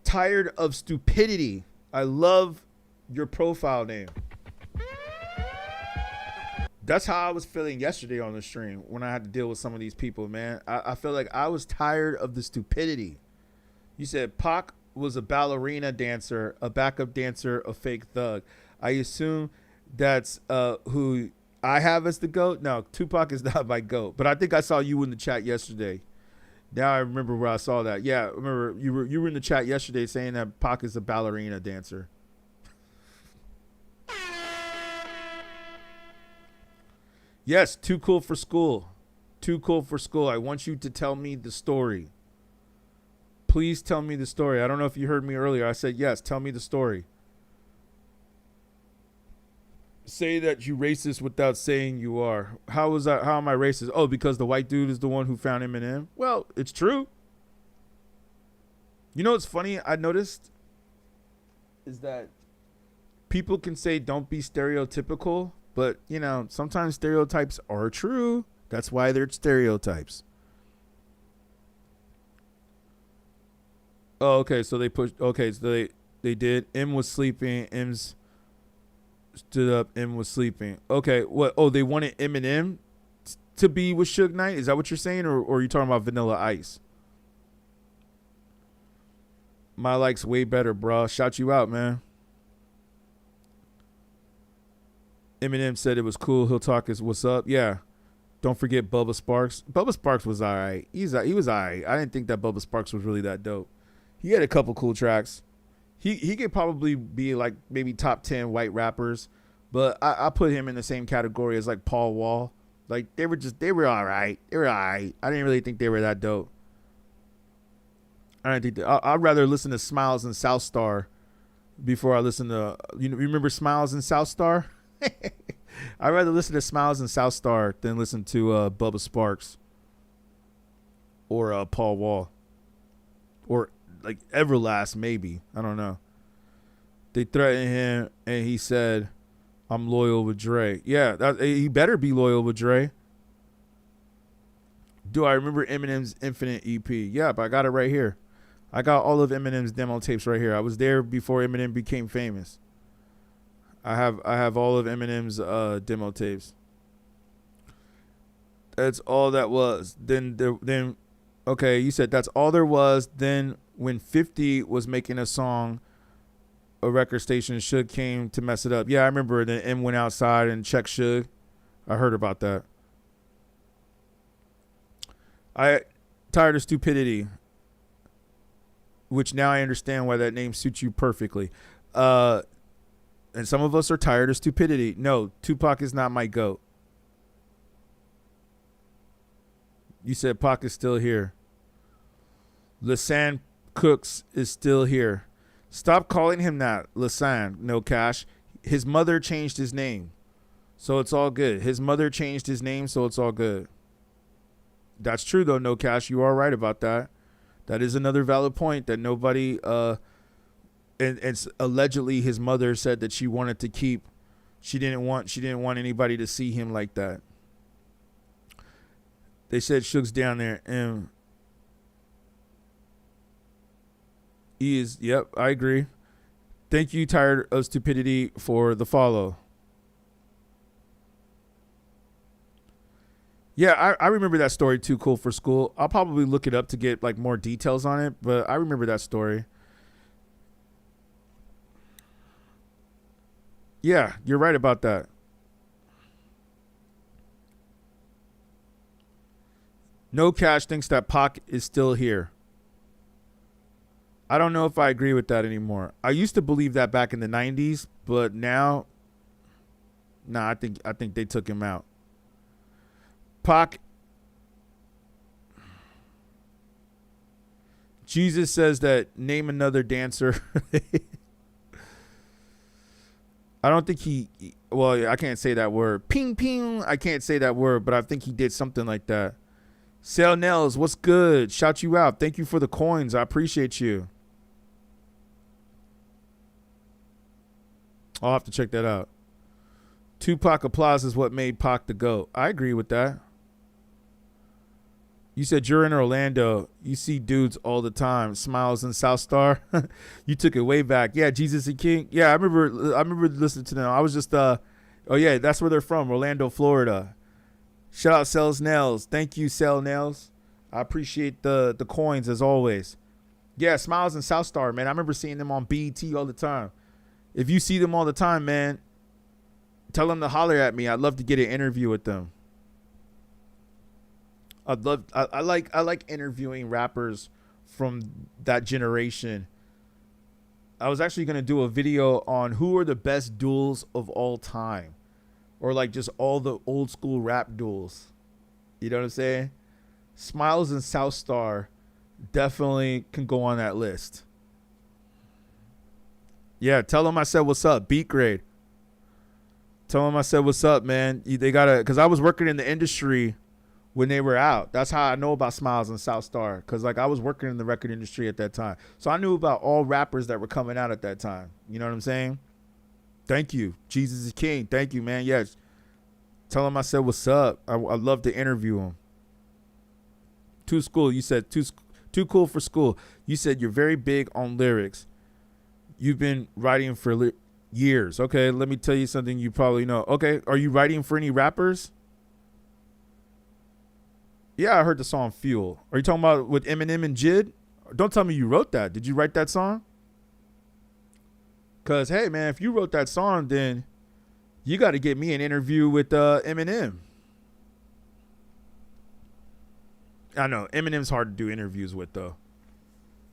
Tired of stupidity. I love your profile name. That's how I was feeling yesterday on the stream when I had to deal with some of these people, man. I felt like I was tired of the stupidity. You said Pac was a ballerina dancer, a backup dancer, a fake thug. I assume that's who I have as the GOAT. No, Tupac is not my GOAT. But I think I saw you in the chat yesterday. Now I remember where I saw that. Yeah, remember you were in the chat yesterday saying that Pac is a ballerina dancer. Yes, too cool for school. Too cool for school. I want you to tell me the story. Please tell me the story. I don't know if you heard me earlier. I said, yes, tell me the story. Say that you racist without saying you are. How was that? How am I racist? Oh, because the white dude is the one who found Eminem? Well, it's true. You know what's funny? I noticed is that people can say don't be stereotypical, but, you know, sometimes stereotypes are true. That's why they're stereotypes. Oh, okay. So they pushed. Okay, so they did. M was sleeping. M's stood up. M was sleeping. Okay. What? Oh, they wanted Eminem to be with Suge Knight. Is that what you're saying, or are you talking about Vanilla Ice? My like's way better, bro. Shout you out, man. Eminem said it was cool. He'll talk is what's up. Yeah. Don't forget Bubba Sparks. Bubba Sparks was all right. He was all right. I didn't think that Bubba Sparks was really that dope. He had a couple cool tracks. He could probably be like maybe top 10 white rappers, but I put him in the same category as like Paul Wall. Like they were all right. They were all right. I didn't really think they were that dope. I didn't think I'd rather listen to Smiles and South Star before I listen to, you remember Smiles and South Star? I'd rather listen to Smiles and South Star than listen to Bubba Sparks or Paul Wall or like Everlast, maybe. I don't know. They threatened him and he said, I'm loyal with Dre. Yeah, he better be loyal with Dre. Do I remember Eminem's Infinite EP? Yeah, but I got it right here. I got all of Eminem's demo tapes right here. I was there before Eminem became famous. I have all of Eminem's demo tapes. That's all that was. Then okay, you said that's all there was. Then when 50 was making a song, a record station, Suge came to mess it up. Yeah, I remember. Then M went outside and checked Suge. I heard about that. I tired of stupidity, which now I understand why that name suits you perfectly. And some of us are tired of stupidity. No, Tupac is not my GOAT. You said Pac is still here. Lasan Cooks is still here. Stop calling him that, Lasan. No Cash. His mother changed his name, so it's all good. His mother changed his name, so it's all good. That's true, though, No Cash. You are right about that. That is another valid point that nobody... And allegedly his mother said that she wanted to keep, she didn't want anybody to see him like that. They said Suge's down there and he is, yep, I agree. Thank you, Tired of Stupidity, for the follow. Yeah, I remember that story, Too Cool for School. I'll probably look it up to get like more details on it, but I remember that story. Yeah, you're right about that. No Cash thinks that Pac is still here. I don't know if I agree with that anymore. I used to believe that back in the 90s, but now, nah, I think they took him out. Pac. Jesus says that name another dancer. I don't think well, I can't say that word. Ping, ping. I can't say that word, but I think he did something like that. Sale Nels, what's good? Shout you out. Thank you for the coins. I appreciate you. I'll have to check that out. Tupac applause is what made Pac the GOAT. I agree with that. You said you're in Orlando. You see dudes all the time. Smiles and South Star. You took it way back. Yeah, Jesus and King. Yeah, I remember listening to them. I was just oh yeah, that's where they're from, Orlando, Florida. Shout out Sells Nails. Thank you, Sell Nails. I appreciate the coins as always. Yeah, Smiles and South Star, man. I remember seeing them on BET all the time. If you see them all the time, man, tell them to holler at me. I'd love to get an interview with them. I like interviewing rappers from that generation. I was actually going to do a video on who are the best duels of all time, or like just all the old school rap duels. You know what I'm saying? Smiles and South Star definitely can go on that list. Yeah, tell them I said what's up, beatGrade. Tell them I said what's up, man. They gotta, because I was working in the industry when they were out. That's how I know about Smiles and South Star, because like I was working in the record industry at that time, so I knew about all rappers that were coming out at that time. You know what I'm saying? Thank you, Jesus is King. Thank you, man. Yes, tell him I said what's up. I'd love to interview him. Too School, you said too cool for school. You said you're very big on lyrics. You've been writing for years. Okay, let me tell you something you probably know. Okay, are you writing for any rappers? Yeah, I heard the song Fuel. Are you talking about with Eminem and Jid? Don't tell me you wrote that. Did you write that song? Because, hey, man, if you wrote that song, then You got to get me an interview with Eminem. I know Eminem's hard to do interviews with though.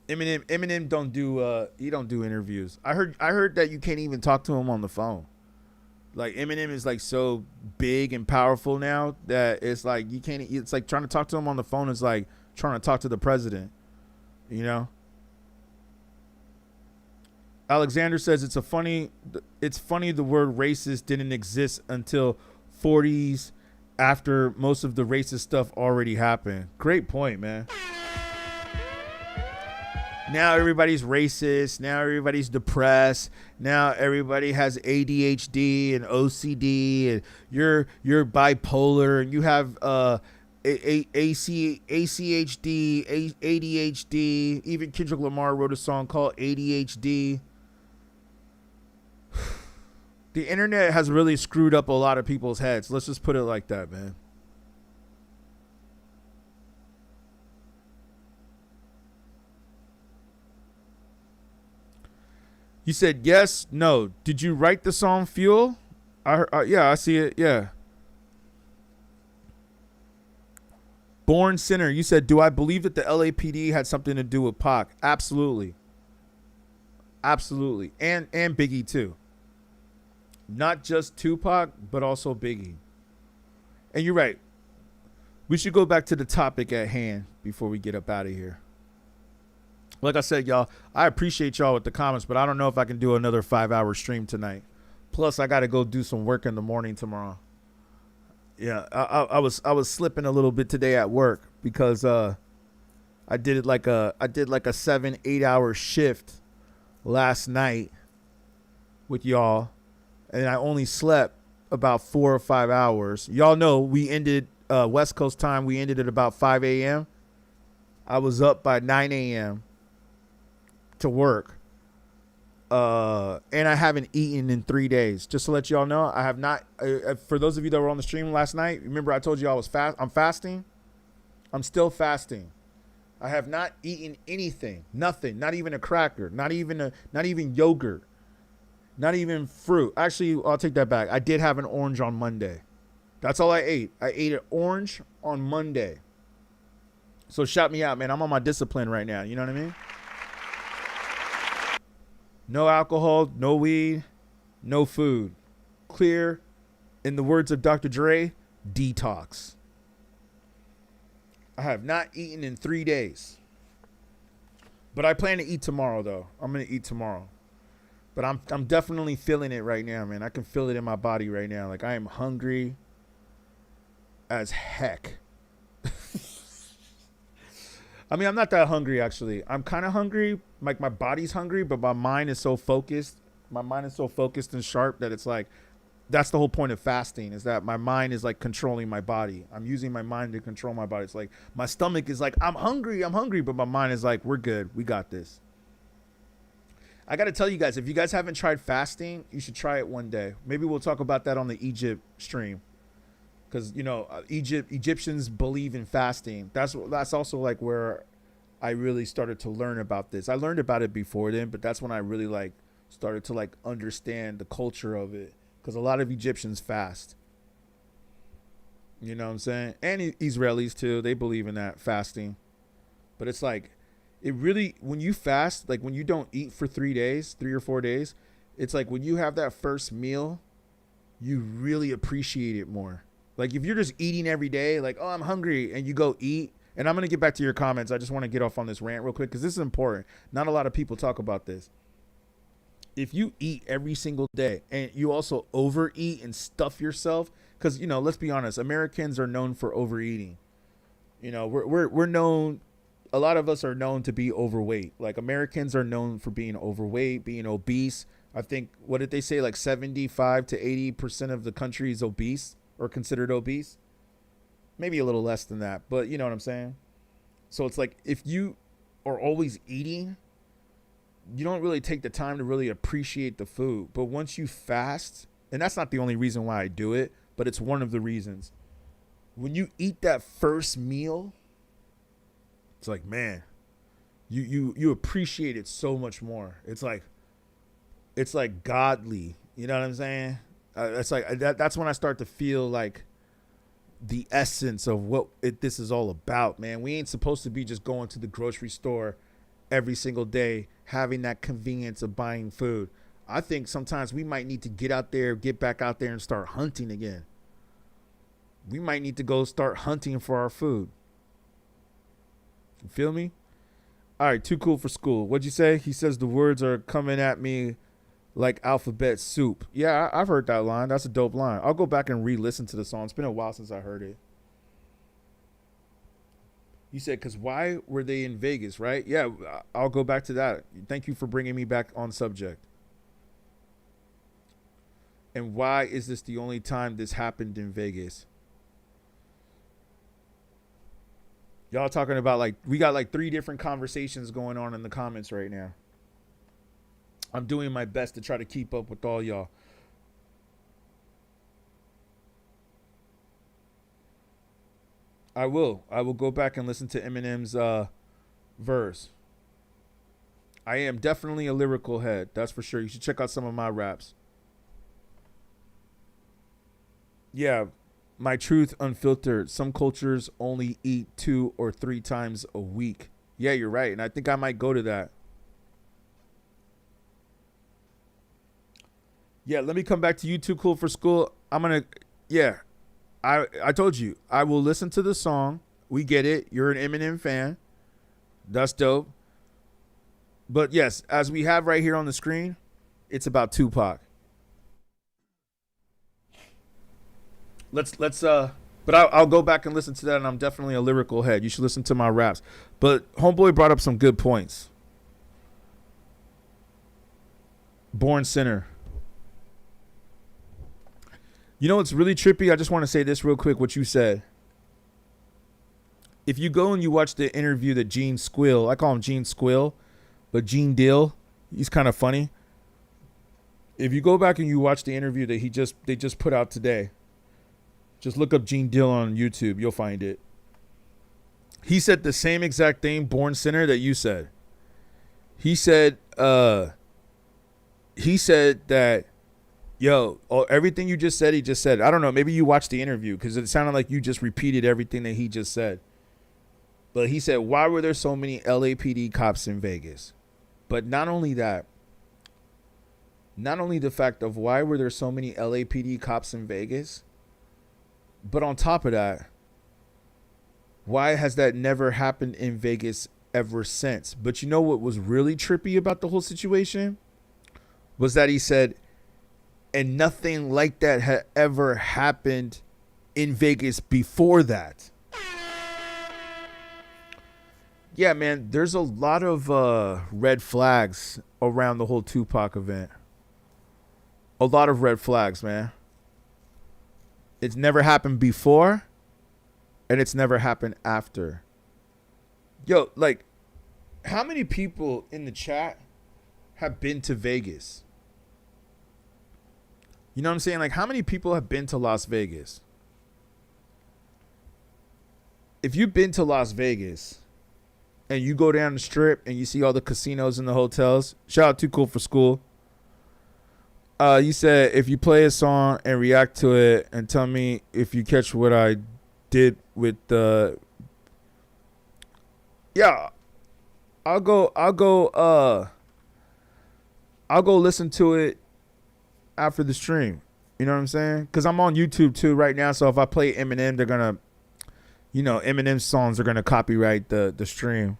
Eminem don't do he don't do interviews. I heard that you can't even talk to him on the phone. Like Eminem is like so big and powerful now that it's like you can't. It's like trying to talk to him on the phone is like trying to talk to the president. You know. Alexander says it's funny the word racist didn't exist until 40s after most of the racist stuff already happened. Great point, man. Now everybody's racist. Now everybody's depressed. Now everybody has ADHD and OCD, and you're bipolar, and you have ACHD, ADHD. Even Kendrick Lamar wrote a song called ADHD. The internet has really screwed up a lot of people's heads. Let's just put it like that, man. You said yes, no. Did you write the song Fuel? Yeah, I see it. Yeah. Born Sinner. You said, do I believe that the LAPD had something to do with Pac? Absolutely. Absolutely. And Biggie too. Not just Tupac, but also Biggie. And you're right. We should go back to the topic at hand before we get up out of here. Like I said, y'all, I appreciate y'all with the comments, but I don't know if I can do another 5-hour stream tonight. Plus, I got to go do some work in the morning tomorrow. Yeah, I was slipping a little bit today at work because I did like a 7-8 hour shift last night with y'all, and I only slept about 4 or 5 hours. Y'all know we ended West Coast time. We ended at about 5 a.m. I was up by 9 a.m. to work. And I haven't eaten in 3 days. Just to let y'all know, I have not. For those of you that were on the stream last night, remember I told you I was I'm fasting. I'm still fasting. I have not eaten anything, nothing, not even a cracker, not even yogurt, not even fruit. Actually, I'll take that back. I did have an orange on Monday. That's all I ate. I ate an orange on Monday. So shout me out, man. I'm on my discipline right now. You know what I mean? No alcohol, no weed, no food. Clear, in the words of Dr. Dre, detox. I have not eaten in 3 days. But I plan to eat tomorrow, though. I'm going to eat tomorrow. But I'm definitely feeling it right now, man. I can feel it in my body right now. Like, I am hungry as heck. I mean, I'm not that hungry, actually. I'm kind of hungry. Like, my body's hungry, but my mind is so focused. My mind is so focused and sharp that it's like, that's the whole point of fasting, is that my mind is like controlling my body. I'm using my mind to control my body. It's like my stomach is like, I'm hungry, but my mind is like, we're good. We got this. I got to tell you guys, if you guys haven't tried fasting, you should try it one day. Maybe we'll talk about that on the Egypt stream. Because, you know, Egyptians believe in fasting. That's also like where I really started to learn about this. I learned about it before then, but that's when I really like started to like understand the culture of it. Because a lot of Egyptians fast. You know what I'm saying? And Israelis too. They believe in that fasting. But it's like, it really, when you fast, like when you don't eat for 3 days, 3 or 4 days, it's like when you have that first meal, you really appreciate it more. Like if you're just eating every day, like, oh, I'm hungry, and you go eat. And I'm going to get back to your comments. I just want to get off on this rant real quick because this is important. Not a lot of people talk about this. If you eat every single day and you also overeat and stuff yourself, because, you know, let's be honest, Americans are known for overeating. You know, we're known, a lot of us are known to be overweight. Like Americans are known for being overweight, being obese. I think, what did they say? Like 75 to 80% of the country is obese or considered obese. Maybe a little less than that, but you know what I'm saying? So it's like, if you are always eating, you don't really take the time to really appreciate the food. But once you fast, and that's not the only reason why I do it, but it's one of the reasons. When you eat that first meal, it's like, man, you appreciate it so much more. It's like godly. You know what I'm saying? It's like that's when I start to feel like the essence of what this is all about, man. We ain't supposed to be just going to the grocery store every single day, having that convenience of buying food. I think sometimes we might need to get back out there and start hunting again. We might need to go start hunting for our food. You feel me? All right, too cool for school. What'd you say? He says the words are coming at me like alphabet soup. Yeah, I've heard that line. That's a dope line. I'll go back and re-listen to the song. It's been a while since I heard it. You said, because why were they in Vegas, right? Yeah, I'll go back to that. Thank you for bringing me back on subject. And why is this the only time this happened in Vegas? Y'all talking about, like, we got like 3 different conversations going on in the comments right now. I'm doing my best to try to keep up with all y'all. I will go back and listen to Eminem's verse. I am definitely a lyrical head. That's for sure. You should check out some of my raps. Yeah, my truth unfiltered. Some cultures only eat 2 or 3 times a week. Yeah, you're right. And I think I might go to that. Yeah, let me come back to you, Too Cool for School. I told you, I will listen to the song. We get it. You're an Eminem fan. That's dope. But yes, as we have right here on the screen, it's about Tupac. But I'll go back and listen to that, and I'm definitely a lyrical head. You should listen to my raps. But Homeboy brought up some good points. Born Sinner. You know what's really trippy? I just want to say this real quick, what you said. If you go and you watch the interview that Gene Squill, I call him Gene Squill, but Gene Dill, he's kind of funny. If you go back and you watch the interview that they just put out today, just look up Gene Dill on YouTube, you'll find it. He said the same exact thing, Born Sinner, that you said. He said that, everything you just said, he just said. I don't know, maybe you watched the interview because it sounded like you just repeated everything that he just said. But he said, why were there so many LAPD cops in Vegas? But not only that, not only the fact of why were there so many LAPD cops in Vegas, but on top of that, why has that never happened in Vegas ever since? But you know what was really trippy about the whole situation? Was that he said, and nothing like that had ever happened in Vegas before that. Yeah, man, there's a lot of red flags around the whole Tupac event. A lot of red flags, man. It's never happened before, and it's never happened after. Yo, like, how many people in the chat have been to Vegas? You know what I'm saying? Like, how many people have been to Las Vegas? If you've been to Las Vegas and you go down the strip and you see all the casinos and the hotels, shout out Too Cool for School. You said if you play a song and react to it and tell me if you catch what I did with the, yeah, I'll go listen to it after the stream. You know what I'm saying? Because I'm on YouTube too right now. So if I play Eminem, they're gonna, Eminem's songs are gonna copyright the stream.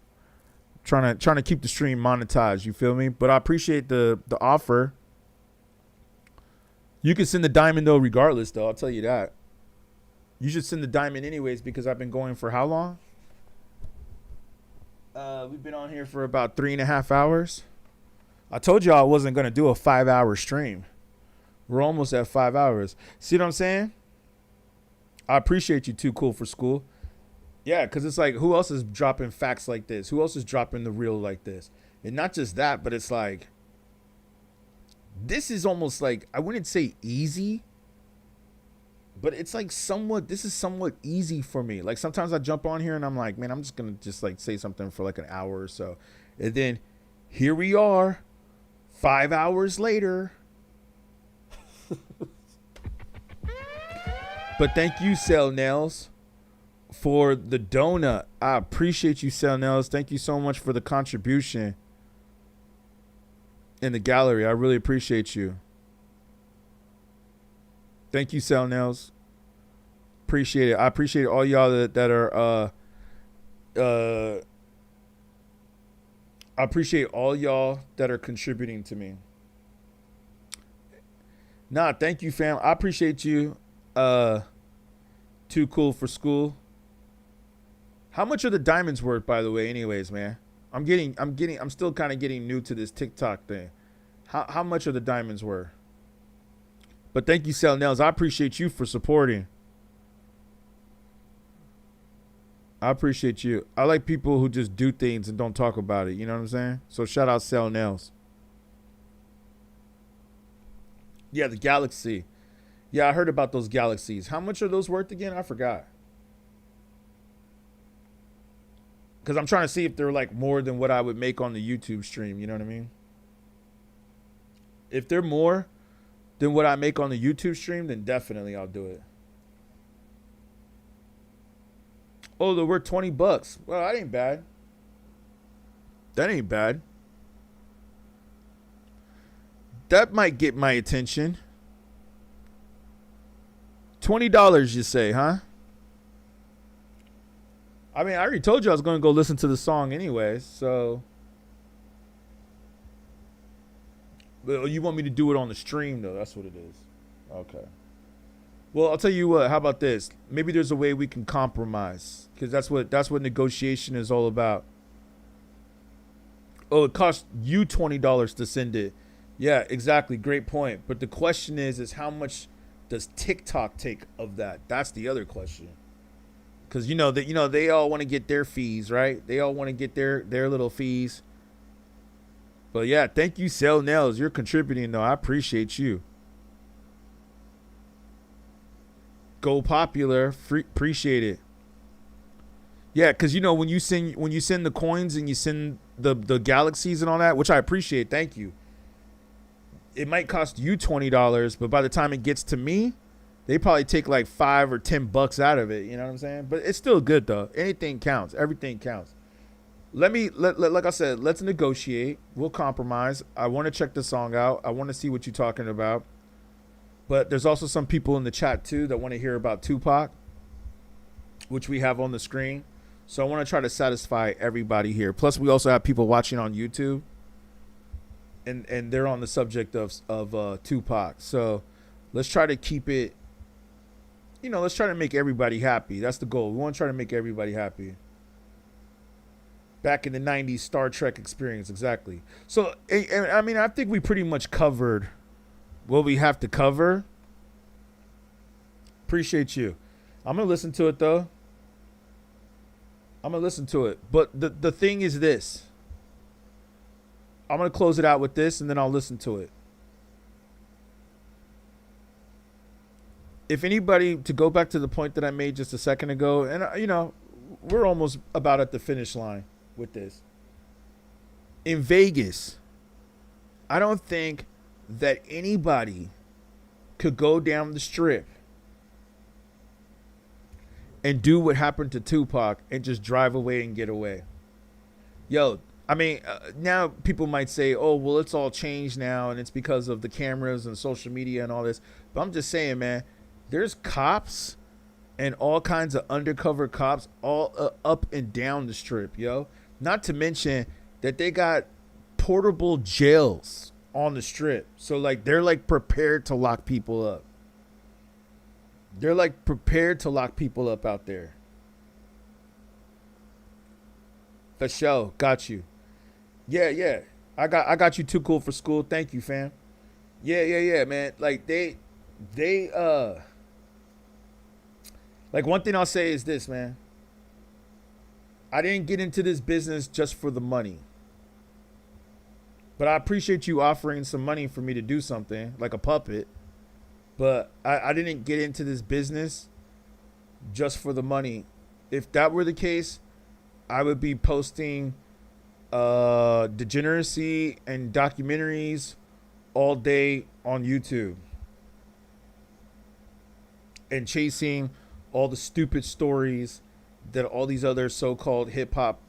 Trying to keep the stream monetized. You feel me? But I appreciate the offer. You can send the diamond though, regardless. Though I'll tell you that. You should send the diamond anyways because I've been going for how long? We've been on here for about 3.5 hours. I told y'all I wasn't gonna do a 5-hour stream. We're almost at 5 hours. See what I'm saying? I appreciate you, Too Cool for School. Yeah, because it's like, who else is dropping facts like this? Who else is dropping the real like this? And not just that, but it's like, this is almost like, I wouldn't say easy, but it's like this is somewhat easy for me. Like sometimes I jump on here and I'm like, man, I'm just going to just like say something for like an hour or so. And then here we are 5 hours later. But thank you, Cell Nails, for the donut. I appreciate you, Cell Nails. Thank you so much for the contribution in the gallery. I really appreciate you. Thank you, Cell Nails. Appreciate it. I appreciate all y'all that are I appreciate all y'all that are contributing to me. Nah, thank you, fam. I appreciate you. Too cool for school. How much are the diamonds worth, by the way, anyways, man? I'm still kind of getting new to this TikTok thing. How much are the diamonds worth? But thank you, Sell Nails. I appreciate you for supporting. I appreciate you. I like people who just do things and don't talk about it. You know what I'm saying? So shout out Sell Nails. Yeah, the Galaxy. Yeah, I heard about those Galaxies. How much are those worth again? I forgot. Because I'm trying to see if they're like more than what I would make on the YouTube stream. You know what I mean? If they're more than what I make on the YouTube stream, then definitely I'll do it. Oh, they're worth $20. Well, that ain't bad. That ain't bad. That might get my attention. $20, you say, huh? I mean, I already told you I was going to go listen to the song anyways, so. But you want me to do it on the stream, though. That's what it is. Okay. Well, I'll tell you what. How about this? Maybe there's a way we can compromise, because that's what negotiation is all about. Oh, it costs you $20 to send it. Yeah, exactly. Great point. But the question is how much does TikTok take of that? That's the other question. Because they all want to get their fees, right? They all want to get their little fees. But yeah, thank you, Sell Nails. You're contributing, though. I appreciate you. Go popular. Appreciate it. Yeah, because when you send the coins and you send the galaxies and all that, which I appreciate, thank you. It might cost you $20, but by the time it gets to me, they probably take like $5 or $10 out of it. You know what I'm saying? But it's still good though. Anything counts. Everything counts. Like I said, let's negotiate. We'll compromise. I want to check the song out. I want to see what you're talking about. But there's also some people in the chat too that want to hear about Tupac, which we have on the screen. So I want to try to satisfy everybody here. Plus, we also have people watching on YouTube, and they're on the subject of Tupac. So let's try to keep it. Let's try to make everybody happy. That's the goal. We want to try to make everybody happy. Back in the 90s Star Trek experience, exactly. So, I mean, I think we pretty much covered what we have to cover. Appreciate you. I'm going to listen to it, though. I'm going to listen to it. But the thing is this. I'm going to close it out with this, and then I'll listen to it. If anybody, to go back to the point that I made just a second ago, and, we're almost about at the finish line with this. In Vegas, I don't think that anybody could go down the strip and do what happened to Tupac and just drive away and get away. Yo, I mean, now people might say, oh, well, it's all changed now and it's because of the cameras and social media and all this. But I'm just saying, man, there's cops and all kinds of undercover cops all up and down the strip, yo. Not to mention that they got portable jails on the strip. So, like, they're, like, prepared to lock people up. They're, like, prepared to lock people up out there. For sure. Got you. Yeah. I got you too cool for school. Thank you, fam. Yeah, man. Like, they like, one thing I'll say is this, man. I didn't get into this business just for the money. But I appreciate you offering some money for me to do something, like a puppet. But I didn't get into this business just for the money. If that were the case, I would be posting degeneracy and documentaries all day on YouTube. and chasing all the stupid stories that all these other so-called hip-hop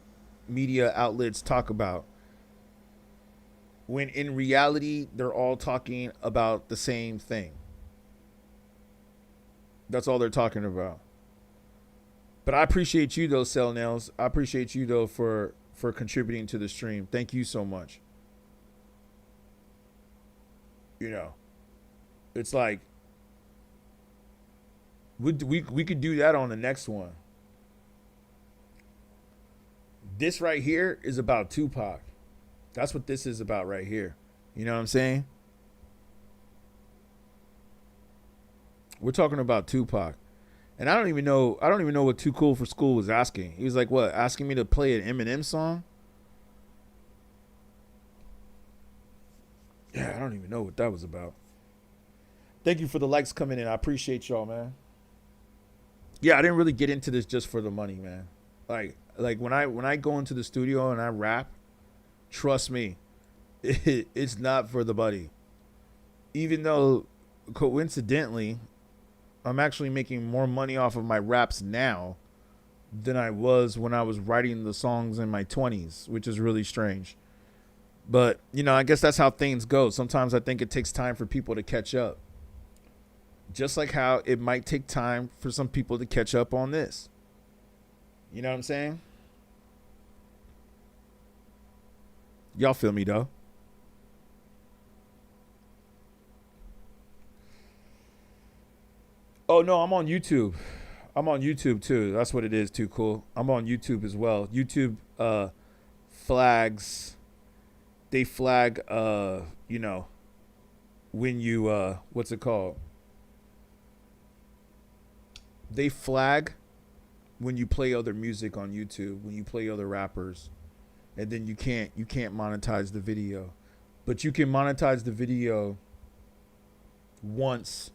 media outlets talk about, when in reality they're all talking about the same thing. That's all they're talking about. But I appreciate you though, Cell Nails. I appreciate you though for contributing to the stream. Thank you so much. You know, it's like we could do that on the next one. This right here is about Tupac. That's what this is about right here. You know what I'm saying? We're talking about Tupac. And I don't even know what Too Cool for School was asking. He was like, what, asking me to play an Eminem song? Yeah, I don't even know what that was about. Thank you for the likes coming in. I appreciate y'all, man. Yeah, I didn't really get into this just for the money, man. Like when I go into the studio and I rap, trust me, it's not for the money. Even though coincidentally, I'm actually making more money off of my raps now than I was when I was writing the songs in my 20s, which is really strange. But, you know, I guess that's how things go. Sometimes I think it takes time for people to catch up. Just like how it might take time for some people to catch up on this. You know what I'm saying? Y'all feel me, though. Oh, no, I'm on YouTube. I'm on YouTube, too. That's what it is, Too Cool. I'm on YouTube as well. YouTube flags. They flag, you know, when you, what's it called? They flag when you play other music on YouTube, when you play other rappers. And then you can't monetize the video. But you can monetize the video once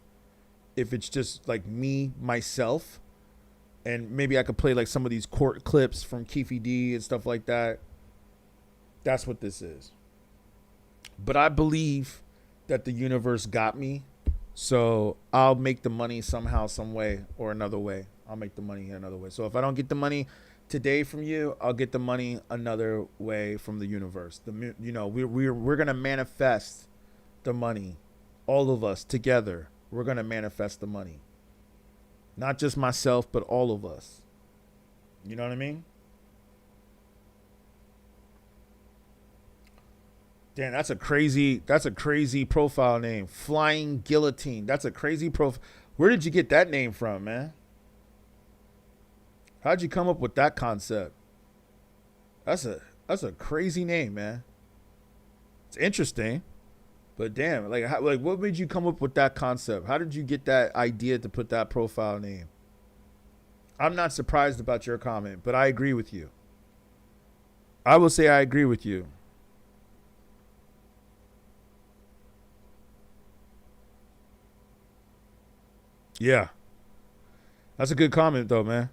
if it's just like me, myself, and maybe I could play like some of these court clips from Keefy D and stuff like that. That's what this is. But I believe that the universe got me, so I'll make the money somehow, some way or another way. I'll make the money another way. So if I don't get the money today from you, I'll get the money another way from the universe. You know, we're gonna manifest the money, all of us together. We're gonna manifest the money. Not just myself, but all of us. You know what I mean? Damn, that's a crazy profile name. Flying Guillotine. That's a crazy profile. Where did you get that name from, man? How'd you come up with that concept? That's a crazy name, man. It's interesting. But damn, like what made you come up with that concept? How did you get that idea to put that profile name? I'm not surprised about your comment, but I agree with you. I will say I agree with you. Yeah. That's a good comment though, man.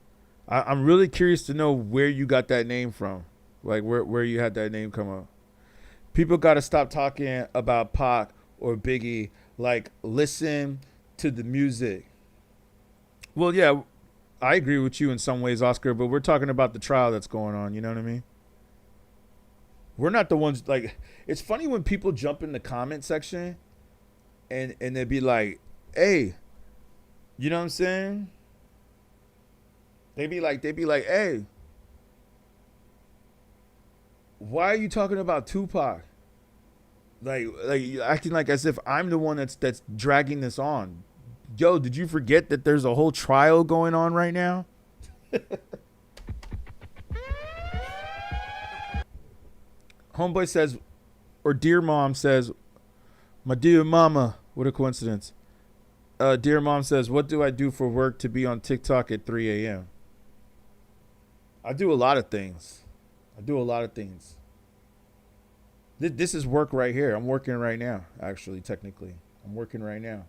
I'm really curious to know where you got that name from. Like where you had that name come up. People got to stop talking about Pac or Biggie. Like, listen to the music. Well, yeah, I agree with you in some ways, Oscar, but we're talking about the trial that's going on. You know what I mean? We're not the ones, like, it's funny when people jump in the comment section and they'd be like, hey, you know what I'm saying? They'd be like, hey, why are you talking about Tupac? Like acting like as if I'm the one that's dragging this on. Yo, did you forget that there's a whole trial going on right now? Homeboy says, or Dear Mom says, my dear mama, what a coincidence. Dear Mom says, what do I do for work to be on TikTok at 3 a.m.? I do a lot of things. This is work right here. I'm working right now, actually, technically. I'm working right now.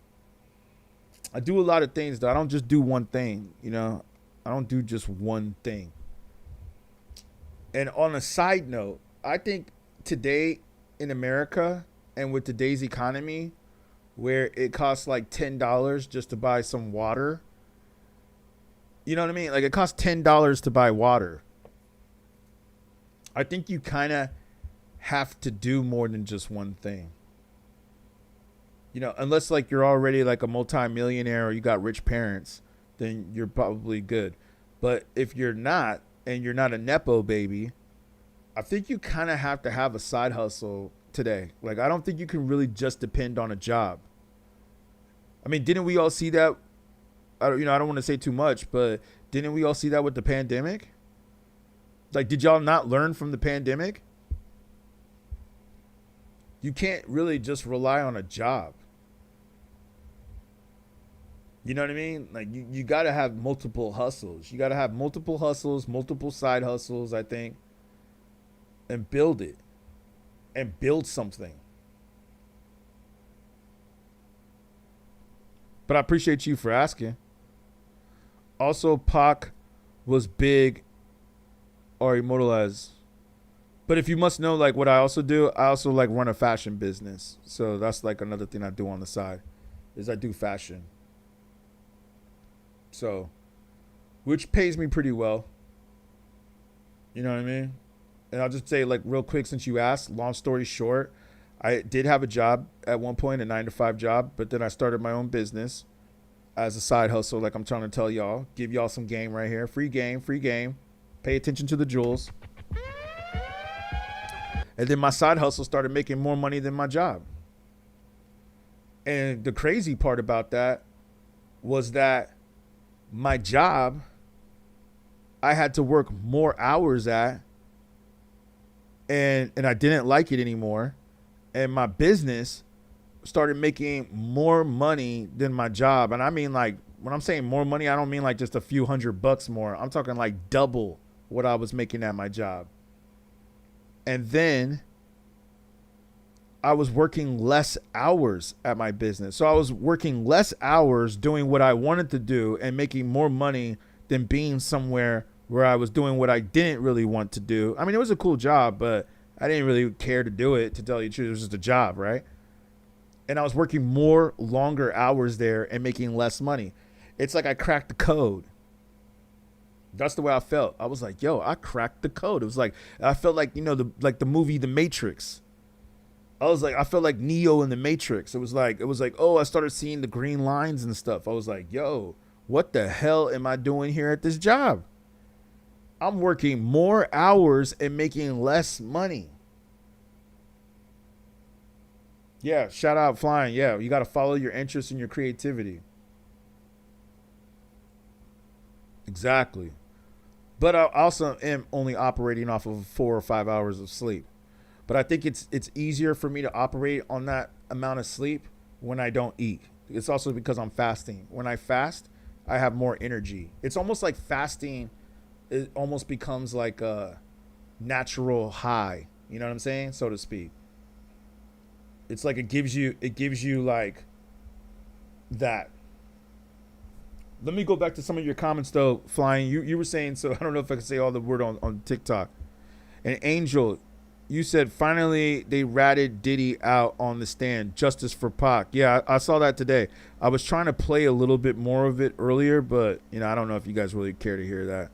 I do a lot of things, though. I don't just do one thing, you know. I don't do just one thing. And on a side note, I think today in America and with today's economy, where it costs like $10 just to buy some water You know what I mean? Like, it costs $10 to buy water. I think you kind of have to do more than just one thing. You know, unless like you're already like a multi-millionaire or you got rich parents, then you're probably good. But if you're not, and you're not a Nepo baby, I think you kind of have to have a side hustle today. Like, I don't think you can really just depend on a job. I mean, didn't we all see that? I don't want to say too much, but didn't we all see that with the pandemic? Like, did y'all not learn from the pandemic? You can't really just rely on a job. You know what I mean? Like, you got to have multiple hustles. You got to have multiple hustles, multiple side hustles, I think, and build it. And build something. But I appreciate you for asking. Also, Pac was big or immortalized. But if you must know, like, what I also do, I also, like, run a fashion business. So that's, like, another thing I do on the side, is I do fashion. So, which pays me pretty well. You know what I mean? And I'll just say, like, real quick, since you asked, long story short, I did have a job at one point, a 9-to-5 job, but then I started my own business as a side hustle, like I'm trying to tell y'all. Give y'all some game right here. Free game, free game. Pay attention to the jewels. And then my side hustle started making more money than my job. And the crazy part about that was that my job, I had to work more hours at, and I didn't like it anymore. And my business started making more money than my job. And I mean, like, when I'm saying more money, I don't mean like just a few $100 more. I'm talking like double what I was making at my job. And then I was working less hours at my business. So I was working less hours doing what I wanted to do and making more money than being somewhere where I was doing what I didn't really want to do. I mean, it was a cool job, but I didn't really care to do it, to tell you the truth. It was just a job, right? And I was working more longer hours there and making less money. It's like I cracked the code. That's the way I felt. I was like, yo, I cracked the code. It was like, I felt like, you know, the movie The Matrix. I felt like Neo in The Matrix. It was like, oh, I started seeing the green lines and stuff. I was like, yo, what the hell am I doing here at this job? I'm working more hours and making less money. Yeah, shout out Flying. Yeah, you got to follow your interests and your creativity. Exactly. But I also am only operating off of 4 or 5 hours of sleep. But I think it's easier for me to operate on that amount of sleep when I don't eat. It's also because I'm fasting. When I fast, I have more energy. It's almost like fasting, it almost becomes like a natural high. You know what I'm saying? So to speak. It's like it gives you like that. Let me go back to some of your comments though, Flying. You were saying, so I don't know if I can say all the word on TikTok. And Angel, you said finally they ratted Diddy out on the stand. Justice for Pac. Yeah, I saw that today. I was trying to play a little bit more of it earlier, but you know, I don't know if you guys really care to hear that.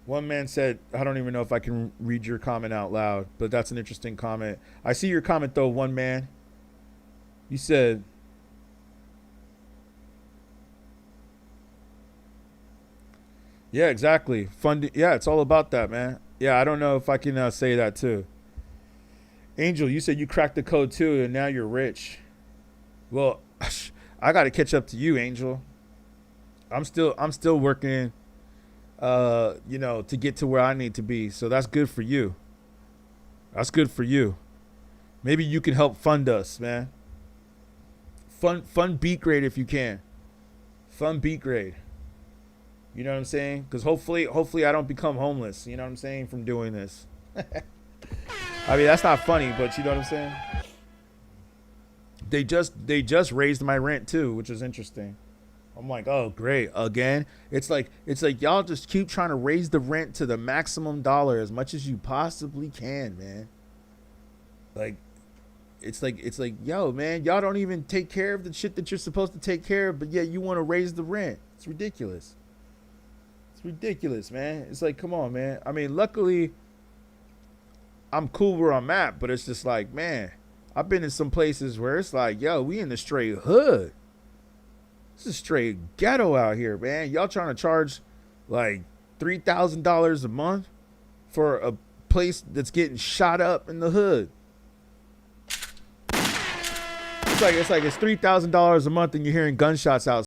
One man said, I don't even know if I can read your comment out loud, but that's an interesting comment. I see your comment though, one man. You said, yeah, exactly. Fund. Yeah, it's all about that, man. Yeah, I don't know if I can say that too. Angel, you said you cracked the code too, and now you're rich. Well, I got to catch up to you, Angel. I'm still working, you know, to get to where I need to be. So that's good for you. That's good for you. Maybe you can help fund us, man. Fund beatGrade if you can. Fund beatGrade. You know what I'm saying? Because hopefully I don't become homeless. You know what I'm saying? From doing this. I mean, that's not funny, but you know what I'm saying? They just raised my rent too, which is interesting. I'm like, oh great, again. It's like y'all just keep trying to raise the rent to the maximum dollar as much as you possibly can, man. Like, it's like, yo, man, y'all don't even take care of the shit that you're supposed to take care of, but yet you want to raise the rent. It's ridiculous. It's ridiculous, man. It's like, come on, man. I mean, luckily, I'm cool where I'm at, but it's just like, man, I've been in some places where it's like, yo, we in the straight hood. This is straight ghetto out here, man. Y'all trying to charge like $3,000 a month for a place that's getting shot up in the hood. It's like it's $3,000 a month and you're hearing gunshots out.